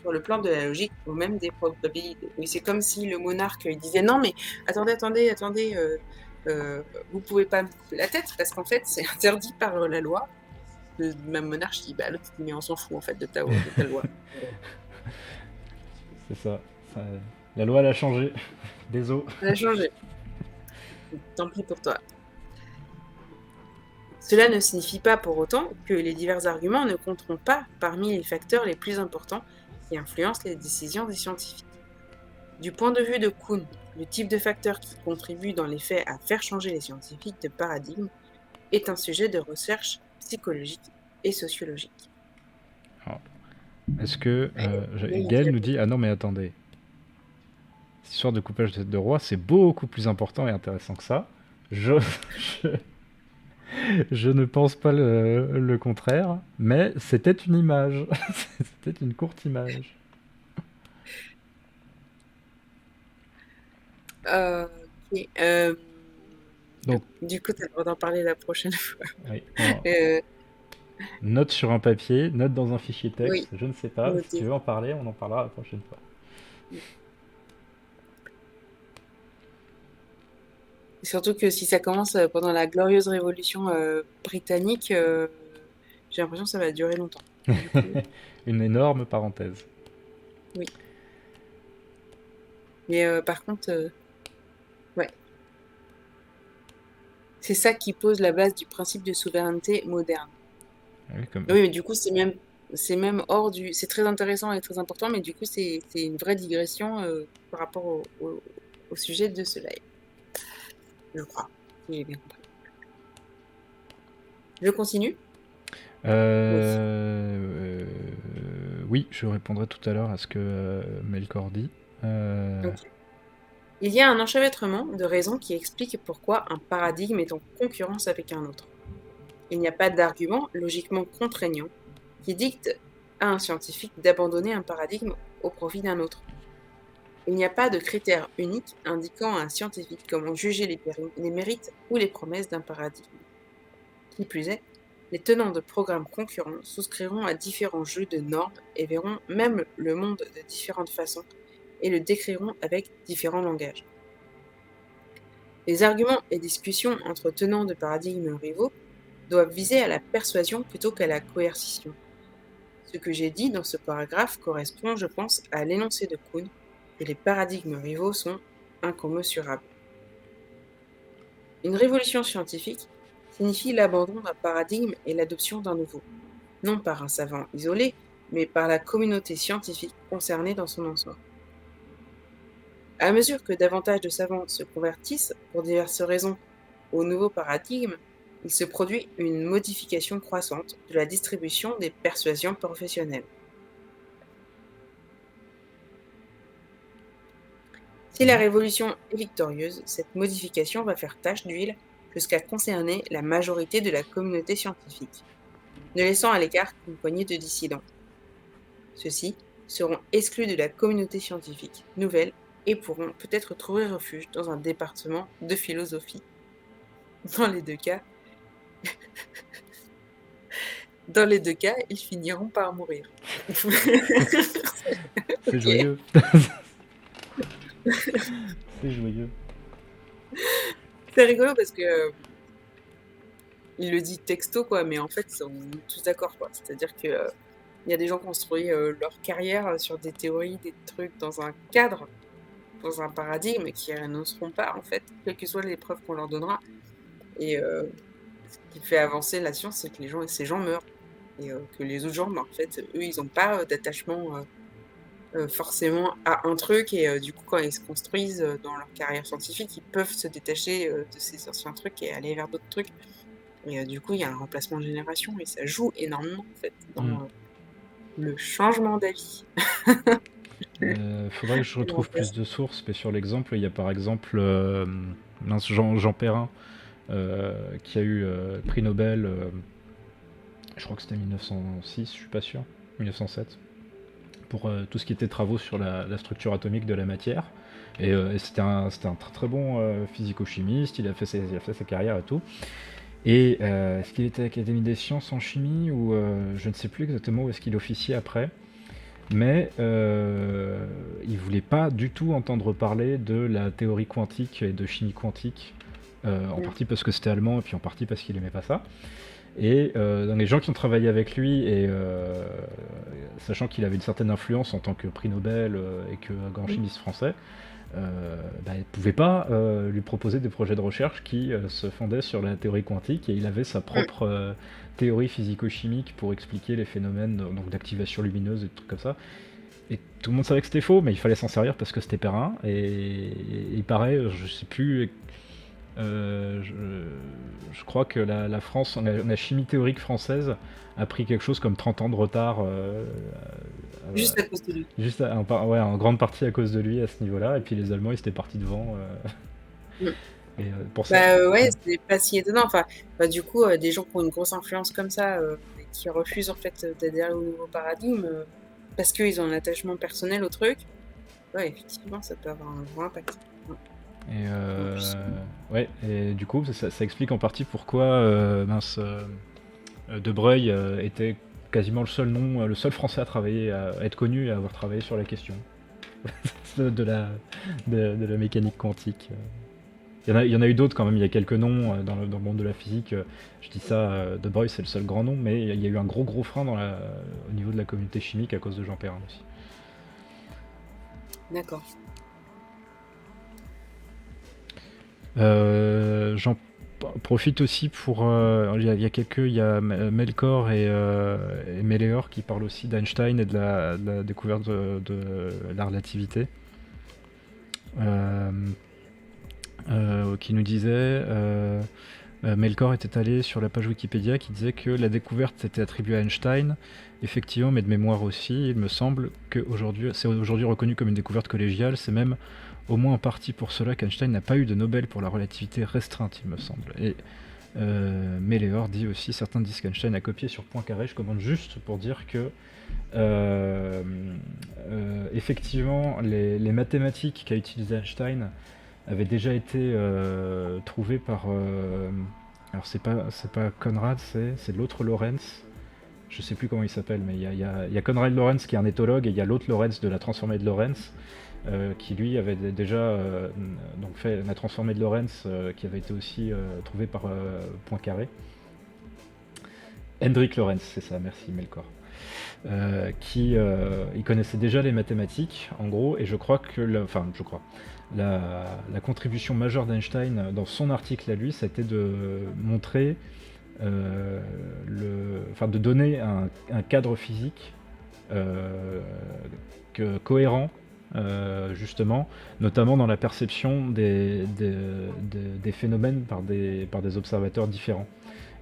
sur le plan de la logique ou même des probabilités. Oui, c'est comme si le monarque il disait non mais attendez, vous pouvez pas me couper la tête parce qu'en fait c'est interdit par la loi. Le même monarchie, l'autre dit mais on s'en fout en fait de ta loi.
C'est ça. La loi, elle a changé. Désolé.
Elle a changé. Tant pis pour toi. Cela ne signifie pas pour autant que les divers arguments ne compteront pas parmi les facteurs les plus importants qui influencent les décisions des scientifiques. Du point de vue de Kuhn, le type de facteur qui contribue dans les faits à faire changer les scientifiques de paradigme est un sujet de recherche psychologique et sociologique.
Est-ce que Gaël nous dit ah non mais attendez, cette histoire de coupage de tête de roi c'est beaucoup plus important et intéressant que ça. Je ne pense pas le contraire, mais c'était une image. C'était une courte image.
Ok.
Donc,
du coup, tu as le droit d'en parler la prochaine fois.
oui, note sur un papier, note dans un fichier texte, oui, je ne sais pas. Okay. Si tu veux en parler, on en parlera la prochaine fois.
Surtout que si ça commence pendant la glorieuse révolution britannique, j'ai l'impression que ça va durer longtemps.
Une énorme parenthèse.
Oui. Mais par contre, ouais. C'est ça qui pose la base du principe de souveraineté moderne. Oui, mais du coup, c'est même hors du... C'est très intéressant et très important, mais du coup, c'est une vraie digression par rapport au sujet de ce live. Je crois, si j'ai bien compris. Je continue ?
Oui, je répondrai tout à l'heure à ce que Melkor dit.
Okay. Il y a un enchevêtrement de raisons qui explique pourquoi un paradigme est en concurrence avec un autre. Il n'y a pas d'argument logiquement contraignant qui dicte à un scientifique d'abandonner un paradigme au profit d'un autre. Il n'y a pas de critère unique indiquant à un scientifique comment juger les mérites ou les promesses d'un paradigme. Qui plus est, les tenants de programmes concurrents souscriront à différents jeux de normes et verront même le monde de différentes façons et le décriront avec différents langages. Les arguments et discussions entre tenants de paradigmes rivaux doivent viser à la persuasion plutôt qu'à la coercition. Ce que j'ai dit dans ce paragraphe correspond, je pense, à l'énoncé de Kuhn que les paradigmes rivaux sont incommensurables. Une révolution scientifique signifie l'abandon d'un paradigme et l'adoption d'un nouveau, non par un savant isolé, mais par la communauté scientifique concernée dans son ensemble. À mesure que davantage de savants se convertissent, pour diverses raisons, au nouveau paradigme, il se produit une modification croissante de la distribution des persuasions professionnelles. Si la révolution est victorieuse, cette modification va faire tache d'huile jusqu'à concerner la majorité de la communauté scientifique, ne laissant à l'écart qu'une poignée de dissidents. Ceux-ci seront exclus de la communauté scientifique nouvelle et pourront peut-être trouver refuge dans un département de philosophie. Dans les deux cas, ils finiront par mourir.
C'est joyeux. C'est joyeux.
C'est rigolo parce que il le dit texto quoi, mais en fait on est tous d'accord quoi. C'est-à-dire que Il y a des gens qui construisent leur carrière sur des théories, des trucs dans un cadre, dans un paradigme qui renonceront pas en fait, quelles que soient les preuves qu'on leur donnera. Et ce qui fait avancer la science, c'est que ces gens meurent et que les autres gens, bah, en fait, eux, ils ont pas d'attachement forcément à un truc et du coup, quand ils se construisent dans leur carrière scientifique, ils peuvent se détacher de ces anciens trucs et aller vers d'autres trucs. Et du coup, il y a un remplacement de génération et ça joue énormément en fait
Mm.
dans le changement d'avis.
Faudrait que je
Tellement
retrouve plus
intéressant.
de sources, mais sur l'exemple, il y a par exemple mince, Jean Perrin, qui a eu prix Nobel, je crois que c'était 1906, je suis pas sûr, 1907, pour tout ce qui était travaux sur la structure atomique de la matière. Et c'était un très très bon physico-chimiste, il a fait sa carrière et tout. Et est-ce qu'il était à l'Académie des sciences en chimie ou je ne sais plus exactement où est-ce qu'il officiait après, mais il voulait pas du tout entendre parler de la théorie quantique et de chimie quantique, en
Mmh.
partie parce que c'était allemand et puis en partie parce qu'il aimait pas ça. Et dans les gens qui ont travaillé avec lui, et sachant qu'il avait une certaine influence en tant que prix Nobel et que grand
Mmh.
chimiste français, il ne pouvait pas lui proposer des projets de recherche qui se fondaient sur la théorie quantique, et il avait sa
Mmh.
propre théorie physico-chimique pour expliquer les phénomènes donc d'activation lumineuse et des trucs comme ça. Et tout le monde savait que c'était faux, mais il fallait s'en servir parce que c'était Perrin. Et il paraît, je sais plus, euh, je, je crois que la France, la chimie théorique française, a pris quelque chose comme 30 ans de retard, euh,
Juste à cause de lui.
juste ouais, en grande partie à cause de lui à ce niveau-là. Et puis les Allemands, ils étaient partis devant.
Mmh.
Et pour ça.
Bah, ouais,
Mm.
c'est pas si étonnant. Enfin, bah, du coup, des gens qui ont une grosse influence comme ça, et qui refusent en fait d'adhérer au nouveau paradigme, parce qu'ils ont un attachement personnel au truc, ouais, effectivement, ça peut avoir un gros impact. Ouais.
Et
En plus,
ouais, et du coup, ça explique en partie pourquoi De Breuil était quasiment le seul nom, le seul Français à travailler, à être connu et à avoir travaillé sur la question de la, de la mécanique quantique. Il y en a eu d'autres quand même, il y a quelques noms dans le monde de la physique. Je dis ça, De Broglie c'est le seul grand nom, mais il y a eu un gros frein au niveau de la communauté chimique à cause de Jean Perrin aussi.
d'accord.
J'en profite aussi pour. Il y a Melkor et Méléor qui parlent aussi d'Einstein et de la découverte de la relativité. Euh, qui nous disait. Melkor était allé sur la page Wikipédia qui disait que la découverte était attribuée à Einstein, effectivement, mais de mémoire aussi. Il me semble que c'est aujourd'hui reconnu comme une découverte collégiale. C'est même au moins en partie pour cela qu'Einstein n'a pas eu de Nobel pour la relativité restreinte, il me semble. Et Méléor dit aussi certains disent qu'Einstein a copié sur Poincaré. Je commande juste pour dire que euh, effectivement, les mathématiques qu'a utilisé Einstein avait déjà été trouvé par. Alors c'est pas Conrad, c'est l'autre Lorentz. Je sais plus comment il s'appelle, mais il y a Conrad Lorenz qui est un éthologue et il y a l'autre Lorenz de la transformée de Lorenz qui lui avait déjà donc fait la transformée de Lorenz qui avait été aussi trouvée par Poincaré. Hendrik Lorenz, c'est ça, merci Melkor. Il connaissait déjà les mathématiques, en gros, et je crois que, la contribution majeure d'Einstein dans son article à lui, ça a été de montrer, de donner un cadre physique cohérent, justement, notamment dans la perception des phénomènes par des observateurs différents.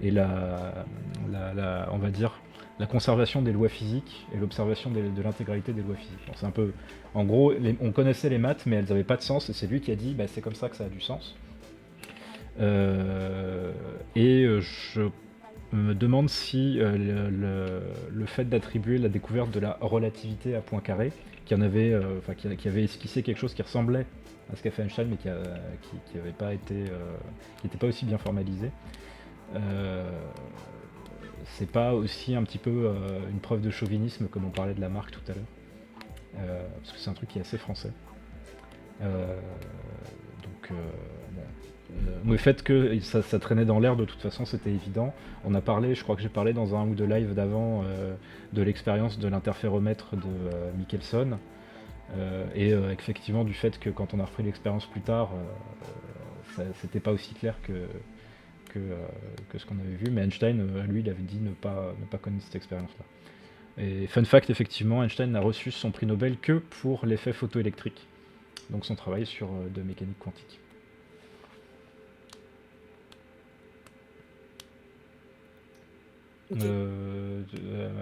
Et on va dire, la conservation des lois physiques et l'observation de l'intégralité des lois physiques. Bon, c'est un peu, en gros, on connaissait les maths, mais elles n'avaient pas de sens, et c'est lui qui a dit, bah, c'est comme ça que ça a du sens. Je me demande si le fait d'attribuer la découverte de la relativité à Poincaré, qui avait esquissé quelque chose qui ressemblait à ce qu'a fait Einstein, mais qui n'avait pas été, qui n'était pas aussi bien formalisé. C'est pas aussi un petit peu une preuve de chauvinisme comme on parlait de Lamarck tout à l'heure, parce que c'est un truc qui est assez français. Donc bon, le fait que ça traînait dans l'air, de toute façon, c'était évident. On a parlé, je crois que j'ai parlé dans un ou deux lives d'avant, de l'expérience de l'interféromètre de Michelson. Et effectivement, du fait que quand on a repris l'expérience plus tard, c'était pas aussi clair que ce qu'on avait vu. Mais Einstein, lui, il avait dit ne pas connaître cette expérience-là. Et fun fact, effectivement, Einstein n'a reçu son prix Nobel que pour l'effet photoélectrique, donc son travail sur de mécanique quantique.
Ok.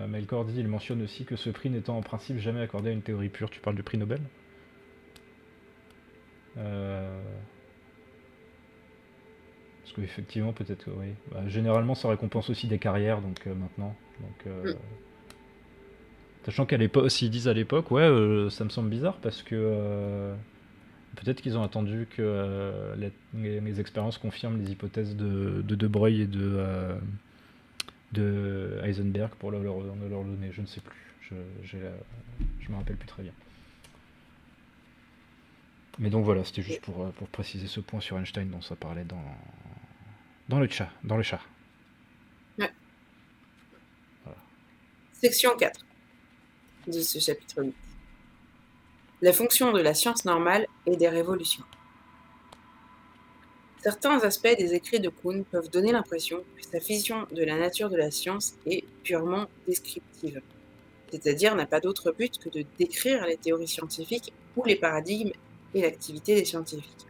Melkor dit, il mentionne aussi que ce prix n'étant en principe jamais accordé à une théorie pure. Tu parles du prix Nobel? Parce qu'effectivement, peut-être que oui. Bah, généralement, ça récompense aussi des carrières, donc maintenant. Donc, sachant qu'à l'époque, s'ils disent à l'époque, ouais, ça me semble bizarre parce que peut-être qu'ils ont attendu que les expériences confirment les hypothèses de Broglie et de Heisenberg pour leur donner. Je ne sais plus. Je me rappelle plus très bien. Mais donc voilà, c'était juste pour préciser ce point sur Einstein dont ça parlait dans le chat.
Ouais. Voilà. Section 4 de ce chapitre 8. La fonction de la science normale et des révolutions. Certains aspects des écrits de Kuhn peuvent donner l'impression que sa vision de la nature de la science est purement descriptive, c'est-à-dire n'a pas d'autre but que de décrire les théories scientifiques ou les paradigmes et l'activité des scientifiques.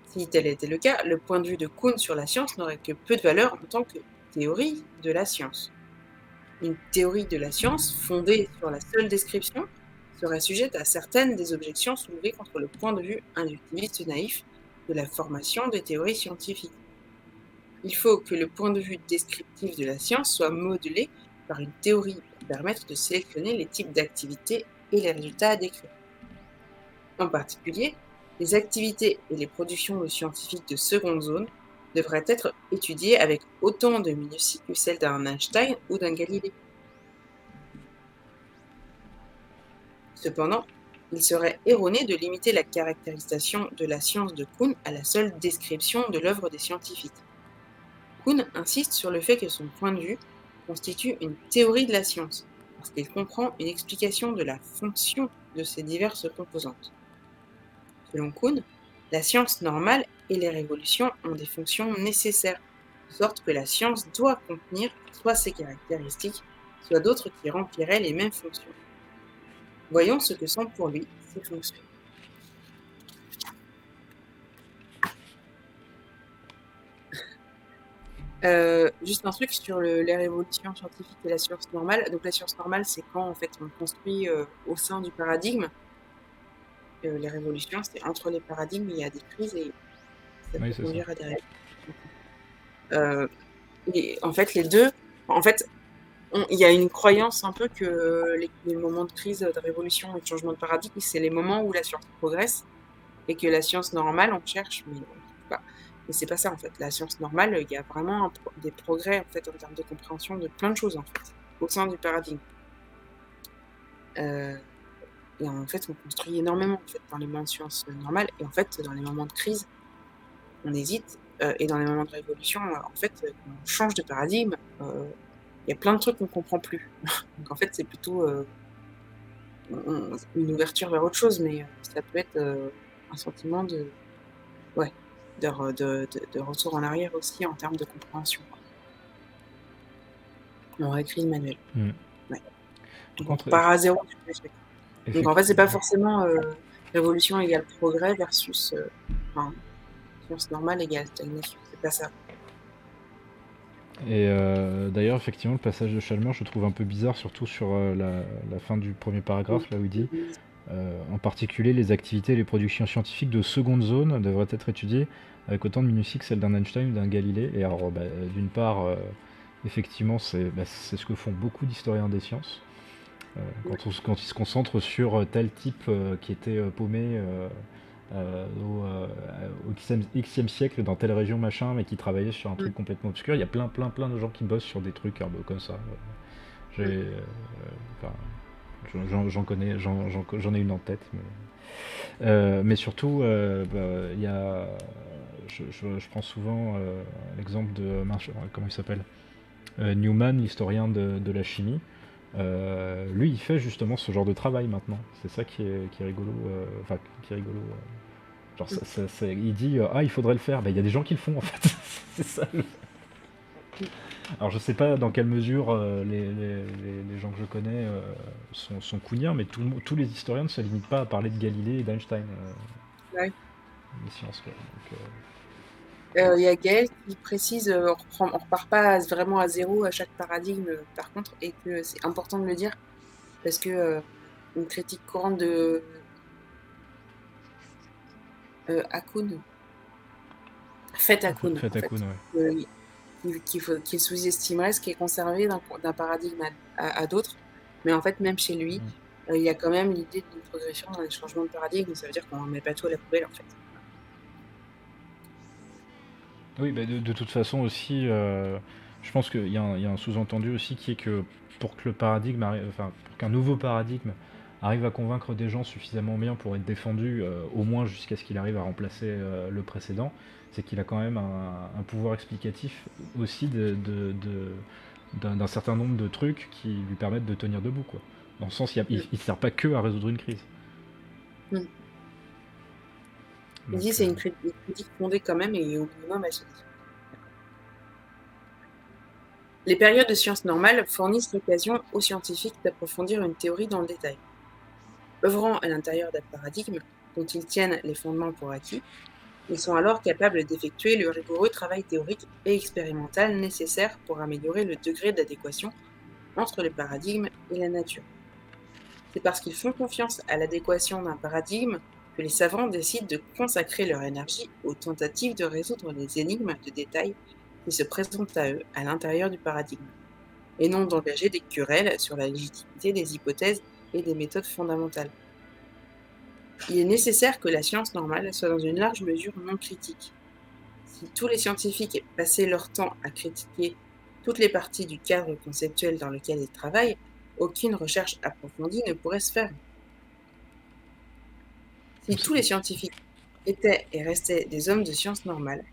Si tel était le cas, le point de vue de Kuhn sur la science n'aurait que peu de valeur en tant que théorie de la science. Une théorie de la science fondée sur la seule description serait sujette à certaines des objections soulevées contre le point de vue inductiviste naïf de la formation des théories scientifiques. Il faut que le point de vue descriptif de la science soit modelé par une théorie pour permettre de sélectionner les types d'activités et les résultats à décrire. En particulier, les activités et les productions de scientifiques de seconde zone devraient être étudiées avec autant de minutie que celles d'un Einstein ou d'un Galilée. Cependant, il serait erroné de limiter la caractérisation de la science de Kuhn à la seule description de l'œuvre des scientifiques. Kuhn insiste sur le fait que son point de vue constitue une théorie de la science, parce qu'il comprend une explication de la fonction de ses diverses composantes. Selon Kuhn, la science normale et les révolutions ont des fonctions nécessaires, de sorte que la science doit contenir soit ses caractéristiques, soit d'autres qui rempliraient les mêmes fonctions. Voyons ce que sont pour lui ces fonctions. Juste un truc sur les révolutions scientifiques et la science normale. Donc la science normale, c'est quand en fait on construit au sein du paradigme. Les révolutions, c'est entre les paradigmes, il y a des crises et ça peut conduire à des révolutions. Et en fait, les deux, en fait, il y a une croyance un peu que les moments de crise, de révolution et de changement de paradigme, c'est les moments où la science progresse et que la science normale, on cherche, mais on ne trouve pas. Mais c'est pas ça en fait. La science normale, il y a vraiment des progrès en fait en termes de compréhension de plein de choses en fait au sein du paradigme. Et en fait, on construit énormément en fait dans les moments de science normale et en fait dans les moments de crise, on hésite et dans les moments de révolution, en fait, on change de paradigme. Il y a plein de trucs qu'on comprend plus. Donc en fait, c'est plutôt une ouverture vers autre chose, mais ça peut être un sentiment de retour en arrière aussi en termes de compréhension. On réécrit le manuel. Ouais. Donc on part à zéro du échec. Donc en fait, c'est pas forcément révolution égale progrès versus science normale égale stagnation. C'est pas ça.
Et d'ailleurs, effectivement, le passage de Chalmers, je trouve un peu bizarre, surtout sur la fin du premier paragraphe, là où il dit en particulier, les activités et les productions scientifiques de seconde zone devraient être étudiées avec autant de minutie que celles d'un Einstein ou d'un Galilée. Et alors, d'une part, effectivement, c'est ce que font beaucoup d'historiens des sciences. Quand ils se concentrent sur tel type qui était paumé au Xe siècle dans telle région machin, mais qui travaillait sur un truc complètement obscur. Il y a plein de gens qui bossent sur des trucs comme ça. J'en ai une en tête, mais surtout il y a je prends souvent l'exemple de comment il s'appelle, Newman, l'historien de la chimie. Lui, il fait justement ce genre de travail maintenant. C'est ça qui est rigolo. Enfin, qui est rigolo. Genre, il dit ah, il faudrait le faire. Bah, il y a des gens qui le font en fait. C'est ça. Alors, je sais pas dans quelle mesure les gens que je connais sont couniens, mais tous les historiens ne se limitent pas à parler de Galilée et d'Einstein.
Ouais.
Les sciences, quoi. Donc,
Il y a Gaël qui précise, on repart pas vraiment à zéro à chaque paradigme, par contre, et que c'est important de le dire, parce que une critique courante de Hakoun, Fait Hakoun,
faites
en
à
fait,
Kuhn, ouais.
qu'il sous-estimerait ce qui est conservé d'un paradigme à d'autres. Mais en fait, même chez lui, il y a quand même l'idée d'une progression dans les changements de paradigme. Ça veut dire qu'on ne met pas tout à la poubelle, en fait.
Oui, bah, de toute façon aussi, je pense qu'il y a un sous-entendu aussi qui est que pour que le paradigme enfin, pour qu'un nouveau paradigme arrive à convaincre des gens suffisamment bien pour être défendu, au moins jusqu'à ce qu'il arrive à remplacer le précédent, c'est qu'il a quand même un pouvoir explicatif aussi d'un certain nombre de trucs qui lui permettent de tenir debout, quoi. Dans le sens, il ne sert pas que à résoudre une crise.
Mm. Il dit c'est une critique fondée quand même et au minimum elle se dit. Les périodes de sciences normales fournissent l'occasion aux scientifiques d'approfondir une théorie dans le détail. Œuvrant à l'intérieur d'un paradigme dont ils tiennent les fondements pour acquis, ils sont alors capables d'effectuer le rigoureux travail théorique et expérimental nécessaire pour améliorer le degré d'adéquation entre le paradigme et la nature. C'est parce qu'ils font confiance à l'adéquation d'un paradigme que les savants décident de consacrer leur énergie aux tentatives de résoudre les énigmes de détail qui se présentent à eux à l'intérieur du paradigme, et non d'engager des querelles sur la légitimité des hypothèses et des méthodes fondamentales. Il est nécessaire que la science normale soit dans une large mesure non critique. Si tous les scientifiques passaient leur temps à critiquer toutes les parties du cadre conceptuel dans lequel ils travaillent, aucune recherche approfondie ne pourrait se faire. Si tous les scientifiques étaient et restaient des hommes de sciences normales,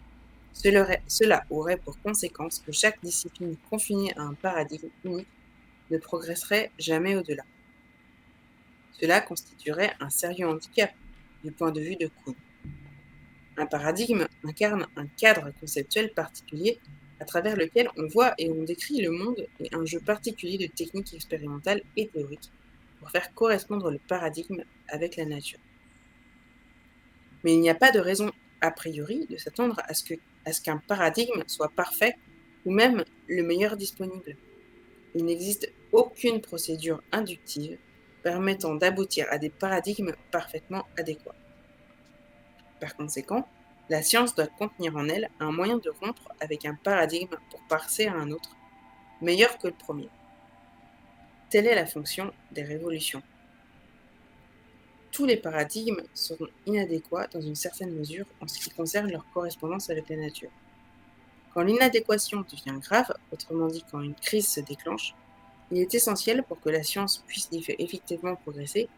cela aurait pour conséquence que chaque discipline confinée à un paradigme unique ne progresserait jamais au-delà. Cela constituerait un sérieux handicap du point de vue de Kuhn. Un paradigme incarne un cadre conceptuel particulier à travers lequel on voit et on décrit le monde et un jeu particulier de techniques expérimentales et théoriques pour faire correspondre le paradigme avec la nature. Mais il n'y a pas de raison a priori de s'attendre à ce qu'un paradigme soit parfait ou même le meilleur disponible. Il n'existe aucune procédure inductive permettant d'aboutir à des paradigmes parfaitement adéquats. Par conséquent, la science doit contenir en elle un moyen de rompre avec un paradigme pour passer à un autre, meilleur que le premier. Telle est la fonction des révolutions. Tous les paradigmes seront inadéquats dans une certaine mesure en ce qui concerne leur correspondance avec la nature. Quand l'inadéquation devient grave, autrement dit quand une crise se déclenche, il est essentiel pour que la science puisse effectivement progresser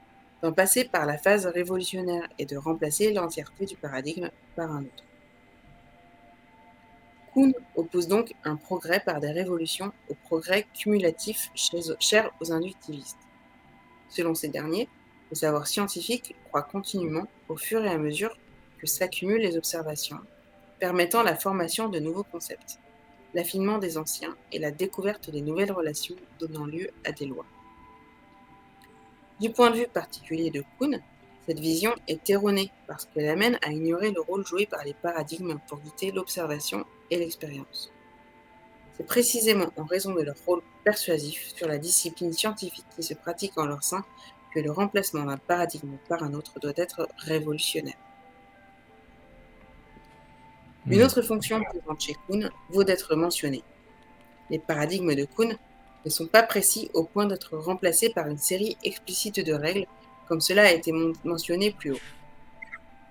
d'en passer par la phase révolutionnaire et de remplacer l'entièreté du paradigme par un autre. Kuhn oppose donc un progrès par des révolutions au progrès cumulatif cher aux inductivistes. Selon ces derniers, le savoir scientifique croît continuellement au fur et à mesure que s'accumulent les observations, permettant la formation de nouveaux concepts, l'affinement des anciens et la découverte des nouvelles relations donnant lieu à des lois. Du point de vue particulier de Kuhn, cette vision est erronée parce qu'elle amène à ignorer le rôle joué par les paradigmes pour guider l'observation et l'expérience. C'est précisément en raison de leur rôle persuasif sur la discipline scientifique qui se pratique en leur sein que le remplacement d'un paradigme par un autre doit être révolutionnaire. Une autre fonction présente chez Kuhn vaut d'être mentionnée. Les paradigmes de Kuhn ne sont pas précis au point d'être remplacés par une série explicite de règles, comme cela a été mentionné plus haut.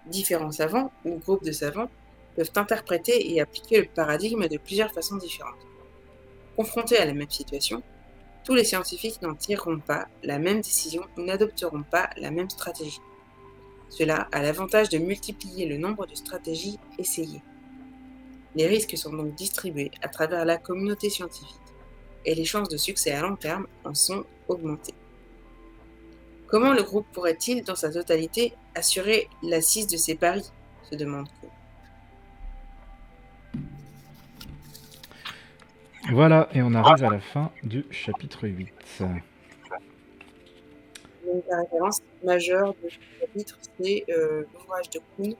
Différents savants ou groupes de savants peuvent interpréter et appliquer le paradigme de plusieurs façons différentes. Confrontés à la même situation, tous les scientifiques n'en tireront pas la même décision ou n'adopteront pas la même stratégie. Cela a l'avantage de multiplier le nombre de stratégies essayées. Les risques sont donc distribués à travers la communauté scientifique et les chances de succès à long terme en sont augmentées. Comment le groupe pourrait-il, dans sa totalité, assurer l'assise de ses paris se demande Kuhn.
Voilà, et on arrive à la fin du chapitre 8.
Donc, la référence majeure de ce chapitre, c'est l'ouvrage de Kuhn,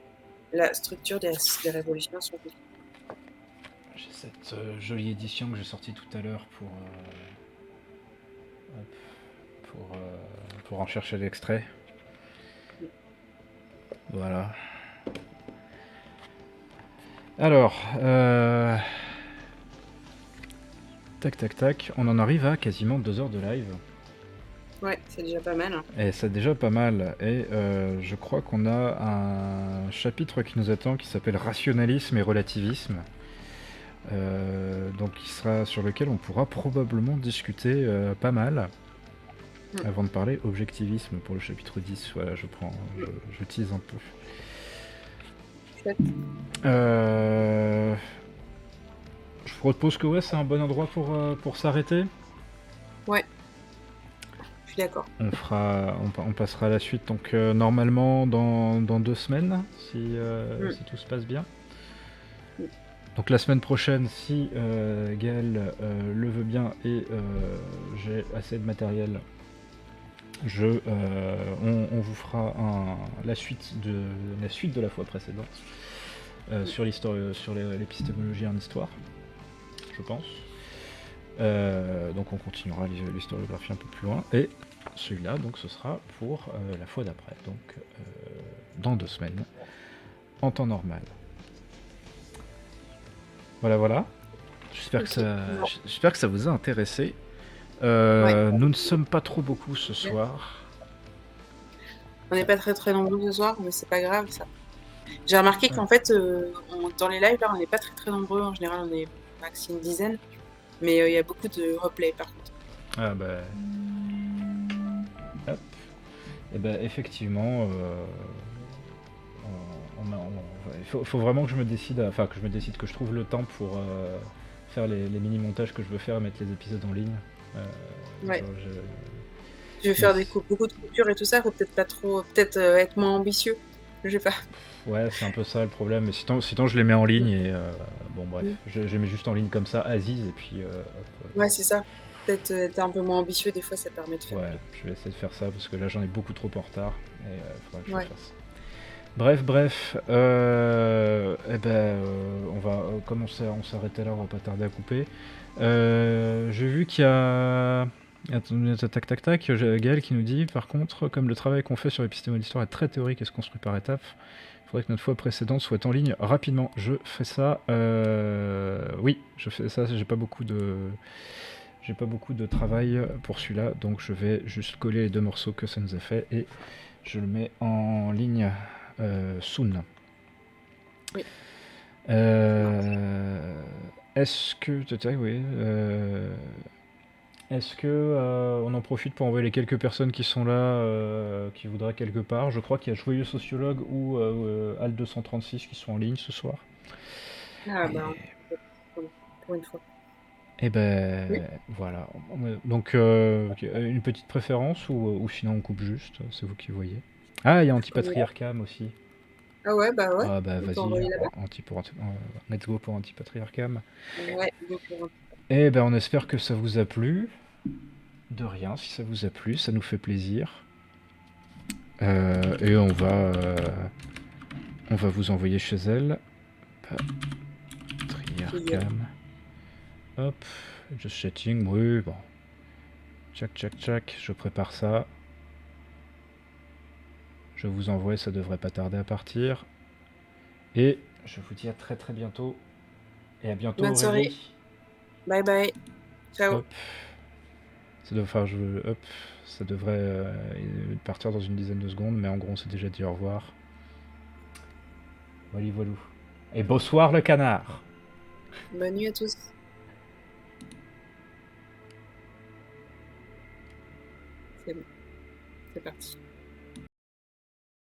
La structure des révolutions scientifiques.
J'ai cette jolie édition que j'ai sortie tout à l'heure pour en chercher l'extrait. Voilà. Alors, tac, on en arrive à quasiment 2 heures de live.
Ouais, c'est déjà pas mal.
Et c'est déjà pas mal. Et je crois qu'on a un chapitre qui nous attend qui s'appelle Rationalisme et relativisme. Donc sur lequel on pourra probablement discuter pas mal. Avant de parler objectivisme pour le chapitre 10. Voilà, je tease un peu. Je propose que c'est un bon endroit pour s'arrêter. Ouais.
Je suis d'accord.
On passera à la suite, donc normalement dans 2 semaines, si tout se passe bien. Donc la semaine prochaine, si Gaël le veut bien et j'ai assez de matériel, on vous fera la suite de la fois précédente sur l'épistémologie en histoire, je pense. Donc on continuera l'historiographie un peu plus loin, et celui-là donc ce sera pour la fois d'après, donc dans 2 semaines en temps normal. Voilà. J'espère que ça vous a intéressé. Nous ne sommes pas trop beaucoup ce soir.
On n'est pas très très nombreux ce soir, mais c'est pas grave ça. J'ai remarqué qu'en fait dans les lives là on n'est pas très très nombreux, en général on est max une dizaine. Mais il y a beaucoup de replay par contre.
Ah bah... Hop. Et bah effectivement, il faut vraiment que je me décide, que je trouve le temps pour faire les mini-montages que je veux faire et mettre les épisodes en ligne.
Ouais. Tu veux faire beaucoup de coupures et tout ça, faut peut-être pas trop, être moins ambitieux, je sais pas.
Ouais, c'est un peu ça le problème, mais sinon je les mets en ligne et bon bref, je les mets juste en ligne comme ça, Aziz, et puis...
Ouais, c'est ça. Peut-être être un peu moins ambitieux, des fois ça permet de faire.
Ouais, je vais essayer de faire ça parce que là j'en ai beaucoup trop en retard et il faudra que je fasse. Bref, on va commencer, on s'arrêter là, on va pas tarder à couper. J'ai vu qu'il y a... Tac, Gaël qui nous dit, par contre, comme le travail qu'on fait sur l'épistémologie d'histoire est très théorique et se construit par étapes, il faudrait que notre fois précédente soit en ligne rapidement. Je fais ça. Oui, je fais ça, j'ai pas beaucoup de travail pour celui-là, donc je vais juste coller les 2 morceaux que ça nous a fait et je le mets en ligne soon.
Oui.
Est-ce que on en profite pour envoyer les quelques personnes qui sont là, qui voudraient quelque part? Je crois qu'il y a Joyeux Sociologue ou Al 236 qui sont en ligne ce soir.
Ah bah, pour une fois.
Et voilà. Donc une petite préférence ou sinon on coupe juste, c'est vous qui voyez. Ah, il y a Antipatriarcam aussi.
Ah ouais, bah ouais.
Ah bah vas-y, let's go pour Antipatriarcam.
Ouais.
Et on espère que ça vous a plu. De rien, si ça vous a plu, ça nous fait plaisir. Et on va vous envoyer chez elle. Patriarcam. Hop, just chatting, oui, bon. Tchac, je prépare ça. Je vous envoie, ça devrait pas tarder à partir. Et je vous dis à très très bientôt. Et à bientôt.
Bonne soirée. Bye bye. Ciao.
Hop. Ça devrait partir dans une dizaine de secondes, mais en gros on s'est déjà dit au revoir. Voilà. Et bonsoir le canard.
Bonne nuit à tous. C'est bon. C'est parti.